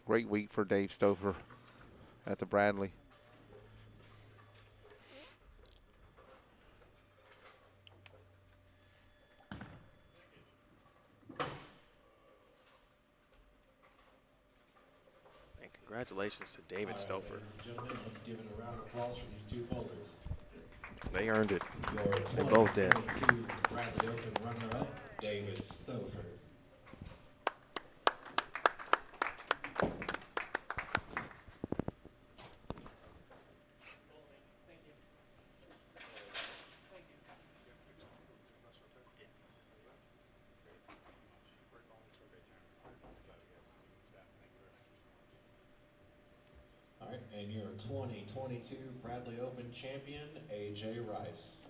Great week for Dave Stover at the Bradley. And congratulations to David Stouffer. Ladies and gentlemen, let's give it a round of applause for these two bowlers. They earned it. Your They both did. 2022 Bradley Open runner-up, David Stouffer. All right, and your 2022 Bradley Open champion, AJ Rice.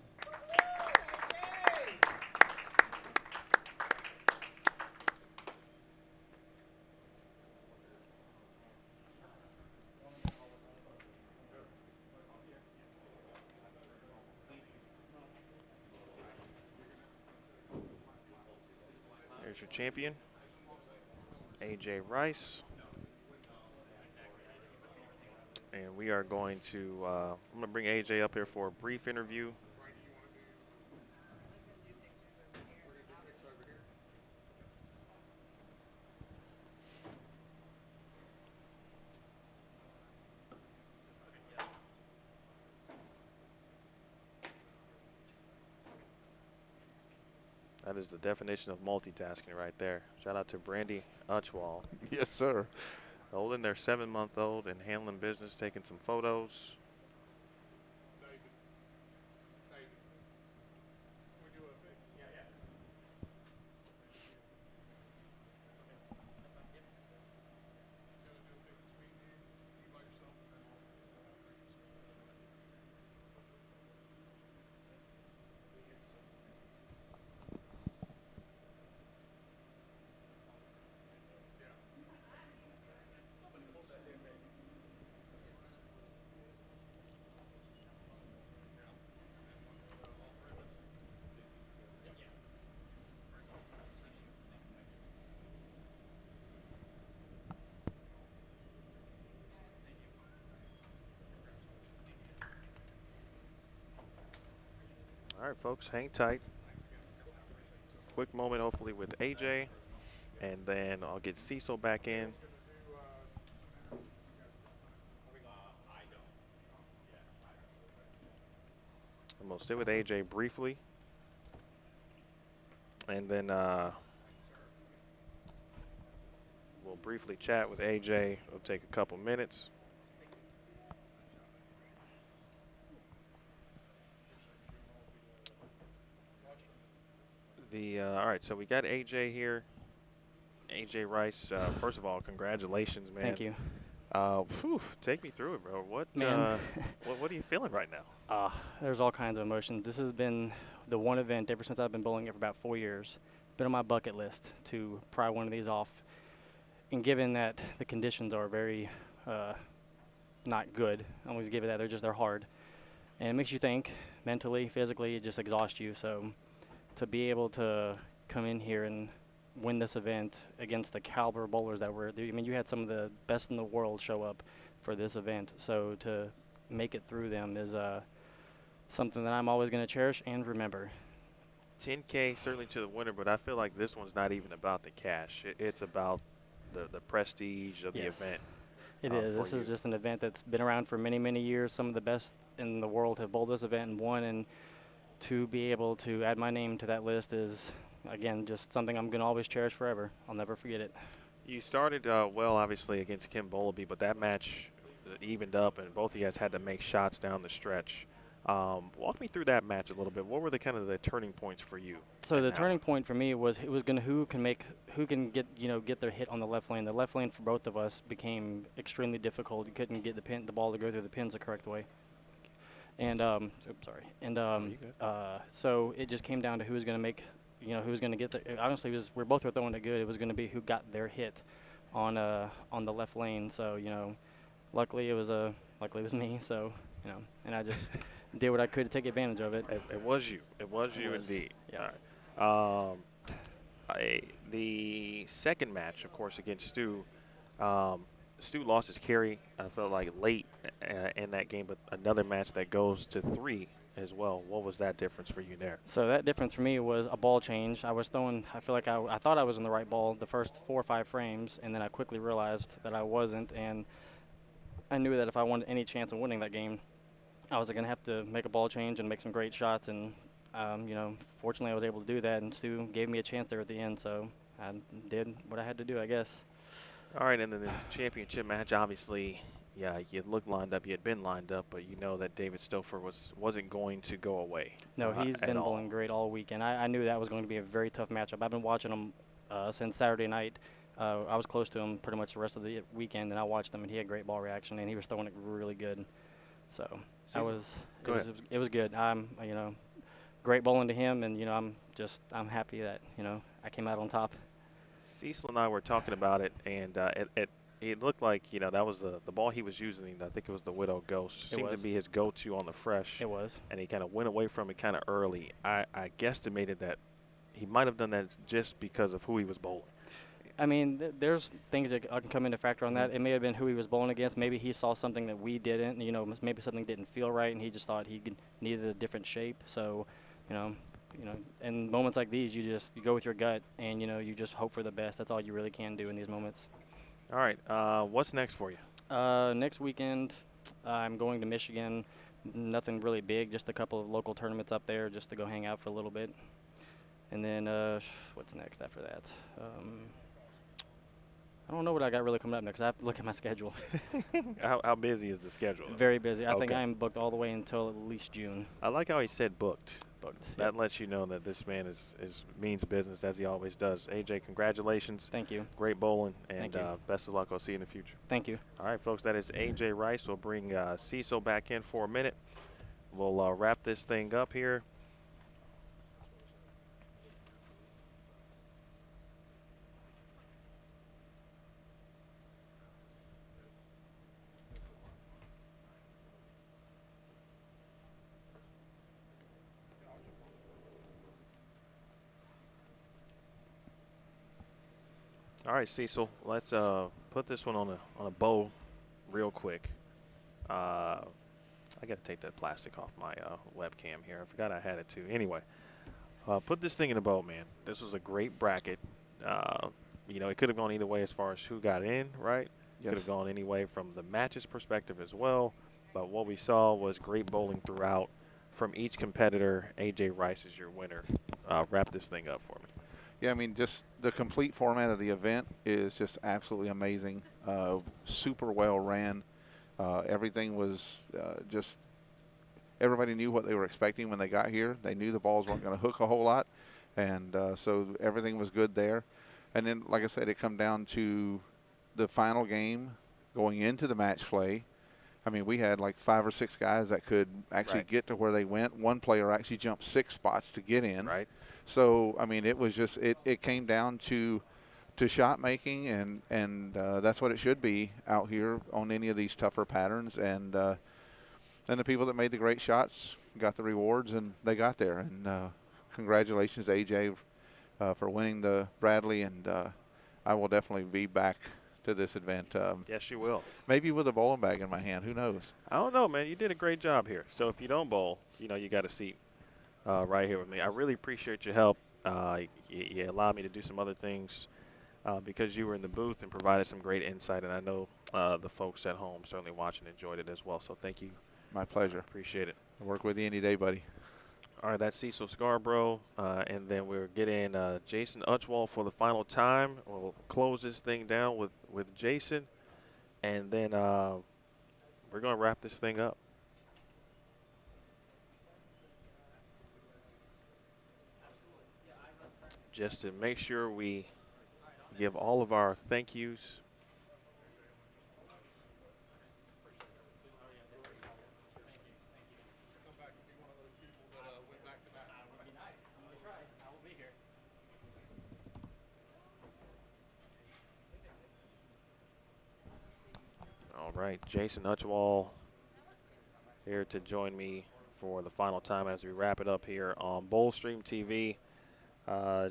There's your champion, AJ Rice. And we are going to, I'm going to bring AJ up here for a brief interview. That is the definition of multitasking right there. Shout out to Brandy Utwall. Yes, sir. Holding their 7-month-old and handling business, taking some photos. All right, folks, hang tight. Quick moment, hopefully, with AJ, and then I'll get Cecil back in. I'm going to sit with AJ briefly, and then we'll briefly chat with AJ. It'll take a couple minutes. All right, so we got AJ here. AJ Rice, first of all, congratulations, man. Thank you. Take me through it, bro. What are you feeling right now? There's all kinds of emotions. This has been the one event ever since I've been bowling it for about 4 years. Been on my bucket list to pry one of these off. And given that the conditions are very not good, I always give it that. They're hard. And it makes you think mentally, physically, it just exhausts you. So to be able to come in here and win this event against the caliber bowlers that were, I mean, you had some of the best in the world show up for this event. So to make it through them is something that I'm always going to cherish and remember. 10K certainly to the winner, but I feel like this one's not even about the cash. It's about the prestige of the event. It is. This is just an event that's been around for many, many years. Some of the best in the world have bowled this event and won, and to be able to add my name to that list is, again, just something I'm going to always cherish forever. I'll never forget it. You started well, obviously, against Kim Bowlby, but that match evened up, and both of you guys had to make shots down the stretch. Walk me through that match a little bit. What were the kind of the turning points for you? So the turning point for me was who can get their hit on the left lane. The left lane for both of us became extremely difficult. You couldn't get the ball to go through the pins the correct way. And so it just came down to who was going to make, who was going to get the. Honestly, we're both were throwing it good. It was going to be who got their hit on the left lane. So luckily it was me. So and I just did what I could to take advantage of it. It was you. It was you indeed. Yeah. All right. The second match, of course, against Stu, Stu lost his carry, I felt like, late in that game, but another match that goes to 3 as well. What was that difference for you there? So that difference for me was a ball change. I was throwing, I feel like I thought I was in the right ball the first 4 or 5 frames, and then I quickly realized that I wasn't, and I knew that if I wanted any chance of winning that game, I was going to have to make a ball change and make some great shots, and you know, fortunately I was able to do that, and Stu gave me a chance there at the end, so I did what I had to do, I guess. All right, and then the championship match, obviously, yeah, you looked lined up, you had been lined up, but you know that David Stouffer wasn't going to go away. No, he's been all. bowling great all weekend. I knew that was going to be a very tough matchup. I've been watching him since Saturday night. I was close to him pretty much the rest of the weekend, and I watched him, and he had great ball reaction, and he was throwing it really good. So it was good. You know, great bowling to him, and you know, I'm happy that, you know, I came out on top. Cecil and I were talking about it, and it looked like, you know, that was the ball he was using. I think it was the Widow Ghost. Seemed to be his go-to on the fresh. It was. And he kind of went away from it kind of early. I guesstimated that he might have done that just because of who he was bowling. I mean, there's things that can come into factor on that. It may have been who he was bowling against. Maybe he saw something that we didn't. You know, maybe something didn't feel right, and he just thought he needed a different shape. So, you know, in moments like these, you go with your gut, and you know, you just hope for the best. That's all you really can do in these moments. All right, what's next for you? Next weekend, I'm going to Michigan. Nothing really big, just a couple of local tournaments up there, just to go hang out for a little bit. And then what's next after that? I don't know what I got really coming up next. I have to look at my schedule. How busy is the schedule? Very busy. I think Okay. I'm booked all the way until at least June. I like how he said booked. Booked. That Yep. lets you know that this man means business, as he always does. AJ, congratulations. Thank you. Great bowling, and Thank you. best of luck. I'll see you in the future. Thank you. All right, folks, that is AJ Rice. We'll bring Cecil back in for a minute. We'll wrap this thing up here. All right, Cecil, let's put this one on a bow real quick. I got to take that plastic off my webcam here. I forgot I had it too. Anyway, put this thing in a bow, man. This was a great bracket. You know, it could have gone either way as far as who got in, right? Yes. Could have gone any way from the matches perspective as well. But what we saw was great bowling throughout from each competitor. AJ Rice is your winner. Wrap this thing up for me. Yeah, I mean, just the complete format of the event is just absolutely amazing. Super well ran. Everything was just – everybody knew what they were expecting when they got here. They knew the balls weren't going to hook a whole lot, and so everything was good there. And then, like I said, it come down to the final game going into the match play. I mean, we had like 5 or 6 guys that could actually get to where they went. One player actually jumped 6 spots to get in. Right. So, I mean, it was just it came down to shot making, and that's what it should be out here on any of these tougher patterns. And the people that made the great shots got the rewards, and they got there. And congratulations to AJ for winning the Bradley, and I will definitely be back to this event. Yes, you will. Maybe with a bowling bag in my hand. Who knows? I don't know, man. You did a great job here. So if you don't bowl, you know, you got a seat right here with me. I really appreciate your help. You allowed me to do some other things because you were in the booth and provided some great insight. And I know the folks at home certainly watching enjoyed it as well. So thank you. My pleasure. Appreciate it. I'll work with you any day, buddy. All right, that's Cecil Scarborough. And then we're getting Jason Utwall for the final time. We'll close this thing down with Jason. And then we're going to wrap this thing up. Just to make sure we give all of our thank yous. All right, Jason Utwall here to join me for the final time as we wrap it up here on Bowl Stream TV.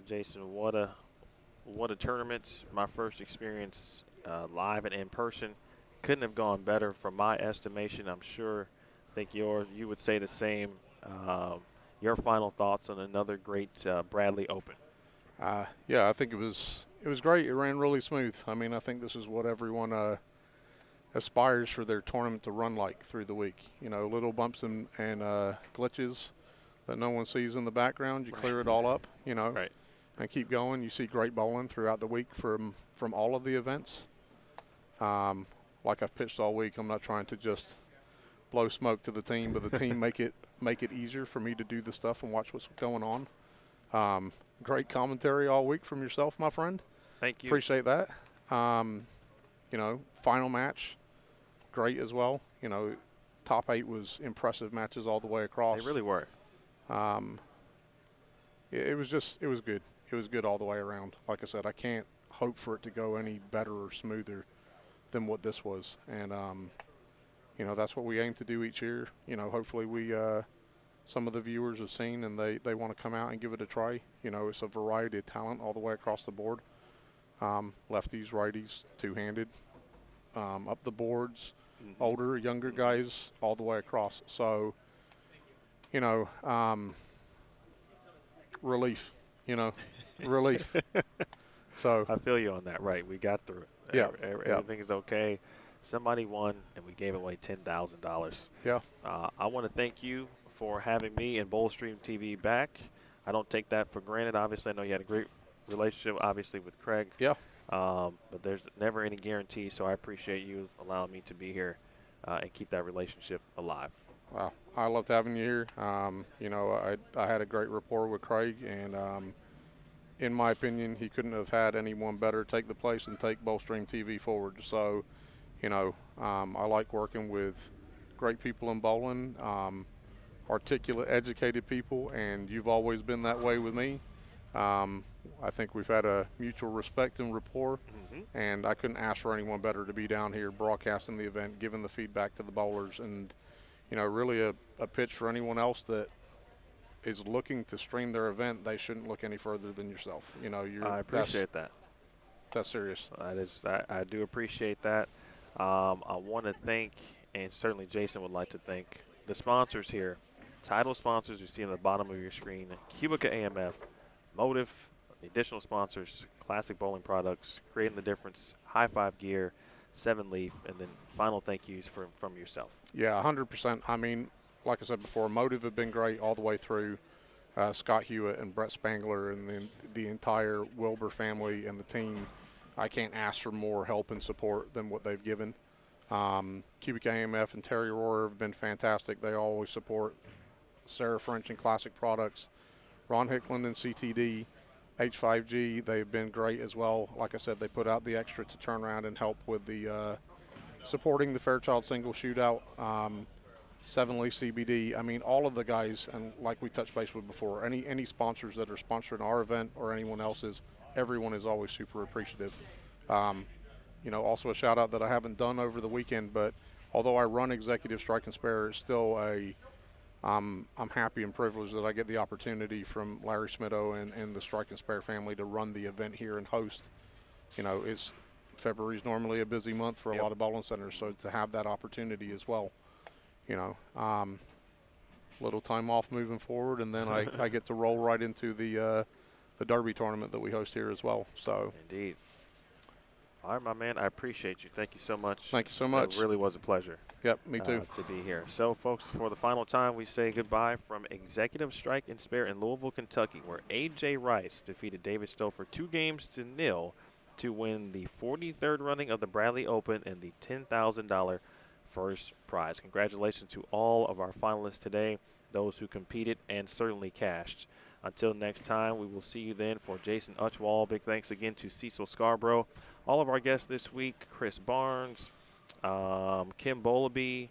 Jason, what a what a tournament. My first experience live and in person. Couldn't have gone better from my estimation. I'm sure, I think you would say the same. Your final thoughts on another great Bradley Open? Yeah, I think it was great. It ran really smooth. I mean, I think this is what everyone aspires for their tournament to run like through the week. You know, little bumps and glitches that no one sees in the background. You clear it all up, you know, Right. and keep going. You see great bowling throughout the week from all of the events. Like I've pitched all week, I'm not trying to just blow smoke to the team, but the team make it easier for me to do the stuff and watch what's going on. Great commentary all week from yourself, my friend. Thank you. Appreciate that. You know, final match, great as well. You know, top 8 was impressive matches all the way across. They really were. It was good. It was good all the way around. Like I said, I can't hope for it to go any better or smoother than what this was. And, you know, that's what we aim to do each year. You know, hopefully some of the viewers have seen and they want to come out and give it a try. You know, it's a variety of talent all the way across the board. Lefties, righties, two-handed, up the boards, older, younger guys, all the way across. So, you know, relief, you know, relief. So I feel you on that. Right. We got through it. Yeah. Everything is okay. Somebody won, and we gave away $10,000. Yeah. I want to thank you for having me and Boldstream TV back. I don't take that for granted. Obviously, I know you had a great relationship, obviously, with Craig. Yeah. But there's never any guarantee, so I appreciate you allowing me to be here and keep that relationship alive. Wow. I loved having you here. You know, I had a great rapport with Craig, and in my opinion, he couldn't have had anyone better take the place and take Boldstream TV forward. So, you know, I like working with great people in bowling, articulate, educated people, and you've always been that way with me. I think we've had a mutual respect and rapport, and I couldn't ask for anyone better to be down here broadcasting the event, giving the feedback to the bowlers, and, you know, really a pitch for anyone else that is looking to stream their event. They shouldn't look any further than yourself. You know, I appreciate that. That's serious. I do appreciate that. I want to thank, and certainly Jason would like to thank, the sponsors here. Title sponsors you see on the bottom of your screen: QubicaAMF, Motiv, the additional sponsors, Classic Bowling Products, Creating the Difference, High Five Gear, 7 Leaf, and then final thank yous from yourself. Yeah, 100%. I mean, like I said before, Motiv have been great all the way through. Scott Hewitt and Brett Spangler and then the entire Wilbur family and the team. I can't ask for more help and support than what they've given. QubicaAMF and Terry Rohrer have been fantastic. They always support Sarah French and Classic Products. Ron Hickland and CTD, H5G, they've been great as well. Like I said, they put out the extra to turn around and help with the supporting the Fairchild Single Shootout. 7 Leaf CBD. I mean, all of the guys, and like we touched base with before, any sponsors that are sponsoring our event or anyone else's, everyone is always super appreciative. You know, also a shout out that I haven't done over the weekend, but although I run Executive Strike and Spare, it's still I'm happy and privileged that I get the opportunity from Larry Smitto and the Strike and Spare family to run the event here and host. You know, February is normally a busy month for a lot of bowling centers, so to have that opportunity as well. You know, little time off moving forward, and then I get to roll right into the Derby tournament that we host here as well. So Indeed. All right, my man, I appreciate you. Thank you so much. Thank you so much. It really was a pleasure. Yep, me too. To be here. So, folks, for the final time, we say goodbye from Executive Strike and Spare in Louisville, Kentucky, where A.J. Rice defeated David Stouffer 2-0 to win the 43rd running of the Bradley Open and the $10,000 first prize. Congratulations to all of our finalists today, those who competed and certainly cashed. Until next time, we will see you then. For Jason Utwall, big thanks again to Cecil Scarborough. All of our guests this week: Chris Barnes, Kim Bolaby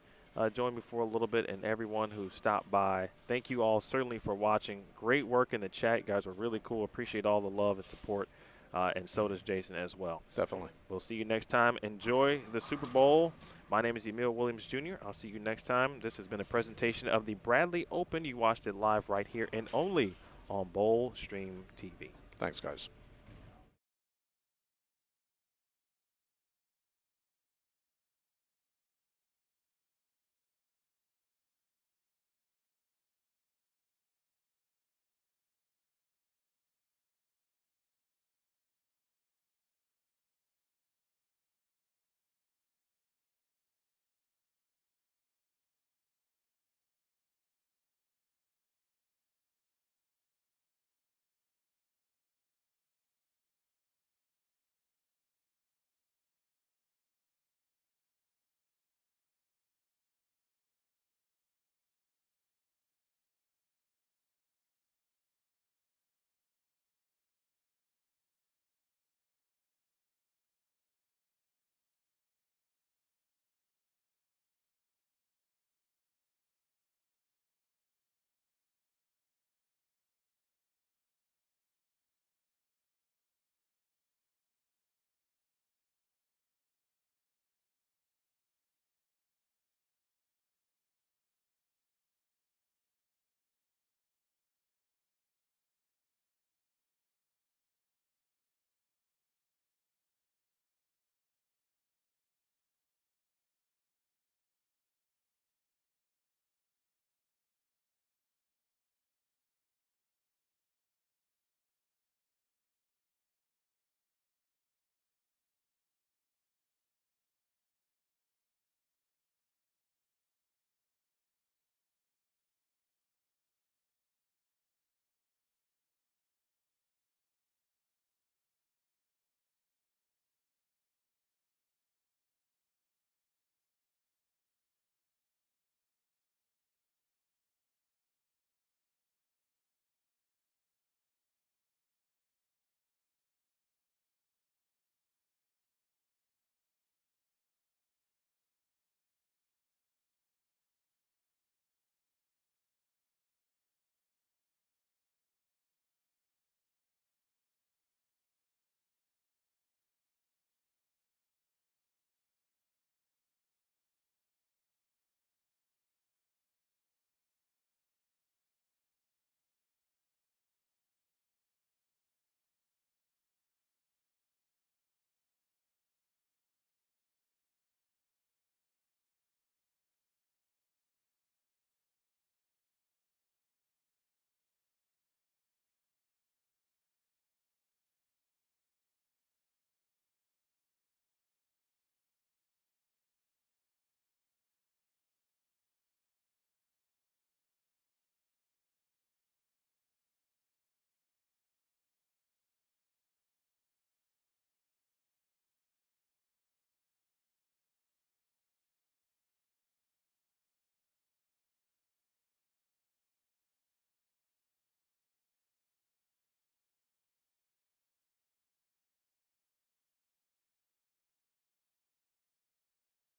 joined me for a little bit, and everyone who stopped by. Thank you all certainly for watching. Great work in the chat. You guys were really cool. Appreciate all the love and support, and so does Jason as well. Definitely. We'll see you next time. Enjoy the Super Bowl. My name is Emil Williams Jr. I'll see you next time. This has been a presentation of the Bradley Open. You watched it live right here and only on Boldstream TV. Thanks, guys.